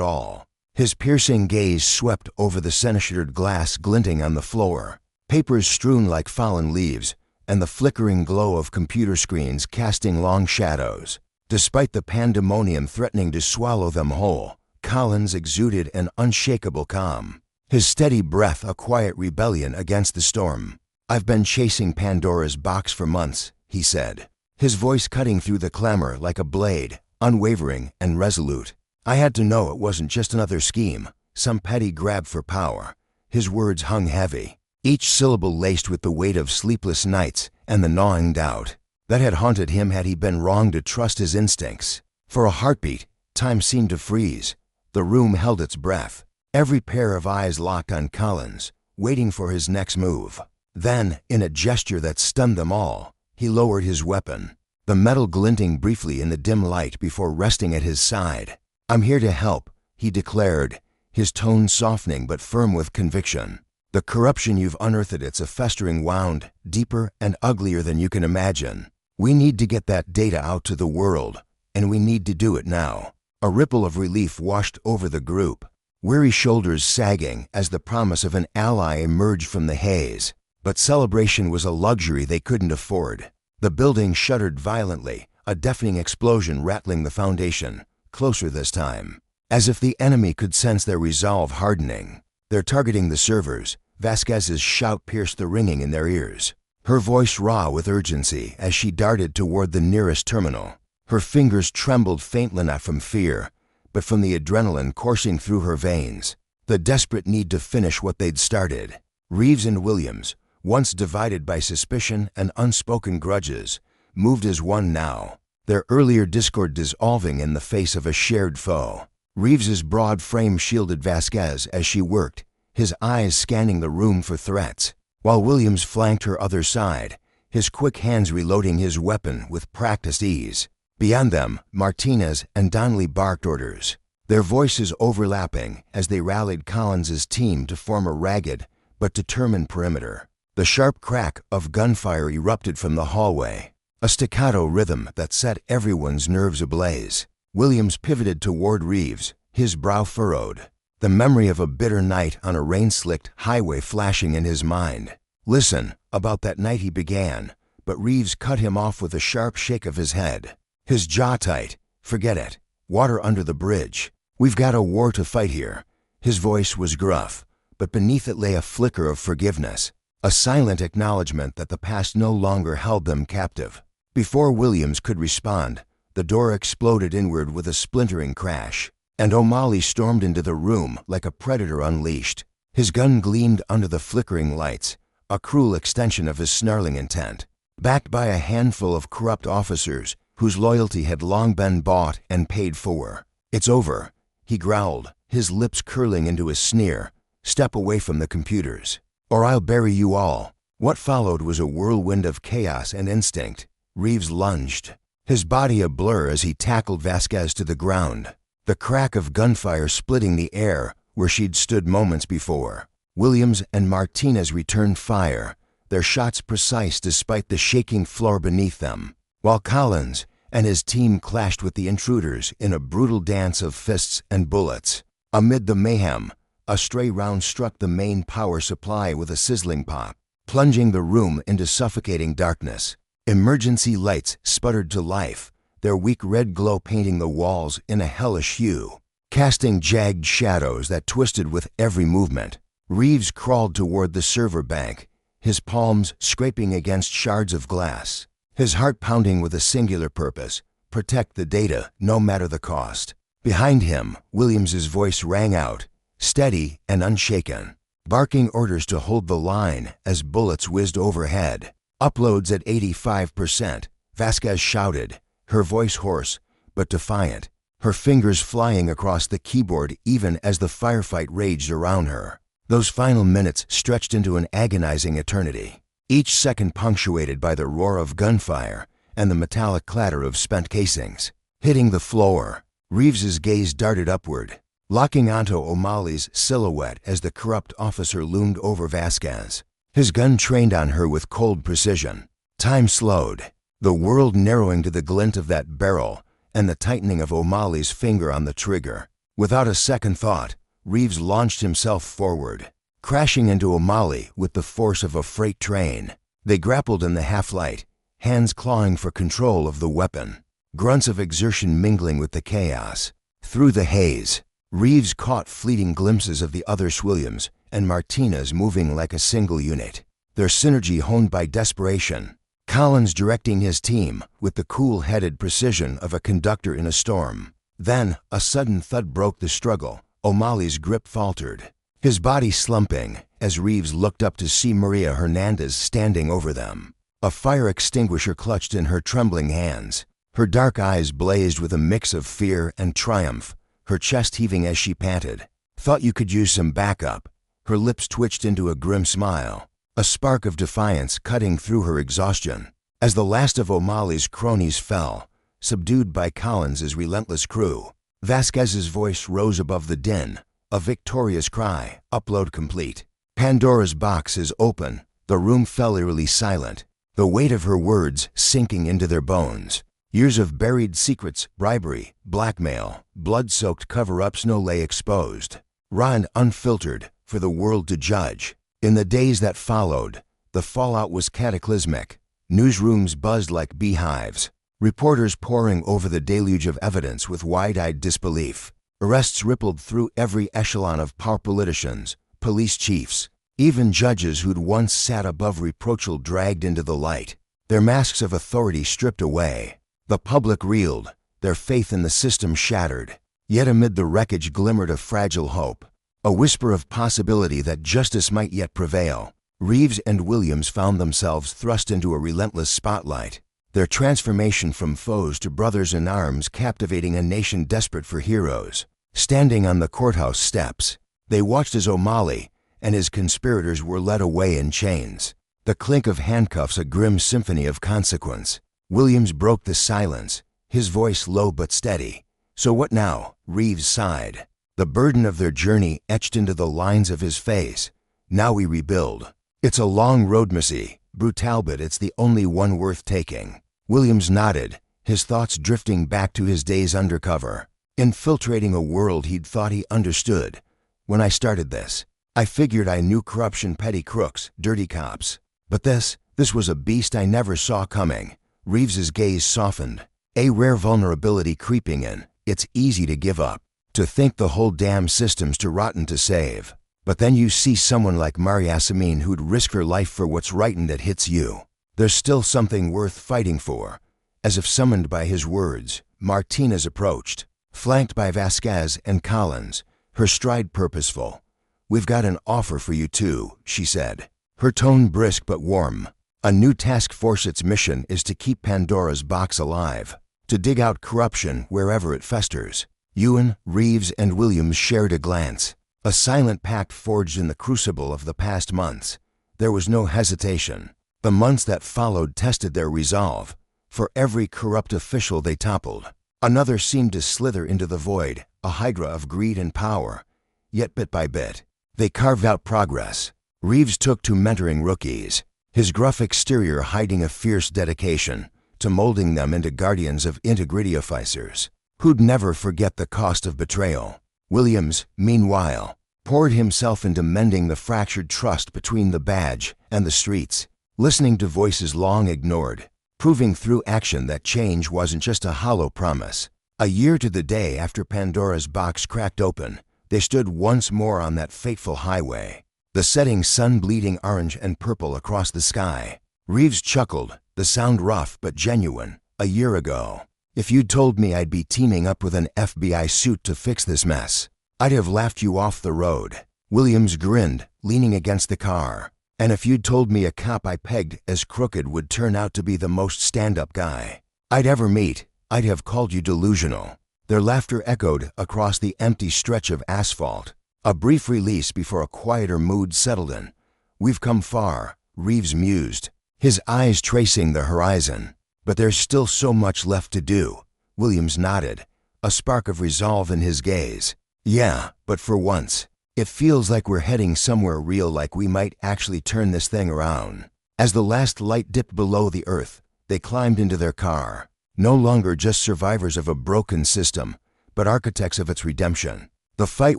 [SPEAKER 1] all, his piercing gaze swept over the sinistered glass glinting on the floor, papers strewn like fallen leaves, and the flickering glow of computer screens casting long shadows. Despite the pandemonium threatening to swallow them whole, Collins exuded an unshakable calm, his steady breath a quiet rebellion against the storm. "I've been chasing Pandora's box for months," he said, his voice cutting through the clamor like a blade, unwavering and resolute. "I had to know it wasn't just another scheme, some petty grab for power." His words hung heavy, each syllable laced with the weight of sleepless nights and the gnawing doubt that had haunted him had he been wrong to trust his instincts. For a heartbeat, time seemed to freeze. The room held its breath. every pair of eyes locked on Collins, waiting for his next move. Then, in a gesture that stunned them all, he lowered his weapon, the metal glinting briefly in the dim light before resting at his side. "I'm here to help," he declared, his tone softening but firm with conviction. "The corruption you've unearthed, it's a festering wound, deeper and uglier than you can imagine. We need to get that data out to the world, and we need to do it now." A ripple of relief washed over the group, weary shoulders sagging as the promise of an ally emerged from the haze. But celebration was a luxury they couldn't afford. The building shuddered violently, a deafening explosion rattling the foundation, closer this time. As if the enemy could sense their resolve hardening. "They're targeting the servers," Vasquez's shout pierced the ringing in their ears, her voice raw with urgency as she darted toward the nearest terminal. Her fingers trembled faintly, not from fear, but from the adrenaline coursing through her veins, the desperate need to finish what they'd started. Reeves and Williams, once divided by suspicion and unspoken grudges, moved as one now, their earlier discord dissolving in the face of a shared foe. Reeves's broad frame shielded Vasquez as she worked, his eyes scanning the room for threats, while Williams flanked her other side, his quick hands reloading his weapon with practiced ease. Beyond them, Martinez and Donnelly barked orders, their voices overlapping as they rallied Collins's team to form a ragged but determined perimeter. The sharp crack of gunfire erupted from the hallway, a staccato rhythm that set everyone's nerves ablaze. Williams pivoted toward Reeves, his brow furrowed, the memory of a bitter night on a rain-slicked highway flashing in his mind. "Listen," about that night he began, but Reeves cut him off with a sharp shake of his head, his jaw tight. "Forget it. Water under the bridge. We've got a war to fight here." His voice was gruff, but beneath it lay a flicker of forgiveness, a silent acknowledgement that the past no longer held them captive. Before Williams could respond, the door exploded inward with a splintering crash, and O'Malley stormed into the room like a predator unleashed. His gun gleamed under the flickering lights, a cruel extension of his snarling intent. Backed by a handful of corrupt officers whose loyalty had long been bought and paid for. "It's over," he growled, his lips curling into a sneer. "Step away from the computers, or I'll bury you all." What followed was a whirlwind of chaos and instinct. Reeves lunged, his body a blur as he tackled Vasquez to the ground, the crack of gunfire splitting the air where she'd stood moments before. Williams and Martinez returned fire, their shots precise despite the shaking floor beneath them, while Collins and his team clashed with the intruders in a brutal dance of fists and bullets. Amid the mayhem, a stray round struck the main power supply with a sizzling pop, plunging the room into suffocating darkness. Emergency lights sputtered to life, their weak red glow painting the walls in a hellish hue, casting jagged shadows that twisted with every movement. Reeves crawled toward the server bank, his palms scraping against shards of glass, his heart pounding with a singular purpose: protect the data, no matter the cost. Behind him, Williams's voice rang out, steady and unshaken, barking orders to hold the line as bullets whizzed overhead. "Uploads at 85%, Vasquez shouted, her voice hoarse but defiant, her fingers flying across the keyboard even as the firefight raged around her. Those final minutes stretched into an agonizing eternity, each second punctuated by the roar of gunfire and the metallic clatter of spent casings. Hitting the floor, Reeves's gaze darted upward, locking onto O'Malley's silhouette as the corrupt officer loomed over Vasquez, his gun trained on her with cold precision. Time slowed, the world narrowing to the glint of that barrel and the tightening of O'Malley's finger on the trigger. Without a second thought, Reeves launched himself forward, crashing into O'Malley with the force of a freight train. They grappled in the half-light, hands clawing for control of the weapon, grunts of exertion mingling with the chaos. Through the haze, Reeves caught fleeting glimpses of the other Williams and Martinez moving like a single unit, their synergy honed by desperation. Collins directing his team with the cool-headed precision of a conductor in a storm. Then, a sudden thud broke the struggle. O'Malley's grip faltered, his body slumping as Reeves looked up to see Maria Hernandez standing over them, a fire extinguisher clutched in her trembling hands. Her dark eyes blazed with a mix of fear and triumph, her chest heaving as she panted, Thought you could use some backup. Her lips twitched into a grim smile, a spark of defiance cutting through her exhaustion. As the last of O'Malley's cronies fell, subdued by Collins's relentless crew, Vasquez's voice rose above the din, a victorious cry, upload complete. Pandora's box is open. The room fell eerily silent, the weight of her words sinking into their bones. Years of buried secrets, bribery, blackmail, blood-soaked cover-ups no lay exposed, raw and unfiltered, for the world to judge. In the days that followed, the fallout was cataclysmic. Newsrooms buzzed like beehives, reporters poring over the deluge of evidence with wide-eyed disbelief. Arrests rippled through every echelon of power: politicians, police chiefs, even judges who'd once sat above reproachful dragged into the light, their masks of authority stripped away. The public reeled, their faith in the system shattered. Yet amid the wreckage glimmered a fragile hope, a whisper of possibility that justice might yet prevail. Reeves and Williams found themselves thrust into a relentless spotlight, their transformation from foes to brothers in arms captivating a nation desperate for heroes. Standing on the courthouse steps, they watched as O'Malley and his conspirators were led away in chains, the clink of handcuffs a grim symphony of consequence. Williams broke the silence, his voice low but steady. "So what now?" Reeves sighed, the burden of their journey etched into the lines of his face. "Now we rebuild. It's a long road, Missy, brutal, but it's the only one worth taking." Williams nodded, his thoughts drifting back to his days undercover, infiltrating a world he'd thought he understood. "When I started this, I figured I knew corruption, petty crooks, dirty cops. But this was a beast I never saw coming." Reeves's gaze softened, a rare vulnerability creeping in. "It's easy to give up, to think the whole damn system's too rotten to save. But then you see someone like Mariasamine who'd risk her life for what's right and it hits you. There's still something worth fighting for." As if summoned by his words, Martinez approached, flanked by Vasquez and Collins, her stride purposeful. "We've got an offer for you too," she said, her tone brisk but warm. "A new task force. Its mission is to keep Pandora's box alive, to dig out corruption wherever it festers." Ewan, Reeves, and Williams shared a glance, a silent pact forged in the crucible of the past months. There was no hesitation. The months that followed tested their resolve. For every corrupt official they toppled, another seemed to slither into the void, a hydra of greed and power. Yet bit by bit, they carved out progress. Reeves took to mentoring rookies, his gruff exterior hiding a fierce dedication to molding them into guardians of integrity officers who'd never forget the cost of betrayal. Williams, meanwhile, poured himself into mending the fractured trust between the badge and the streets, listening to voices long ignored, proving through action that change wasn't just a hollow promise. A year to the day after Pandora's box cracked open, they stood once more on that fateful highway, the setting sun bleeding orange and purple across the sky. Reeves chuckled, the sound rough but genuine. "A year ago, if you'd told me I'd be teaming up with an FBI suit to fix this mess, I'd have laughed you off the road." Williams grinned, leaning against the car. "And if you'd told me a cop I pegged as crooked would turn out to be the most stand-up guy I'd ever meet, I'd have called you delusional." Their laughter echoed across the empty stretch of asphalt, a brief release before a quieter mood settled in. "We've come far," Reeves mused, his eyes tracing the horizon. "But there's still so much left to do." Williams nodded, a spark of resolve in his gaze. "Yeah, but for once, it feels like we're heading somewhere real, like we might actually turn this thing around." As the last light dipped below the earth, they climbed into their car, no longer just survivors of a broken system, but architects of its redemption. The fight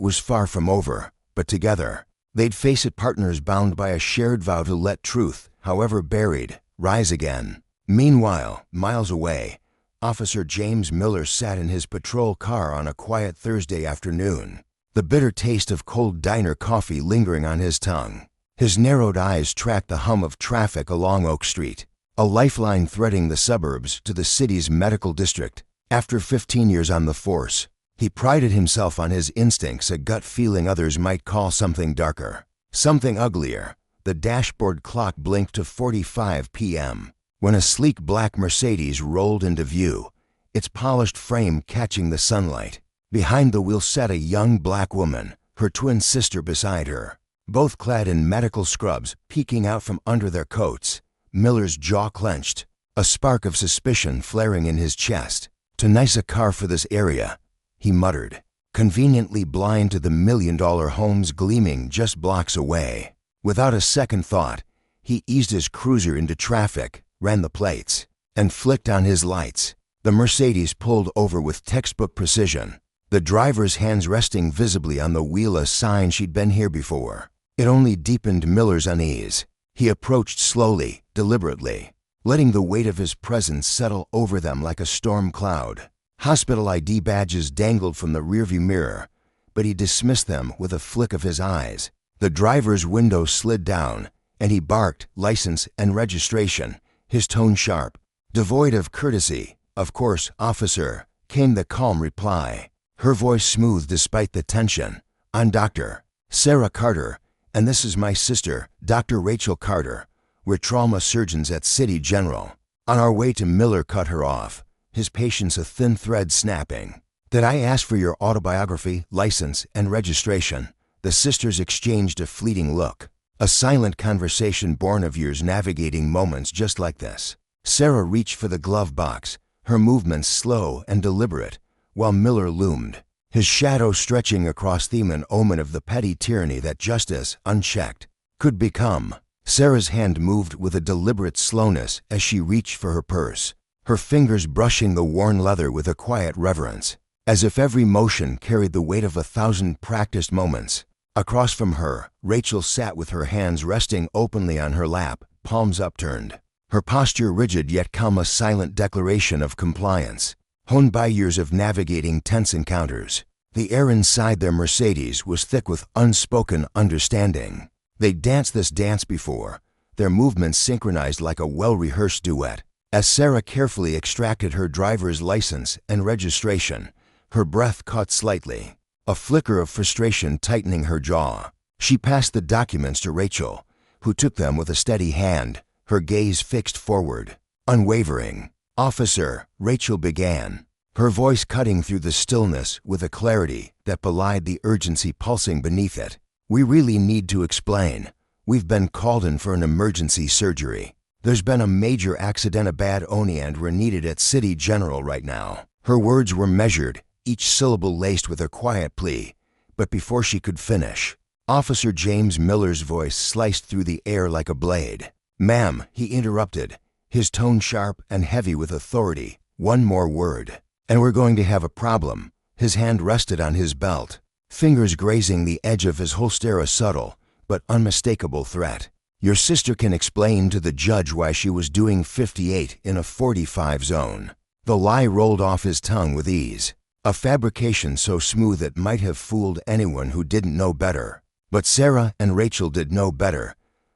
[SPEAKER 1] was far from over, but together, they'd face it, partners bound by a shared vow to let truth, however buried, rise again. Meanwhile, miles away, Officer James Miller sat in his patrol car on a quiet Thursday afternoon, the bitter taste of cold diner coffee lingering on his tongue. His narrowed eyes tracked the hum of traffic along Oak Street, a lifeline threading the suburbs to the city's medical district. After 15 years on the force, he prided himself on his instincts, a gut feeling others might call something darker, something uglier. The dashboard clock blinked to 45 p.m. when a sleek black Mercedes rolled into view, its polished frame catching the sunlight. Behind the wheel sat a young black woman, her twin sister beside her, both clad in medical scrubs peeking out from under their coats. Miller's jaw clenched, a spark of suspicion flaring in his chest. "Too nice a car for this area," he muttered, conveniently blind to the million-dollar homes gleaming just blocks away. Without a second thought, he eased his cruiser into traffic, ran the plates, and flicked on his lights. The Mercedes pulled over with textbook precision, the driver's hands resting visibly on the wheel, a sign she'd been here before. It only deepened Miller's unease. He approached slowly, deliberately, letting the weight of his presence settle over them like a storm cloud. Hospital ID badges dangled from the rearview mirror, but he dismissed them with a flick of his eyes. The driver's window slid down, and he barked license and registration, his tone sharp. Devoid of courtesy, "Of course, officer," came the calm reply, her voice smooth despite the tension. "I'm Dr. Sarah Carter, and this is my sister, Dr. Rachel Carter. We're trauma surgeons at City General." On our way to Miller cut her off, his patience a thin thread snapping. "Did I ask for your autobiography, license, and registration?" The sisters exchanged a fleeting look, a silent conversation born of years navigating moments just like this. Sarah reached for the glove box, her movements slow and deliberate, while Miller loomed, his shadow stretching across them, an omen of the petty tyranny that justice, unchecked, could become. Sarah's hand moved with a deliberate slowness as she reached for her purse, her fingers brushing the worn leather with a quiet reverence, as if every motion carried the weight of 1,000 practiced moments. Across from her, Rachel sat with her hands resting openly on her lap, palms upturned, her posture rigid yet calm, a silent declaration of compliance, honed by years of navigating tense encounters. The air inside their Mercedes was thick with unspoken understanding. They'd danced this dance before, their movements synchronized like a well-rehearsed duet. As Sarah carefully extracted her driver's license and registration, her breath caught slightly, a flicker of frustration tightening her jaw. She passed the documents to Rachel, who took them with a steady hand, her gaze fixed forward, unwavering. "Officer," Rachel began, her voice cutting through the stillness with a clarity that belied the urgency pulsing beneath it. "We really need to explain. We've been called in for an emergency surgery. There's been a major accident, a bad oni, and we're needed at City General right now." Her words were measured, each syllable laced with a quiet plea, but before she could finish, Officer James Miller's voice sliced through the air like a blade. "Ma'am," he interrupted, his tone sharp and heavy with authority, "one more word, and we're going to have a problem." His hand rested on his belt, fingers grazing the edge of his holster, a subtle but unmistakable threat. "Your sister can explain to the judge why she was doing 58 in a 45 zone." The lie rolled off his tongue with ease, a fabrication so smooth it might have fooled anyone who didn't know better. But Sarah and Rachel did know better.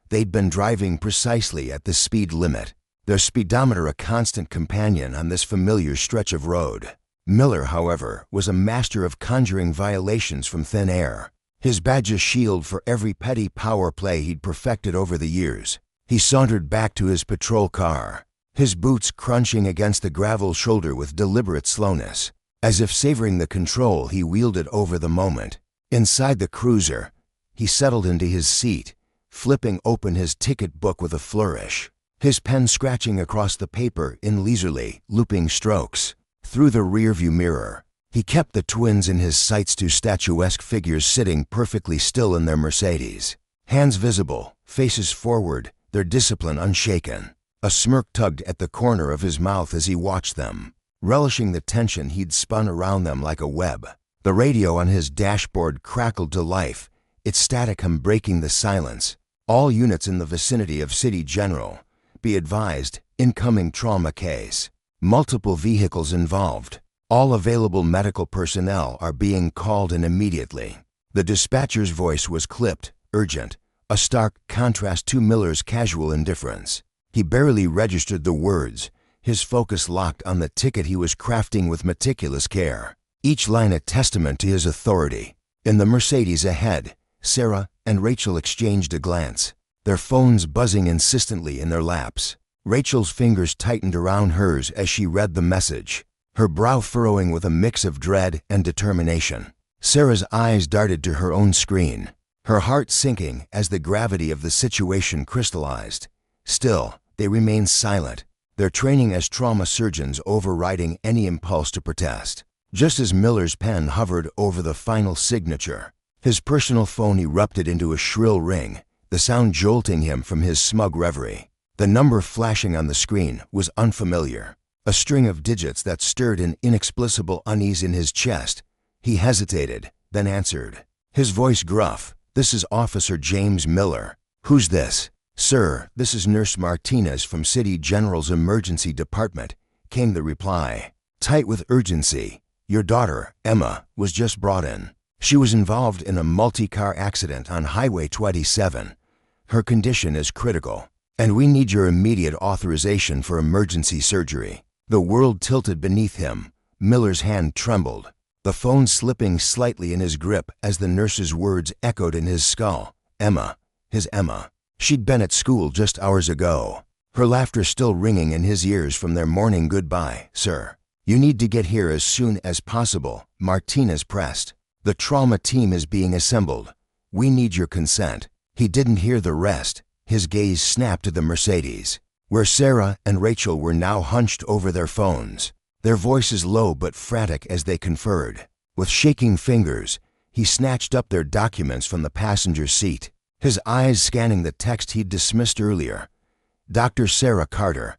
[SPEAKER 1] They'd been driving precisely at the speed limit, their speedometer a constant companion on this familiar stretch of road. Miller, however, was a master of conjuring violations from thin air, his badge a shield for every petty power play he'd perfected over the years. He sauntered back to his patrol car, his boots crunching against the gravel shoulder with deliberate slowness, as if savoring the control he wielded over the moment. Inside the cruiser, he settled into his seat, flipping open his ticket book with a flourish, his pen scratching across the paper in leisurely, looping strokes. Through the rearview mirror, he kept the twins in his sights, two statuesque figures sitting perfectly still in their Mercedes, hands visible, faces forward, their discipline unshaken. A smirk tugged at the corner of his mouth as he watched them, relishing the tension he'd spun around them like a web. The radio on his dashboard crackled to life, its static hum breaking the silence. "All units in the vicinity of City General. Be advised, incoming trauma case. Multiple vehicles involved. All available medical personnel are being called in immediately." The dispatcher's voice was clipped, urgent, a stark contrast to Miller's casual indifference. He barely registered the words, his focus locked on the ticket he was crafting with meticulous care, each line a testament to his authority. In the Mercedes ahead, Sarah and Rachel exchanged a glance, their phones buzzing insistently in their laps. Rachel's fingers tightened around hers as she read the message, her brow furrowing with a mix of dread and determination. Sarah's eyes darted to her own screen, her heart sinking as the gravity of the situation crystallized. Still, they remained silent, their training as trauma surgeons overriding any impulse to protest. Just as Miller's pen hovered over the final signature, his personal phone erupted into a shrill ring, the sound jolting him from his smug reverie. The number flashing on the screen was unfamiliar, a string of digits that stirred an inexplicable unease in his chest. He hesitated, then answered. His voice gruff. "This is Officer James Miller." "Who's this?" "Sir, this is Nurse Martinez from City General's Emergency Department," came the reply, tight with urgency. "Your daughter, Emma, was just brought in. She was involved in a multi-car accident on Highway 27. Her condition is critical, and we need your immediate authorization for emergency surgery." The world tilted beneath him. Miller's hand trembled, the phone slipping slightly in his grip as the nurse's words echoed in his skull. Emma, his Emma. She'd been at school just hours ago, her laughter still ringing in his ears from their morning goodbye. "Sir, you need to get here as soon as possible," Martinez pressed. "The trauma team is being assembled. We need your consent." He didn't hear the rest. His gaze snapped to the Mercedes, where Sarah and Rachel were now hunched over their phones, their voices low but frantic as they conferred. With shaking fingers, he snatched up their documents from the passenger seat, his eyes scanning the text he'd dismissed earlier. Dr. Sarah Carter,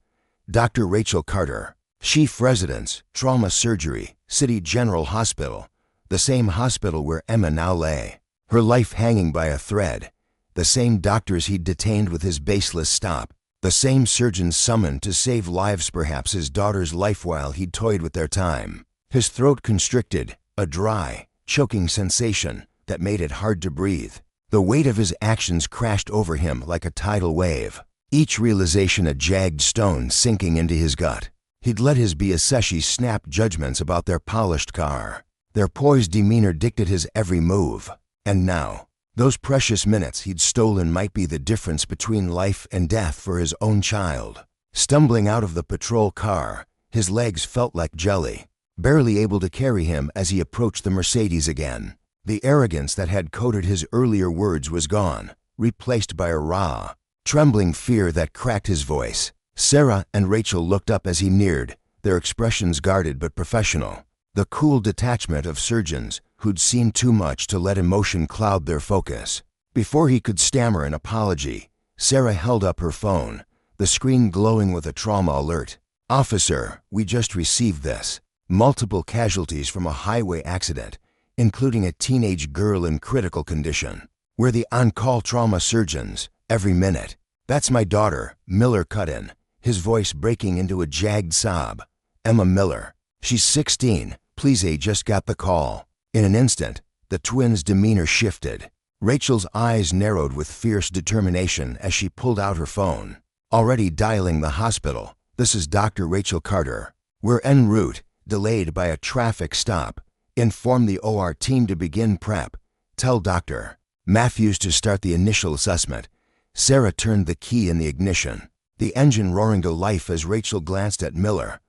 [SPEAKER 1] Dr. Rachel Carter, Chief Residence, Trauma Surgery, City General Hospital, the same hospital where Emma now lay, her life hanging by a thread, the same doctors he'd detained with his baseless stop, the same surgeons summoned to save lives, perhaps his daughter's life, while he'd toyed with their time. His throat constricted, a dry, choking sensation that made it hard to breathe. The weight of his actions crashed over him like a tidal wave, each realization a jagged stone sinking into his gut. He'd let his Biaseshi snap judgments about their polished car. Their poised demeanor dictated his every move. And now, those precious minutes he'd stolen might be the difference between life and death for his own child. Stumbling out of the patrol car, his legs felt like jelly, barely able to carry him as he approached the Mercedes again. The arrogance that had coated his earlier words was gone, replaced by a raw, trembling fear that cracked his voice. Sarah and Rachel looked up as he neared, their expressions guarded but professional. The cool detachment of surgeons who'd seen too much to let emotion cloud their focus. Before he could stammer an apology, Sarah held up her phone, the screen glowing with a trauma alert. "Officer, we just received this. Multiple casualties from a highway accident, including a teenage girl in critical condition. We're the on-call trauma surgeons, every minute." "That's my daughter," Miller cut in, his voice breaking into a jagged sob. "Emma Miller. She's 16. Please, I just got the call." In an instant, the twins' demeanor shifted. Rachel's eyes narrowed with fierce determination as she pulled out her phone. "Already dialing the hospital. This is Dr. Rachel Carter. We're en route, delayed by a traffic stop. Inform the OR team to begin prep. Tell Dr. Matthews to start the initial assessment." Sarah turned the key in the ignition, the engine roaring to life as Rachel glanced at Miller.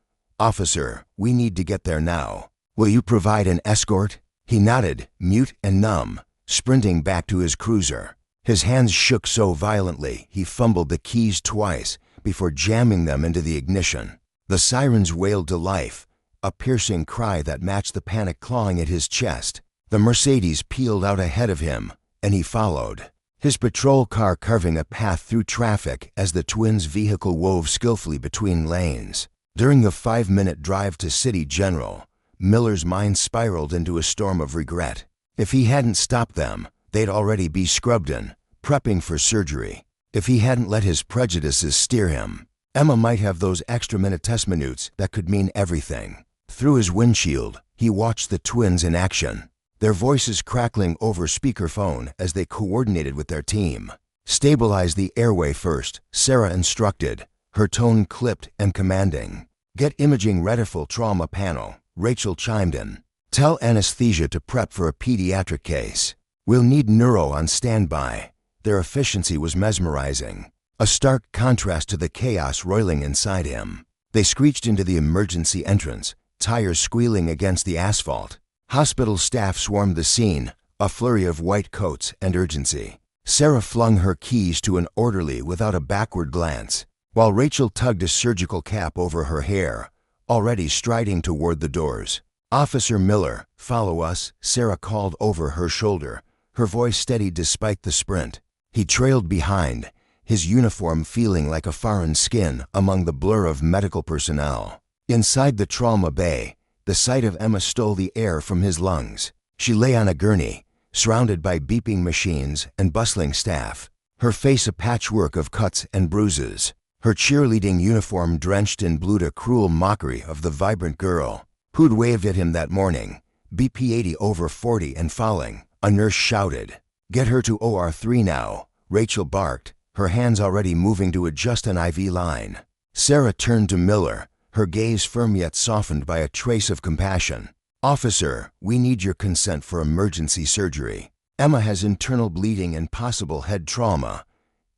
[SPEAKER 1] "Officer, we need to get there now. Will you provide an escort?" He nodded, mute and numb, sprinting back to his cruiser. His hands shook so violently he fumbled the keys twice before jamming them into the ignition. The sirens wailed to life, a piercing cry that matched the panic clawing at his chest. The Mercedes peeled out ahead of him, and he followed, his patrol car carving a path through traffic as the twins' vehicle wove skillfully between lanes. During the 5-minute drive to City General, Miller's mind spiraled into a storm of regret. If he hadn't stopped them, they'd already be scrubbed in, prepping for surgery. If he hadn't let his prejudices steer him, Emma might have those extra minutes that could mean everything. Through his windshield, he watched the twins in action, their voices crackling over speakerphone as they coordinated with their team. "Stabilize the airway first," Sarah instructed, her tone clipped and commanding. "Get imaging retinal trauma panel," Rachel chimed in. "Tell anesthesia to prep for a pediatric case. We'll need neuro on standby." Their efficiency was mesmerizing, a stark contrast to the chaos roiling inside him. They screeched into the emergency entrance, tires squealing against the asphalt. Hospital staff swarmed the scene, a flurry of white coats and urgency. Sarah flung her keys to an orderly without a backward glance, while Rachel tugged a surgical cap over her hair, already striding toward the doors. "Officer Miller, follow us," Sarah called over her shoulder, her voice steady despite the sprint. He trailed behind, his uniform feeling like a foreign skin among the blur of medical personnel. Inside the trauma bay, the sight of Emma stole the air from his lungs. She lay on a gurney, surrounded by beeping machines and bustling staff, her face a patchwork of cuts and bruises, her cheerleading uniform drenched in blood, a cruel mockery of the vibrant girl who'd waved at him that morning. BP 80 over 40 and falling, a nurse shouted. "Get her to OR 3 now," Rachel barked, her hands already moving to adjust an IV line. Sarah turned to Miller, her gaze firm yet softened by a trace of compassion. "Officer, we need your consent for emergency surgery. Emma has internal bleeding and possible head trauma.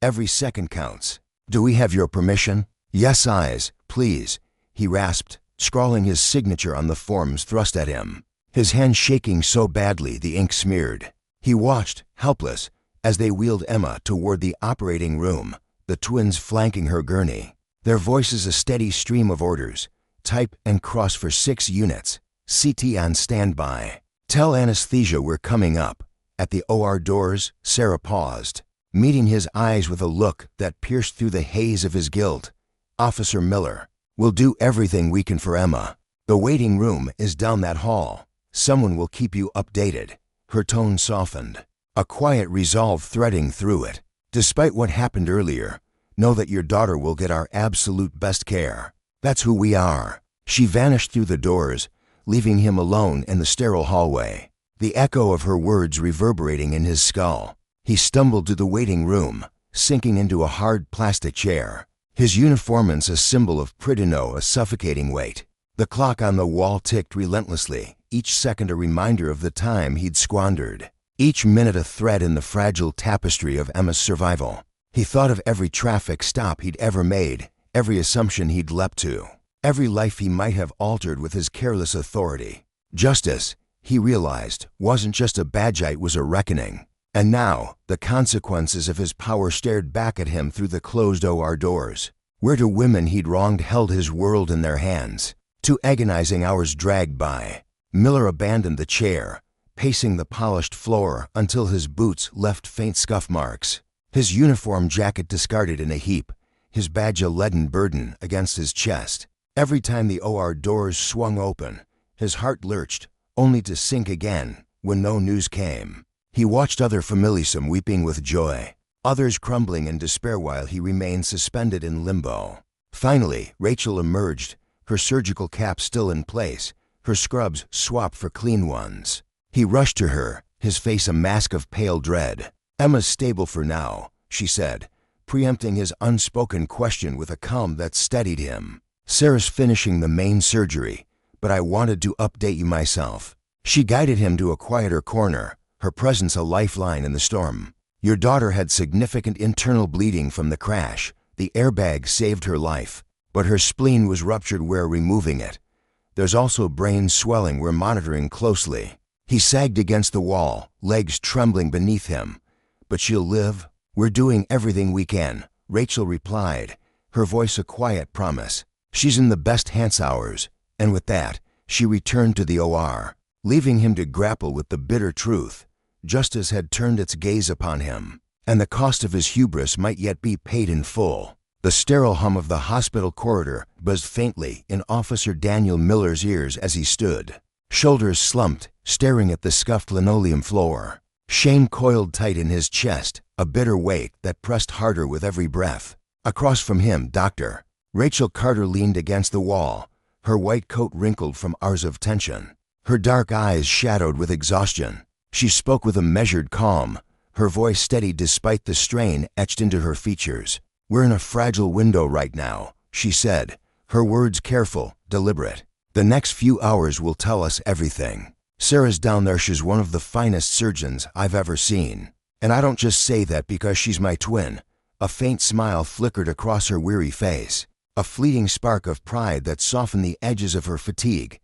[SPEAKER 1] Every second counts. Do we have your permission?" "Yes, eyes, please," he rasped, scrawling his signature on the forms thrust at him, his hand shaking so badly the ink smeared. He watched, helpless, as they wheeled Emma toward the operating room, the twins flanking her gurney, their voices a steady stream of orders. "Type and cross for 6 units. CT on standby. Tell anesthesia we're coming up." At the OR doors, Sarah paused, meeting his eyes with a look that pierced through the haze of his guilt. "Officer Miller, we'll do everything we can for Emma. The waiting room is down that hall. Someone will keep you updated." Her tone softened, a quiet resolve threading through it. "Despite what happened earlier, know that your daughter will get our absolute best care. That's who we are." She vanished through the doors, leaving him alone in the sterile hallway, the echo of her words reverberating in his skull. He stumbled to the waiting room, sinking into a hard plastic chair, his uniformance a symbol of Pridino, a suffocating weight. The clock on the wall ticked relentlessly, each second a reminder of the time he'd squandered, each minute a thread in the fragile tapestry of Emma's survival. He thought of every traffic stop he'd ever made, every assumption he'd leapt to, every life he might have altered with his careless authority. Justice, he realized, wasn't just a badge, it was a reckoning. And now, the consequences of his power stared back at him through the closed OR doors. Where the women he'd wronged held his world in their hands. 2 agonizing hours dragged by. Miller abandoned the chair, pacing the polished floor until his boots left faint scuff marks. His uniform jacket discarded in a heap, his badge a leaden burden against his chest. Every time the OR doors swung open, his heart lurched, only to sink again when no news came. He watched other familisum weeping with joy, others crumbling in despair while he remained suspended in limbo. Finally, Rachel emerged, her surgical cap still in place, her scrubs swapped for clean ones. He rushed to her, his face a mask of pale dread. "Emma's stable for now," she said, preempting his unspoken question with a calm that steadied him. "Sarah's finishing the main surgery, but I wanted to update you myself." She guided him to a quieter corner, her presence a lifeline in the storm. "Your daughter had significant internal bleeding from the crash. The airbag saved her life, but her spleen was ruptured. We're removing it. There's also brain swelling we're monitoring closely." He sagged against the wall, legs trembling beneath him. "But she'll live. We're doing everything we can," Rachel replied, her voice a quiet promise. "She's in the best hands hours." And with that, she returned to the OR, leaving him to grapple with the bitter truth. Justice had turned its gaze upon him, and the cost of his hubris might yet be paid in full. The sterile hum of the hospital corridor buzzed faintly in Officer Daniel Miller's ears as he stood, shoulders slumped, staring at the scuffed linoleum floor. Shame coiled tight in his chest, a bitter weight that pressed harder with every breath. Across from him, Dr. Rachel Carter leaned against the wall, her white coat wrinkled from hours of tension, her dark eyes shadowed with exhaustion. She spoke with a measured calm, her voice steady despite the strain etched into her features. "We're in a fragile window right now," she said, her words careful, deliberate. "The next few hours will tell us everything. Sarah's down there. She's one of the finest surgeons I've ever seen. And I don't just say that because she's my twin." A faint smile flickered across her weary face, a fleeting spark of pride that softened the edges of her fatigue.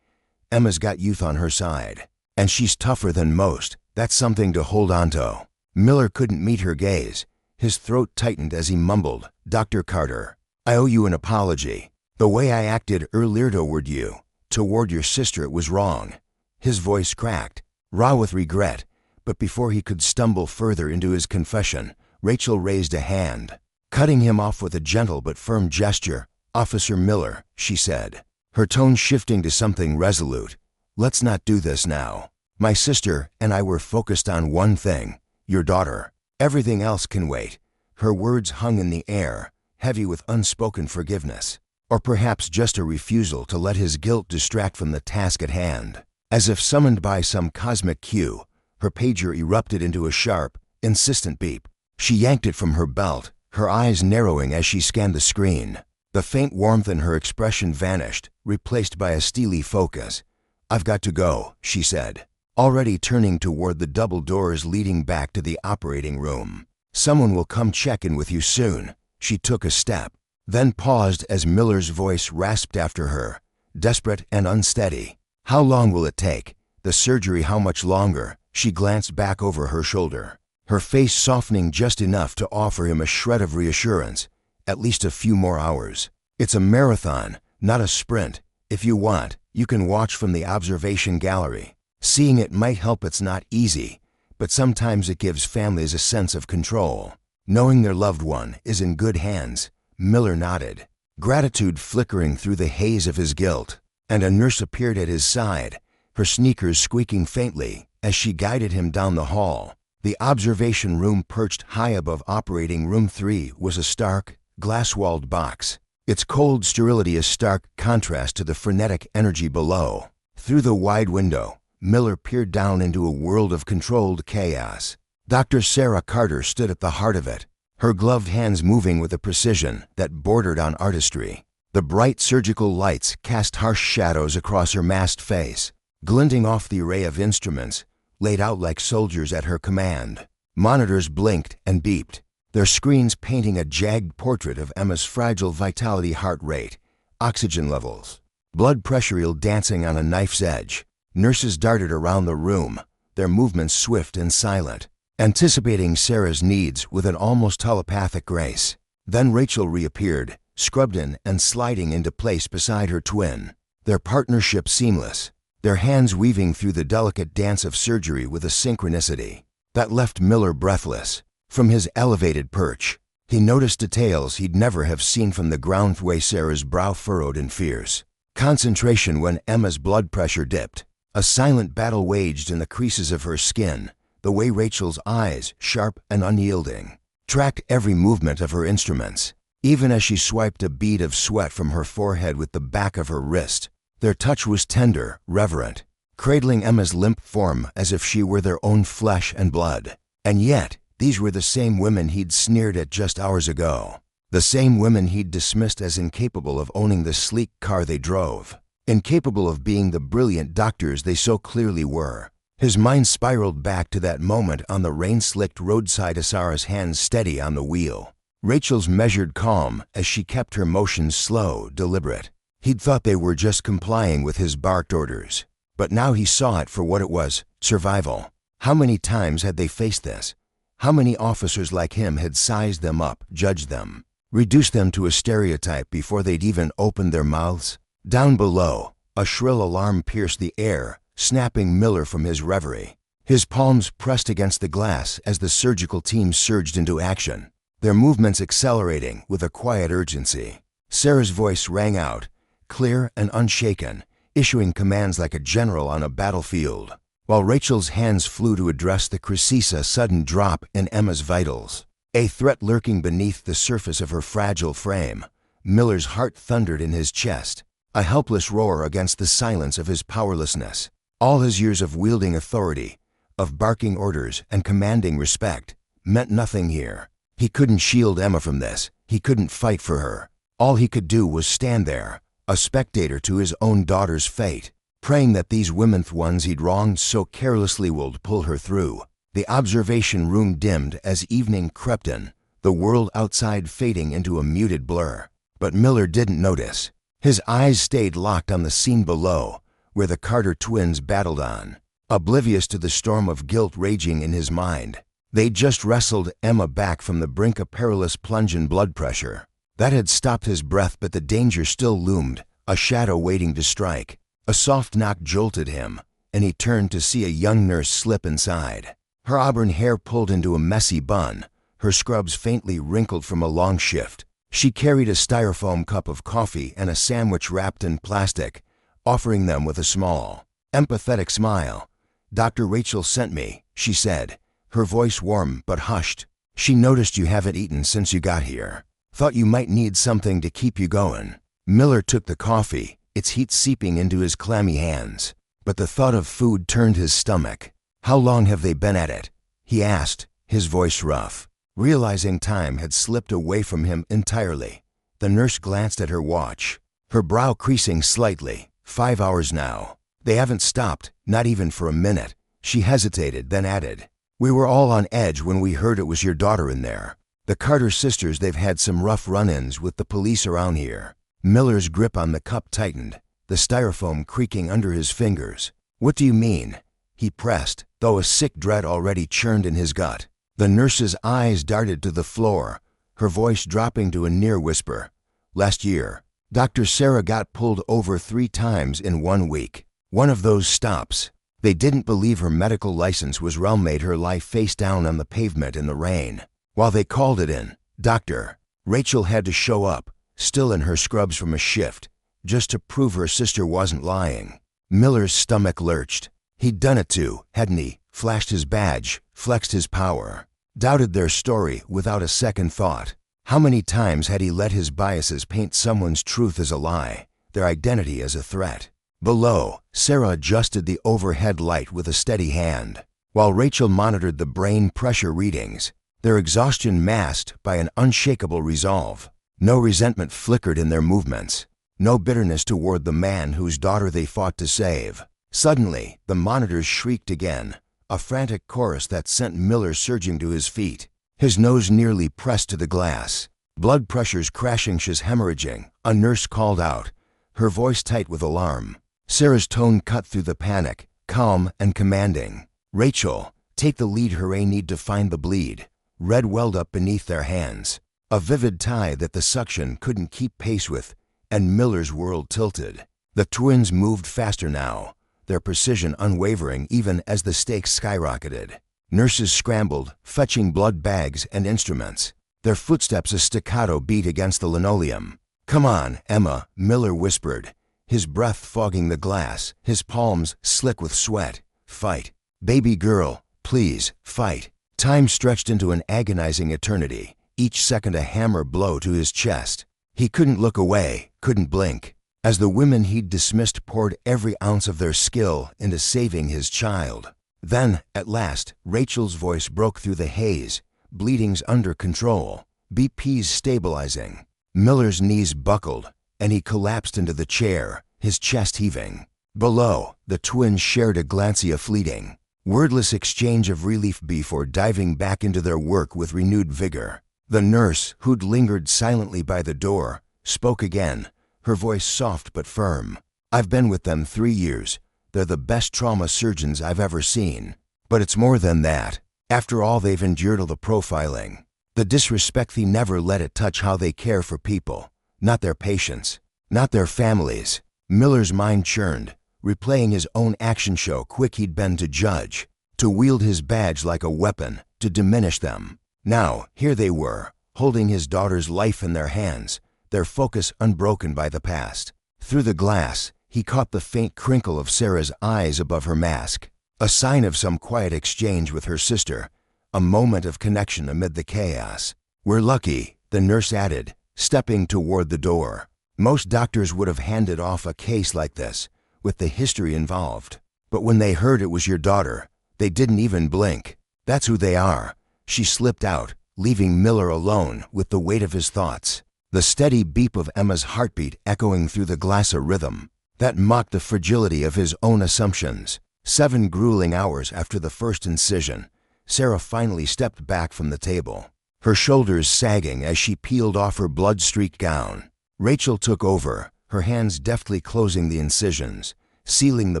[SPEAKER 1] "Emma's got youth on her side. And she's tougher than most. That's something to hold on to." Miller couldn't meet her gaze. His throat tightened as he mumbled, "Dr. Carter, I owe you an apology. The way I acted earlier toward your sister, it was wrong." His voice cracked, raw with regret, but before he could stumble further into his confession, Rachel raised a hand, cutting him off with a gentle but firm gesture. "Officer Miller," she said, her tone shifting to something resolute, "let's not do this now. My sister and I were focused on one thing, your daughter. Everything else can wait." Her words hung in the air, heavy with unspoken forgiveness, or perhaps just a refusal to let his guilt distract from the task at hand. As if summoned by some cosmic cue, her pager erupted into a sharp, insistent beep. She yanked it from her belt, her eyes narrowing as she scanned the screen. The faint warmth in her expression vanished, replaced by a steely focus. "I've got to go," she said, already turning toward the double doors leading back to the operating room. "Someone will come check in with you soon." She took a step, then paused as Miller's voice rasped after her, desperate and unsteady. "How long will it take? The surgery, how much longer?" She glanced back over her shoulder, her face softening just enough to offer him a shred of reassurance. "At least a few more hours. It's a marathon, not a sprint. If you want, you can watch from the observation gallery. Seeing it might help. It's not easy, but sometimes it gives families a sense of control, knowing their loved one is in good hands." Miller nodded, gratitude flickering through the haze of his guilt, and a nurse appeared at his side, her sneakers squeaking faintly as she guided him down the hall. The observation room, perched high above operating room 3, was a stark, glass-walled box, its cold sterility a stark contrast to the frenetic energy below. Through the wide window, Miller peered down into a world of controlled chaos. Dr. Sarah Carter stood at the heart of it, her gloved hands moving with a precision that bordered on artistry. The bright surgical lights cast harsh shadows across her masked face, glinting off the array of instruments laid out like soldiers at her command. Monitors blinked and beeped, their screens painting a jagged portrait of Emma's fragile vitality, heart rate, oxygen levels, blood pressure dancing on a knife's edge. Nurses darted around the room, their movements swift and silent, anticipating Sarah's needs with an almost telepathic grace. Then Rachel reappeared, scrubbed in and sliding into place beside her twin, their partnership seamless, their hands weaving through the delicate dance of surgery with a synchronicity that left Miller breathless. From his elevated perch, he noticed details he'd never have seen from the ground, the way Sarah's brow furrowed in fierce concentration when Emma's blood pressure dipped, a silent battle waged in the creases of her skin, the way Rachel's eyes, sharp and unyielding, tracked every movement of her instruments, even as she swiped a bead of sweat from her forehead with the back of her wrist. Their touch was tender, reverent, cradling Emma's limp form as if she were their own flesh and blood. And yet, these were the same women he'd sneered at just hours ago, the same women he'd dismissed as incapable of owning the sleek car they drove, incapable of being the brilliant doctors they so clearly were. His mind spiraled back to that moment on the rain-slicked roadside, Sarah's hands steady on the wheel, Rachel's measured calm as she kept her motions slow, deliberate. He'd thought they were just complying with his barked orders, but now he saw it for what it was, survival. How many times had they faced this? How many officers like him had sized them up, judged them, reduced them to a stereotype before they'd even opened their mouths? Down below, a shrill alarm pierced the air, snapping Miller from his reverie. His palms pressed against the glass as the surgical team surged into action, their movements accelerating with a quiet urgency. Sarah's voice rang out, clear and unshaken, issuing commands like a general on a battlefield, while Rachel's hands flew to address the precise sudden drop in Emma's vitals, a threat lurking beneath the surface of her fragile frame. Miller's heart thundered in his chest, a helpless roar against the silence of his powerlessness. All his years of wielding authority, of barking orders and commanding respect, meant nothing here. He couldn't shield Emma from this. He couldn't fight for her. All he could do was stand there, a spectator to his own daughter's fate, praying that these women's ones he'd wronged so carelessly would pull her through. The observation room dimmed as evening crept in, the world outside fading into a muted blur. But Miller didn't notice. His eyes stayed locked on the scene below, where the Carter twins battled on. oblivious to the storm of guilt raging in his mind. They'd just wrestled Emma back from the brink of perilous plunge in blood pressure. That had stopped his breath, but the danger still loomed, a shadow waiting to strike. A soft knock jolted him, and he turned to see a young nurse slip inside. Her auburn hair pulled into a messy bun, her scrubs faintly wrinkled from a long shift. She carried a styrofoam cup of coffee and a sandwich wrapped in plastic, offering them with a small, empathetic smile. "Dr. Rachel sent me," she said, her voice warm but hushed. "She noticed you haven't eaten since you got here. Thought you might need something to keep you going." Miller took the coffee, its heat seeping into his clammy hands. But the thought of food turned his stomach. "How long have they been at it?" he asked, his voice rough. Realizing time had slipped away from him entirely, the nurse glanced at her watch, her brow creasing slightly. 5 hours now. "They haven't stopped, not even for a minute." She hesitated, then added, "We were all on edge when we heard it was your daughter in there. The Carter sisters, they've had some rough run-ins with the police around here." Miller's grip on the cup tightened, the styrofoam creaking under his fingers. "What do you mean?" he pressed, though a sick dread already churned in his gut. The nurse's eyes darted to the floor, her voice dropping to a near whisper. "Last year, Dr. Sarah got pulled over 3 times in 1 week. One of those stops. They didn't believe her medical license was real, made her lie face down on the pavement in the rain. While they called it in, Dr. Rachel had to show up, still in her scrubs from a shift, just to prove her sister wasn't lying." Miller's stomach lurched. He'd done it too, hadn't he? Flashed his badge, flexed his power, doubted their story without a second thought. How many times had he let his biases paint someone's truth as a lie, their identity as a threat? Below, Sarah adjusted the overhead light with a steady hand, while Rachel monitored the brain pressure readings, their exhaustion masked by an unshakable resolve. No resentment flickered in their movements, no bitterness toward the man whose daughter they fought to save. Suddenly, the monitors shrieked again, a frantic chorus that sent Miller surging to his feet, his nose nearly pressed to the glass. Blood pressures crashing, she's hemorrhaging, a nurse called out, her voice tight with alarm. Sarah's tone cut through the panic, calm and commanding. "Rachel, take the lead, hooray, need to find the bleed." Red welled up beneath their hands, a vivid tide that the suction couldn't keep pace with, and Miller's world tilted. The twins moved faster now, their precision unwavering even as the stakes skyrocketed. Nurses scrambled, fetching blood bags and instruments, their footsteps a staccato beat against the linoleum. "Come on, Emma," Miller whispered, his breath fogging the glass, his palms slick with sweat. "Fight. Baby girl, please, fight." Time stretched into an agonizing eternity, each second a hammer blow to his chest. He couldn't look away, couldn't blink, as the women he'd dismissed poured every ounce of their skill into saving his child. Then, at last, Rachel's voice broke through the haze, bleeding's under control, BP's stabilizing. Miller's knees buckled, and he collapsed into the chair, his chest heaving. Below, the twins shared a glancey fleeting, wordless exchange of relief before diving back into their work with renewed vigor. The nurse, who'd lingered silently by the door, spoke again, her voice soft but firm. "I've been with them 3 years. They're the best trauma surgeons I've ever seen. But it's more than that. After all they've endured, all the profiling, the disrespect, they never let it touch how they care for people. Not their patients, not their families." Miller's mind churned, replaying his own action show, quick he'd been to judge, to wield his badge like a weapon, to diminish them. Now, here they were, holding his daughter's life in their hands, their focus unbroken by the past. Through the glass, he caught the faint crinkle of Sarah's eyes above her mask, a sign of some quiet exchange with her sister, a moment of connection amid the chaos. "We're lucky," the nurse added, stepping toward the door. "Most doctors would have handed off a case like this, with the history involved. But when they heard it was your daughter, they didn't even blink. That's who they are." She slipped out, leaving Miller alone with the weight of his thoughts, the steady beep of Emma's heartbeat echoing through the glass, a rhythm that mocked the fragility of his own assumptions. 7 grueling hours after the first incision, Sarah finally stepped back from the table, her shoulders sagging as she peeled off her blood-streaked gown. Rachel took over, her hands deftly closing the incisions, sealing the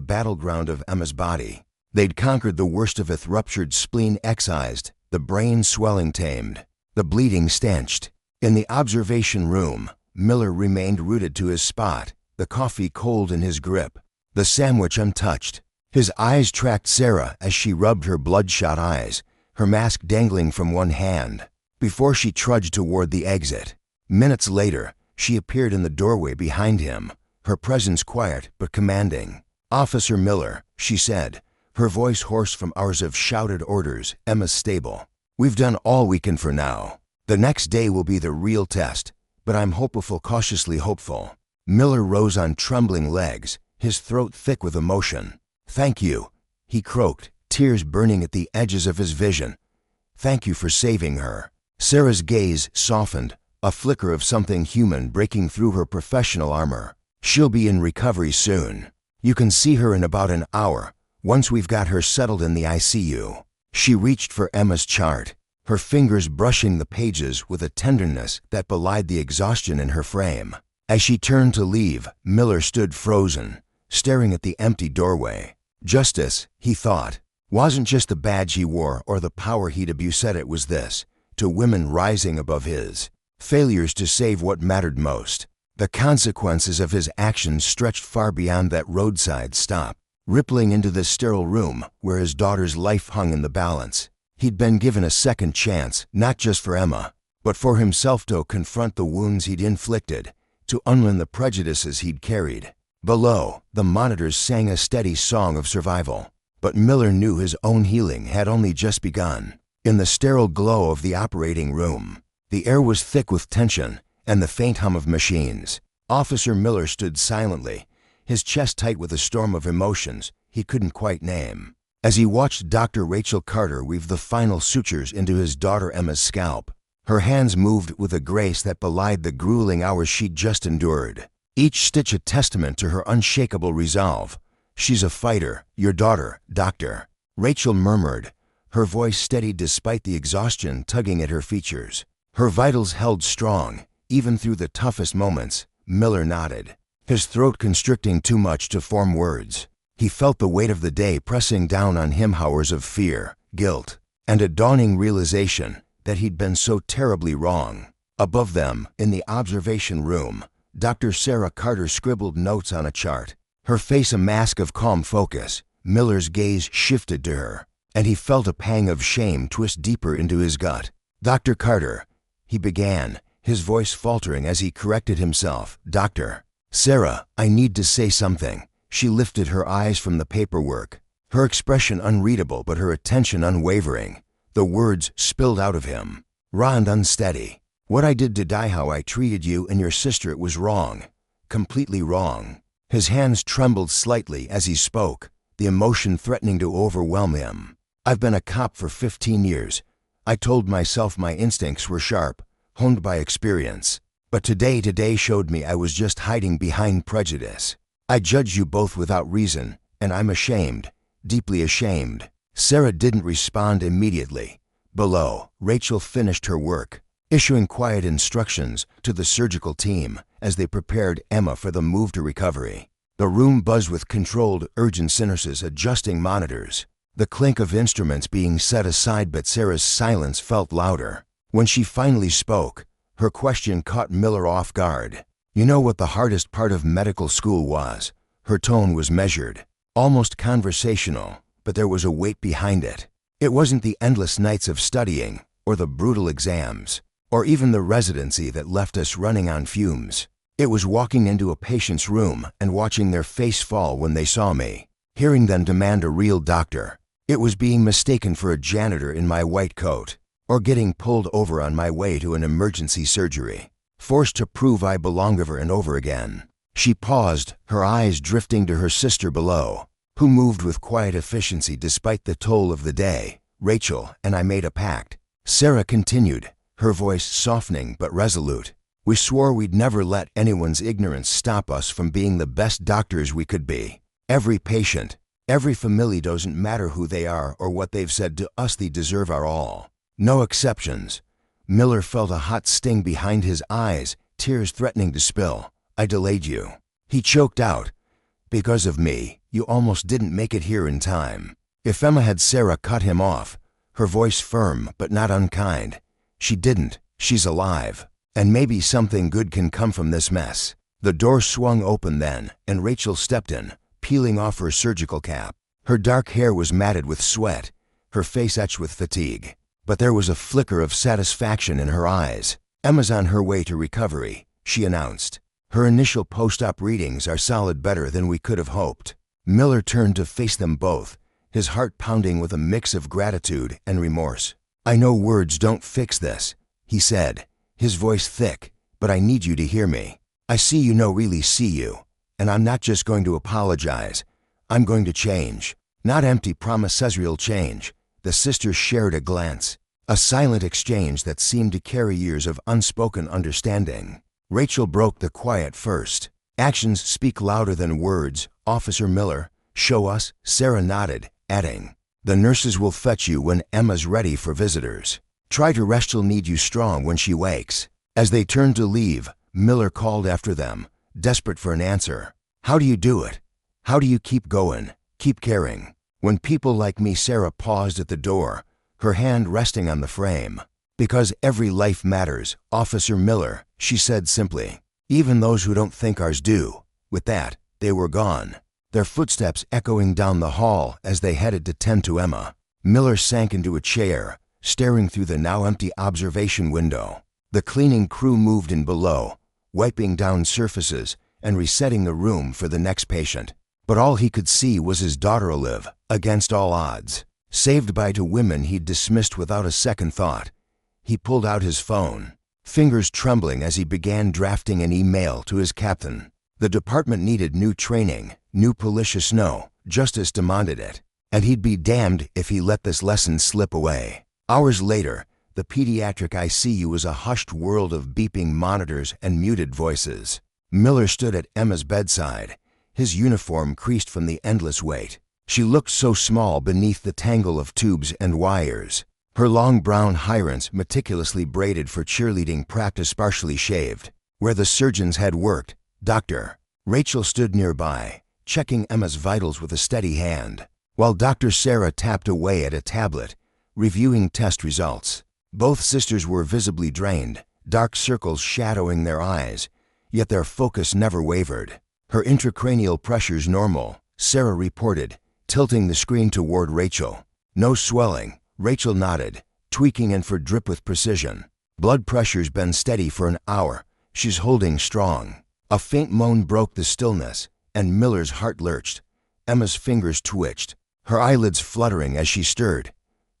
[SPEAKER 1] battleground of Emma's body. They'd conquered the worst of it, ruptured spleen excised, the brain swelling tamed, the bleeding stanched. In the observation room, Miller remained rooted to his spot, the coffee cold in his grip, the sandwich untouched. His eyes tracked Sarah as she rubbed her bloodshot eyes, her mask dangling from one hand, before she trudged toward the exit. Minutes later, she appeared in the doorway behind him, her presence quiet but commanding. "Officer Miller," she said, her voice hoarse from hours of shouted orders, "Emma's stable. We've done all we can for now. The next day will be the real test, but I'm hopeful, cautiously hopeful." Miller rose on trembling legs, his throat thick with emotion. "Thank you," he croaked, tears burning at the edges of his vision. "Thank you for saving her." Sarah's gaze softened, a flicker of something human breaking through her professional armor. "She'll be in recovery soon. You can see her in about an hour, once we've got her settled in the ICU." She reached for Emma's chart, her fingers brushing the pages with a tenderness that belied the exhaustion in her frame. As she turned to leave, Miller stood frozen, staring at the empty doorway. Justice, he thought, wasn't just the badge he wore or the power he'd abused. It was this, to women rising above his failures to save what mattered most. The consequences of his actions stretched far beyond that roadside stop, rippling into the sterile room where his daughter's life hung in the balance. He'd been given a second chance, not just for Emma, but for himself, to confront the wounds he'd inflicted, to unlearn the prejudices he'd carried. Below, the monitors sang a steady song of survival, but Miller knew his own healing had only just begun. In the sterile glow of the operating room, the air was thick with tension and the faint hum of machines. Officer Miller stood silently, his chest tight with a storm of emotions he couldn't quite name. As he watched Dr. Rachel Carter weave the final sutures into his daughter Emma's scalp, her hands moved with a grace that belied the grueling hours she'd just endured, each stitch a testament to her unshakable resolve. "She's a fighter, your daughter, Doctor," Rachel murmured, her voice steady despite the exhaustion tugging at her features. Her vitals held strong, even through the toughest moments. Miller nodded, his throat constricting too much to form words. He felt the weight of the day pressing down on him, hours of fear, guilt, and a dawning realization that he'd been so terribly wrong. Above them, in the observation room, Dr. Sarah Carter scribbled notes on a chart, her face a mask of calm focus. Miller's gaze shifted to her, and he felt a pang of shame twist deeper into his gut. "Dr. Carter," he began, his voice faltering as he corrected himself. "Doctor." "Sarah, I need to say something." She lifted her eyes from the paperwork, her expression unreadable but her attention unwavering. The words spilled out of him, raw and unsteady. "What I did to Di, how I treated you and your sister, it was wrong. Completely wrong." His hands trembled slightly as he spoke, the emotion threatening to overwhelm him. "I've been a cop for 15 years. I told myself my instincts were sharp, honed by experience. But today showed me I was just hiding behind prejudice. I judged you both without reason, and I'm ashamed, deeply ashamed." Sarah didn't respond immediately. Below, Rachel finished her work, issuing quiet instructions to the surgical team as they prepared Emma for the move to recovery. The room buzzed with controlled, urgent nurses adjusting monitors, the clink of instruments being set aside, but Sarah's silence felt louder. When she finally spoke, her question caught Miller off guard. "You know what the hardest part of medical school was?" Her tone was measured, almost conversational, but there was a weight behind it. "It wasn't the endless nights of studying, or the brutal exams, or even the residency that left us running on fumes. It was walking into a patient's room and watching their face fall when they saw me, hearing them demand a real doctor. It was being mistaken for a janitor in my white coat, or getting pulled over on my way to an emergency surgery, forced to prove I belong over and over again." She paused, her eyes drifting to her sister below, who moved with quiet efficiency despite the toll of the day. "Rachel and I made a pact," Sarah continued, her voice softening but resolute. "We swore we'd never let anyone's ignorance stop us from being the best doctors we could be. Every patient, every family, doesn't matter who they are or what they've said to us, they deserve our all. No exceptions." Miller felt a hot sting behind his eyes, tears threatening to spill. "I delayed you," he choked out. "Because of me, you almost didn't make it here in time. If Emma had Sarah cut him off, her voice firm but not unkind. She didn't. She's alive. And maybe something good can come from this mess. The door swung open then, and Rachel stepped in, peeling off her surgical cap. Her dark hair was matted with sweat, her face etched with fatigue. But there was a flicker of satisfaction in her eyes. Emma's on her way to recovery, she announced. Her initial post-op readings are solid, better than we could have hoped. Miller turned to face them both, his heart pounding with a mix of gratitude and remorse. I know words don't fix this, he said, his voice thick, but I need you to hear me. I see you know really see you, and I'm not just going to apologize. I'm going to change. Not empty promises, real change. The sisters shared a glance, a silent exchange that seemed to carry years of unspoken understanding. Rachel broke the quiet first. Actions speak louder than words, Officer Miller. Show us. Sarah nodded, adding, the nurses will fetch you when Emma's ready for visitors. Try to rest, she'll need you strong when she wakes. As they turned to leave, Miller called after them, desperate for an answer. How do you do it? How do you keep going, keep caring? When people like me, Sarah paused at the door, her hand resting on the frame. Because every life matters, Officer Miller, she said simply. Even those who don't think ours do. With that, they were gone, their footsteps echoing down the hall as they headed to tend to Emma. Miller sank into a chair, staring through the now empty observation window. The cleaning crew moved in below, wiping down surfaces and resetting the room for the next patient. But all he could see was his daughter alive, against all odds, saved by two women he'd dismissed without a second thought. He pulled out his phone, fingers trembling as he began drafting an email to his captain. The department needed new training, new police know, justice demanded it, and he'd be damned if he let this lesson slip away. Hours later, the pediatric ICU was a hushed world of beeping monitors and muted voices. Miller stood at Emma's bedside, his uniform creased from the endless weight. She looked so small beneath the tangle of tubes and wires. Her long brown hyrants, meticulously braided for cheerleading practice, partially shaved. Where the surgeons had worked, Dr. Rachel stood nearby, checking Emma's vitals with a steady hand, while Dr. Sarah tapped away at a tablet, reviewing test results. Both sisters were visibly drained, dark circles shadowing their eyes, yet their focus never wavered. Her intracranial pressures normal, Sarah reported, tilting the screen toward Rachel. No swelling, Rachel nodded, tweaking in for drip with precision. Blood pressure's been steady for an hour. She's holding strong. A faint moan broke the stillness, and Miller's heart lurched. Emma's fingers twitched, her eyelids fluttering as she stirred.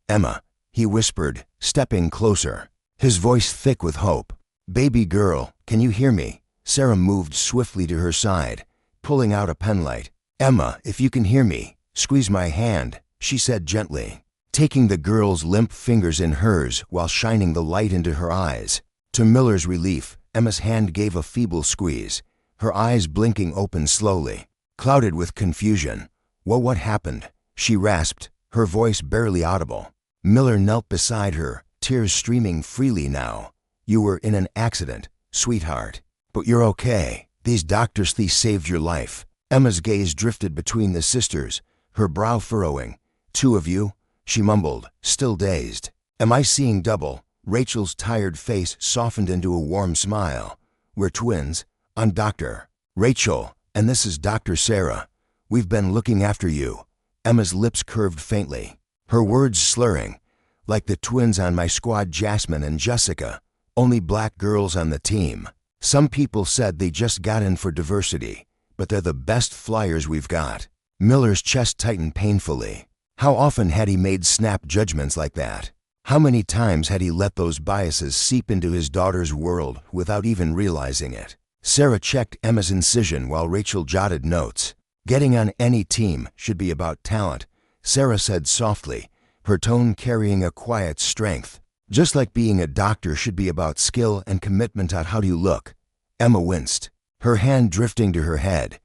[SPEAKER 1] Emma, he whispered, stepping closer, his voice thick with hope. Baby girl, can you hear me? Sarah moved swiftly to her side, pulling out a penlight. Emma, if you can hear me, squeeze my hand, she said gently, taking the girl's limp fingers in hers while shining the light into her eyes. To Miller's relief, Emma's hand gave a feeble squeeze, her eyes blinking open slowly, clouded with confusion. What happened? She rasped, her voice barely audible. Miller knelt beside her, tears streaming freely now. You were in an accident, sweetheart. But you're okay. These doctors saved your life. Emma's gaze drifted between the sisters, her brow furrowing. Two of you? She mumbled, still dazed. Am I seeing double? Rachel's tired face softened into a warm smile. We're twins. I'm Dr. Rachel, and this is Dr. Sarah. We've been looking after you. Emma's lips curved faintly, her words slurring, like the twins on my squad, Jasmine and Jessica, only black girls on the team. Some people said they just got in for diversity, but they're the best flyers we've got. Miller's chest tightened painfully. How often had he made snap judgments like that? How many times had he let those biases seep into his daughter's world without even realizing it? Sarah checked Emma's incision while Rachel jotted notes. Getting on any team should be about talent, Sarah said softly, her tone carrying a quiet strength. Just like being a doctor should be about skill and commitment. How do you look? Emma winced, her hand drifting to her head.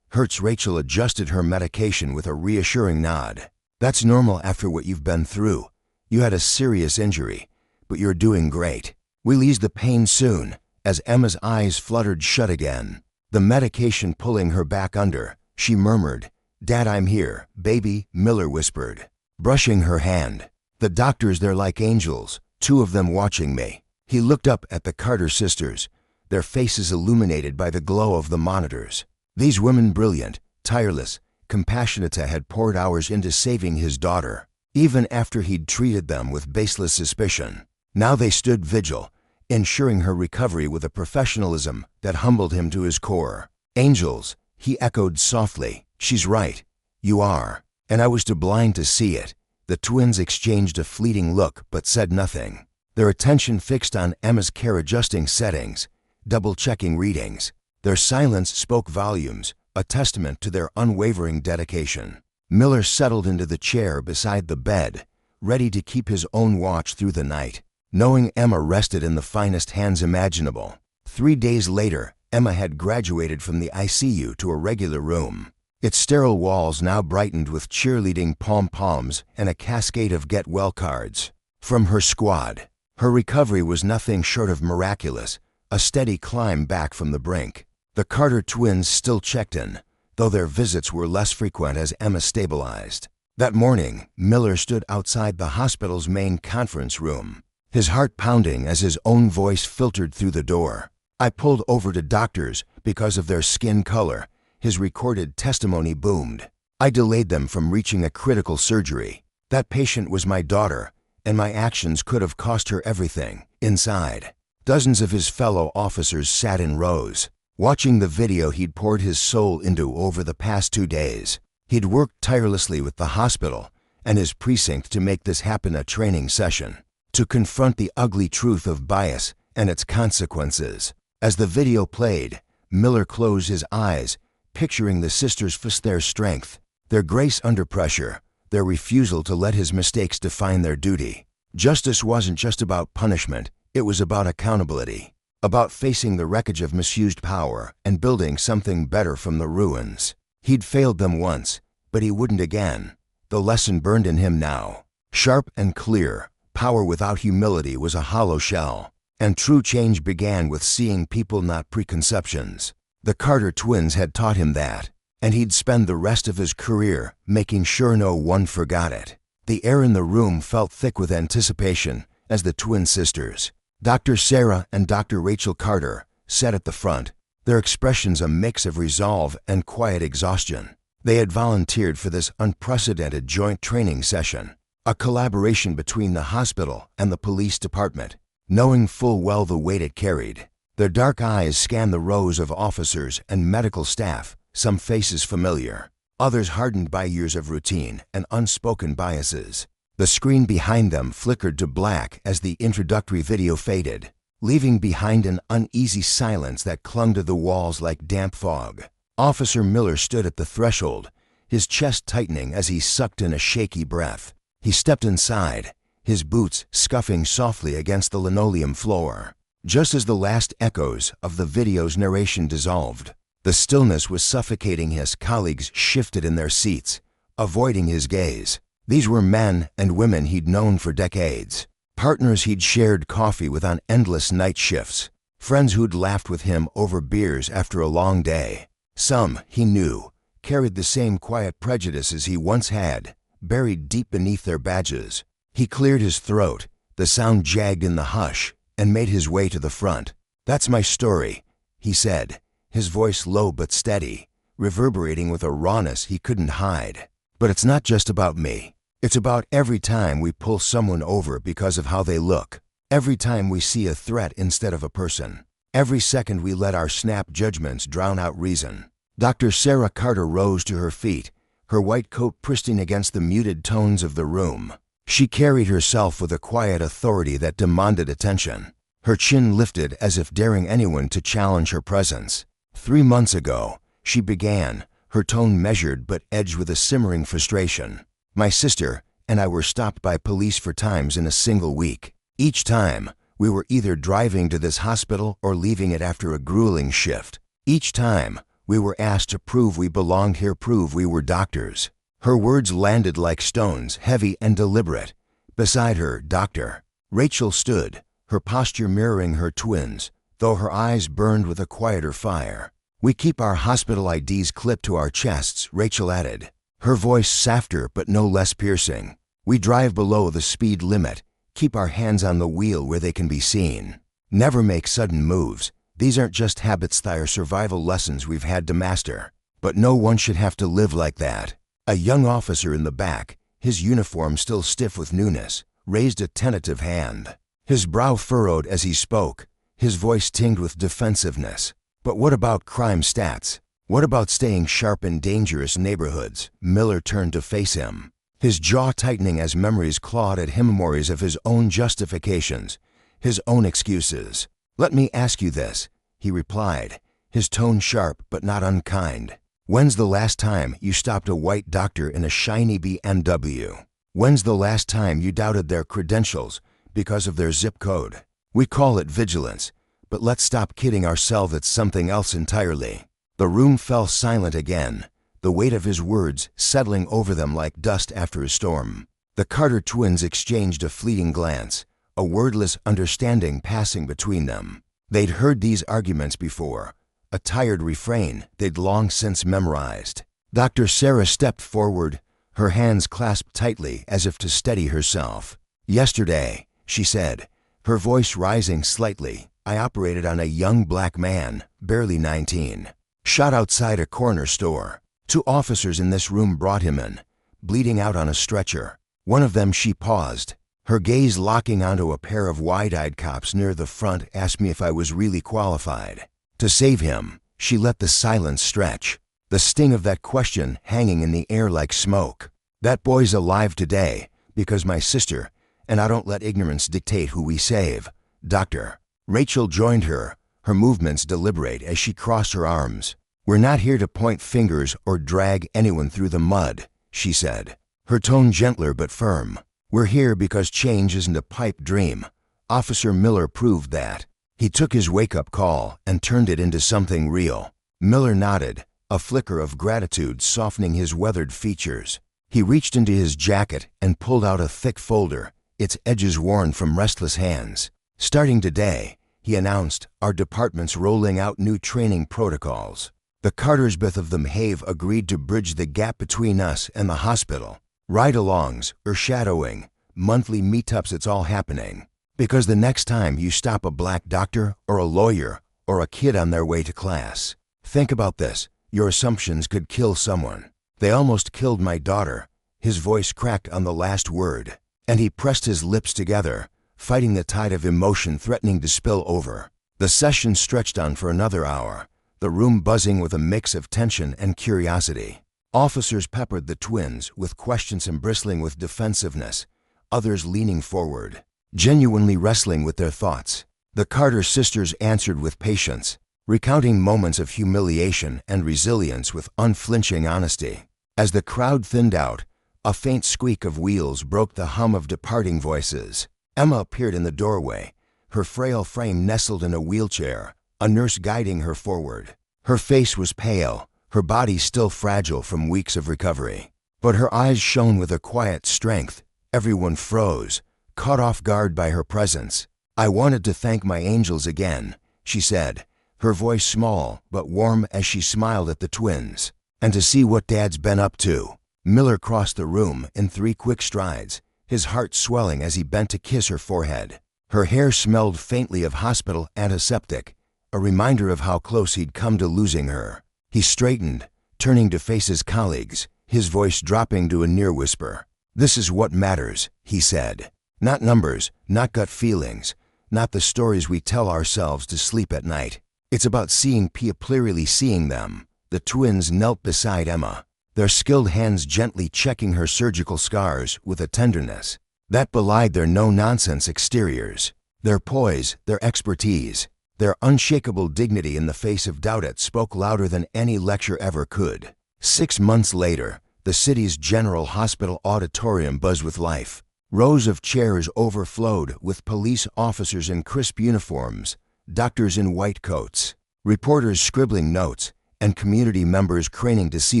[SPEAKER 1] Hurts. Rachel adjusted her medication with a reassuring nod. That's normal after what you've been through. You had a serious injury, but you're doing great. We'll ease the pain soon. As Emma's eyes fluttered shut again, the medication pulling her back under, she murmured, "Dad, I'm here, baby," Miller whispered, brushing her hand. "The doctors, they're like angels, two of them watching me." He looked up at the Carter sisters, their faces illuminated by the glow of the monitors. These women, brilliant, tireless, compassionate, had poured hours into saving his daughter, even after he'd treated them with baseless suspicion. Now they stood vigil, ensuring her recovery with a professionalism that humbled him to his core. "Angels," he echoed softly. "She's right. You are. And I was too blind to see it." The twins exchanged a fleeting look but said nothing, their attention fixed on Emma's care, adjusting settings, double-checking readings. Their silence spoke volumes, a testament to their unwavering dedication. Miller settled into the chair beside the bed, ready to keep his own watch through the night, knowing Emma rested in the finest hands imaginable. 3 days later, Emma had graduated from the ICU to a regular room, its sterile walls now brightened with cheerleading pom-poms and a cascade of get-well cards from her squad. Her recovery was nothing short of miraculous, a steady climb back from the brink. The Carter twins still checked in, though their visits were less frequent as Emma stabilized. That morning, Miller stood outside the hospital's main conference room, his heart pounding as his own voice filtered through the door. "I pulled over to doctors because of their skin color," his recorded testimony boomed. "I delayed them from reaching a critical surgery. That patient was my daughter, and my actions could have cost her everything." Inside, dozens of his fellow officers sat in rows, watching the video he'd poured his soul into over the past 2 days. He'd worked tirelessly with the hospital and his precinct to make this happen, a training session, to confront the ugly truth of bias and its consequences. As the video played, Miller closed his eyes, picturing the sisters' their strength, their grace under pressure, their refusal to let his mistakes define their duty. Justice wasn't just about punishment, it was about accountability, about facing the wreckage of misused power and building something better from the ruins. He'd failed them once, but he wouldn't again. The lesson burned in him now, sharp and clear. Power without humility was a hollow shell, and true change began with seeing people, not preconceptions. The Carter twins had taught him that, and he'd spend the rest of his career making sure no one forgot it. The air in the room felt thick with anticipation as the twin sisters, Dr. Sarah and Dr. Rachel Carter, sat at the front, their expressions a mix of resolve and quiet exhaustion. They had volunteered for this unprecedented joint training session, a collaboration between the hospital and the police department, knowing full well the weight it carried. Their dark eyes scanned the rows of officers and medical staff, some faces familiar, others hardened by years of routine and unspoken biases. The screen behind them flickered to black as the introductory video faded, leaving behind an uneasy silence that clung to the walls like damp fog. Officer Miller stood at the threshold, his chest tightening as he sucked in a shaky breath. He stepped inside, his boots scuffing softly against the linoleum floor. Just as the last echoes of the video's narration dissolved, the stillness was suffocating. His colleagues shifted in their seats, avoiding his gaze. These were men and women he'd known for decades, partners he'd shared coffee with on endless night shifts, friends who'd laughed with him over beers after a long day. Some, he knew, carried the same quiet prejudices he once had, buried deep beneath their badges. He cleared his throat, the sound jagged in the hush, and made his way to the front. "That's my story," he said, his voice low but steady, reverberating with a rawness he couldn't hide. "But it's not just about me. It's about every time we pull someone over because of how they look, every time we see a threat instead of a person, every second we let our snap judgments drown out reason." Dr. Sarah Carter rose to her feet, her white coat pristine against the muted tones of the room. She carried herself with a quiet authority that demanded attention, her chin lifted as if daring anyone to challenge her presence. 3 months ago, she began, her tone measured but edged with a simmering frustration. "My sister and I were stopped by police 4 times in a single week. Each time, we were either driving to this hospital or leaving it after a grueling shift. Each time, we were asked to prove we belonged here, prove we were doctors." Her words landed like stones, heavy and deliberate. Beside her, Dr. Rachel stood, her posture mirroring her twins, though her eyes burned with a quieter fire. We keep our hospital IDs clipped to our chests, Rachel added, her voice softer but no less piercing. We drive below the speed limit, keep our hands on the wheel where they can be seen. Never make sudden moves. These aren't just habits, they are survival lessons we've had to master. But no one should have to live like that. A young officer in the back, his uniform still stiff with newness, raised a tentative hand. His brow furrowed as he spoke, his voice tinged with defensiveness. But what about crime stats? What about staying sharp in dangerous neighborhoods? Miller turned to face him, his jaw tightening as memories clawed at him, memories of his own justifications, his own excuses. Let me ask you this, he replied, his tone sharp but not unkind. When's the last time you stopped a white doctor in a shiny BMW? When's the last time you doubted their credentials because of their zip code? We call it vigilance, but let's stop kidding ourselves, it's something else entirely. The room fell silent again, the weight of his words settling over them like dust after a storm. The Carter twins exchanged a fleeting glance, a wordless understanding passing between them. They'd heard these arguments before, a tired refrain they'd long since memorized. Dr. Sarah stepped forward, her hands clasped tightly as if to steady herself. Yesterday, she said, her voice rising slightly, I operated on a young black man, barely 19, shot outside a corner store. 2 officers in this room brought him in, bleeding out on a stretcher. One of them, she paused, her gaze locking onto a pair of wide-eyed cops near the front, asked me if I was really qualified to save him. She let the silence stretch, the sting of that question hanging in the air like smoke. That boy's alive today because my sister, and I don't let ignorance dictate who we save, Doctor. Rachel joined her, her movements deliberate as she crossed her arms. We're not here to point fingers or drag anyone through the mud, she said, her tone gentler but firm. We're here because change isn't a pipe dream. Officer Miller proved that. He took his wake-up call and turned it into something real. Miller nodded, a flicker of gratitude softening his weathered features. He reached into his jacket and pulled out a thick folder, its edges worn from restless hands. Starting today, he announced, our department's rolling out new training protocols. The Carters, both of them have agreed to bridge the gap between us and the hospital. Ride-alongs or shadowing, monthly meetups, it's all happening. Because the next time you stop a black doctor or a lawyer or a kid on their way to class, think about this, your assumptions could kill someone. They almost killed my daughter. His voice cracked on the last word, and he pressed his lips together, fighting the tide of emotion threatening to spill over. The session stretched on for another hour, the room buzzing with a mix of tension and curiosity. Officers peppered the twins with questions and bristling with defensiveness, others leaning forward, genuinely wrestling with their thoughts. The Carter sisters answered with patience, recounting moments of humiliation and resilience with unflinching honesty. As the crowd thinned out, a faint squeak of wheels broke the hum of departing voices. Emma appeared in the doorway, her frail frame nestled in a wheelchair, a nurse guiding her forward. Her face was pale, her body still fragile from weeks of recovery. But her eyes shone with a quiet strength. Everyone froze, caught off guard by her presence. I wanted to thank my angels again, she said, her voice small but warm as she smiled at the twins. And to see what Dad's been up to. Miller crossed the room in 3 quick strides, his heart swelling as he bent to kiss her forehead. Her hair smelled faintly of hospital antiseptic, a reminder of how close he'd come to losing her. He straightened, turning to face his colleagues, his voice dropping to a near whisper. This is what matters, he said. Not numbers, not gut feelings, not the stories we tell ourselves to sleep at night. It's about seeing people, clearly seeing them. The twins knelt beside Emma, their skilled hands gently checking her surgical scars with a tenderness that belied their no-nonsense exteriors. Their poise, their expertise, their unshakable dignity in the face of doubt it spoke louder than any lecture ever could. 6 months later, the city's General Hospital auditorium buzzed with life. Rows of chairs overflowed with police officers in crisp uniforms, doctors in white coats, reporters scribbling notes, and community members craning to see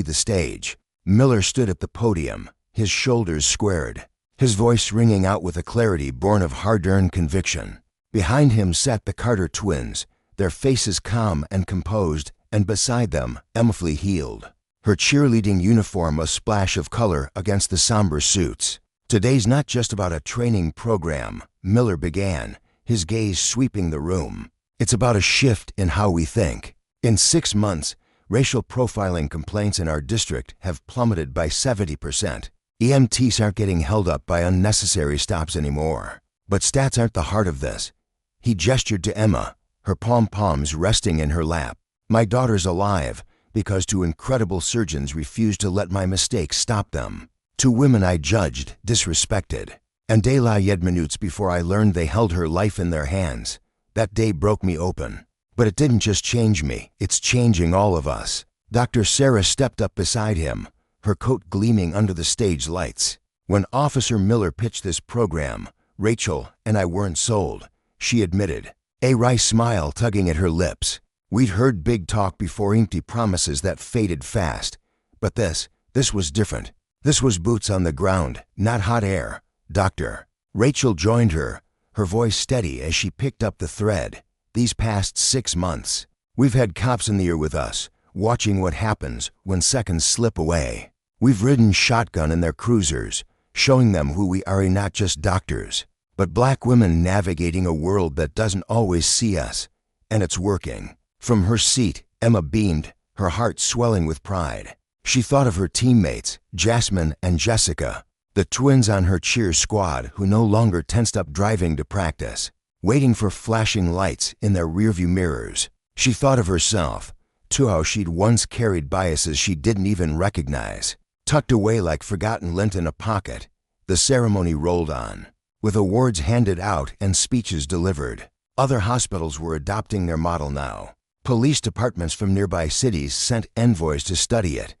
[SPEAKER 1] the stage. Miller stood at the podium, his shoulders squared, his voice ringing out with a clarity born of hard-earned conviction. Behind him sat the Carter twins, their faces calm and composed and beside them, Emma healed, her cheerleading uniform a splash of color against the somber suits. Today's not just about a training program, Miller began, his gaze sweeping the room. It's about a shift in how we think. In 6 months, racial profiling complaints in our district have plummeted by 70%. EMTs aren't getting held up by unnecessary stops anymore. But stats aren't the heart of this. He gestured to Emma, her palms resting in her lap. My daughter's alive because 2 incredible surgeons refused to let my mistakes stop them. 2 women I judged, disrespected. And de la minutes before I learned they held her life in their hands. That day broke me open. But it didn't just change me, it's changing all of us. Dr. Sarah stepped up beside him, her coat gleaming under the stage lights. When Officer Miller pitched this program, Rachel and I weren't sold, she admitted, a wry smile tugging at her lips. We'd heard big talk before, empty promises that faded fast. But this was different. This was boots on the ground, not hot air. Doctor. Rachel joined her, her voice steady as she picked up the thread. These past 6 months, we've had cops in the air with us, watching what happens when seconds slip away. We've ridden shotgun in their cruisers, showing them who we are, not just doctors, but black women navigating a world that doesn't always see us. And it's working. From her seat, Emma beamed, her heart swelling with pride. She thought of her teammates, Jasmine and Jessica, the twins on her cheer squad who no longer tensed up driving to practice, waiting for flashing lights in their rearview mirrors. She thought of herself, too, how she'd once carried biases she didn't even recognize, tucked away like forgotten lint in a pocket. The ceremony rolled on, with awards handed out and speeches delivered. Other hospitals were adopting their model now. Police departments from nearby cities sent envoys to study it.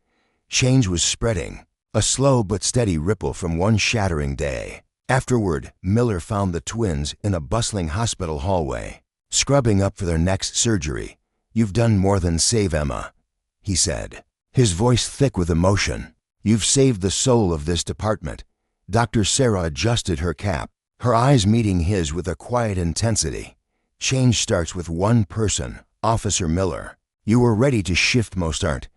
[SPEAKER 1] Change was spreading, a slow but steady ripple from one shattering day. Afterward, Miller found the twins in a bustling hospital hallway, scrubbing up for their next surgery. You've done more than save Emma, he said, his voice thick with emotion. You've saved the soul of this department. Dr. Sarah adjusted her cap, her eyes meeting his with a quiet intensity. Change starts with one person, Officer Miller. You were ready to shift, most aren't,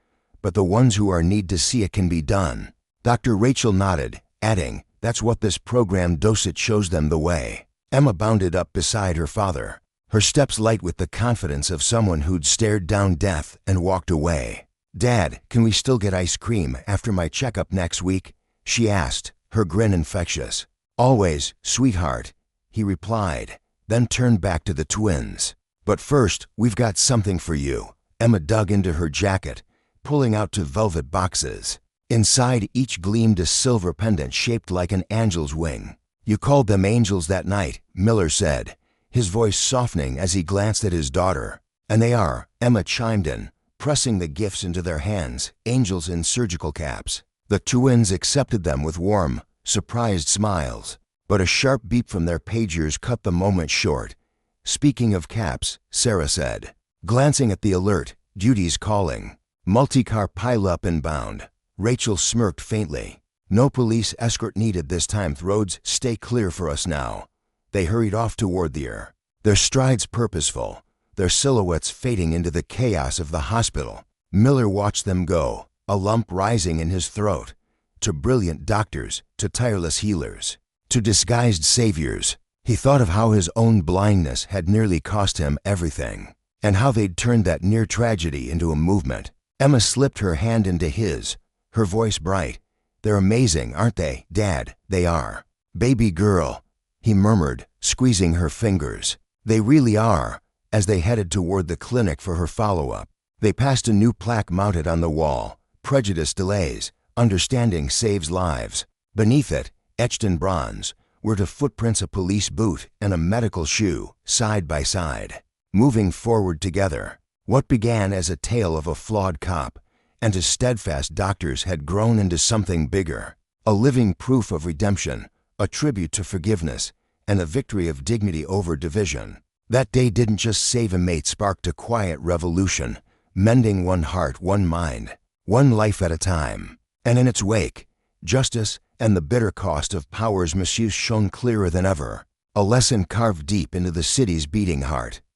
[SPEAKER 1] but the ones who are need to see it can be done. Dr. Rachel nodded, adding, that's what this program does, it shows them the way. Emma bounded up beside her father, her steps light with the confidence of someone who'd stared down death and walked away. Dad, can we still get ice cream after my checkup next week? She asked, her grin infectious. Always, sweetheart, he replied, then turned back to the twins. But first, we've got something for you. Emma dug into her jacket, pulling out 2 velvet boxes. Inside each gleamed a silver pendant shaped like an angel's wing. You called them angels that night, Miller said, his voice softening as he glanced at his daughter. And they are, Emma chimed in, pressing the gifts into their hands, angels in surgical caps. The twins accepted them with warm, surprised smiles. But a sharp beep from their pagers cut the moment short. Speaking of caps, Sarah said, glancing at the alert, duty's calling. Multi-car pile-up inbound. Rachel smirked faintly. No police escort needed this time. Roads stay clear for us now. They hurried off toward the air, their strides purposeful, their silhouettes fading into the chaos of the hospital. Miller watched them go, a lump rising in his throat. To brilliant doctors, to tireless healers, to disguised saviors. He thought of how his own blindness had nearly cost him everything, and how they'd turned that near tragedy into a movement. Emma slipped her hand into his, her voice bright. They're amazing, aren't they, Dad? They are. Baby girl, he murmured, squeezing her fingers. They really are. As they headed toward the clinic for her follow-up, they passed a new plaque mounted on the wall. Prejudice delays, understanding saves lives. Beneath it, etched in bronze, were 2 footprints, a police boot and a medical shoe, side by side, moving forward together. What began as a tale of a flawed cop and his steadfast doctors had grown into something bigger, a living proof of redemption, a tribute to forgiveness, and a victory of dignity over division. That day didn't just save a mate, sparked a quiet revolution, mending one heart, one mind, one life at a time. And in its wake, justice and the bitter cost of power's misuse shone clearer than ever, a lesson carved deep into the city's beating heart.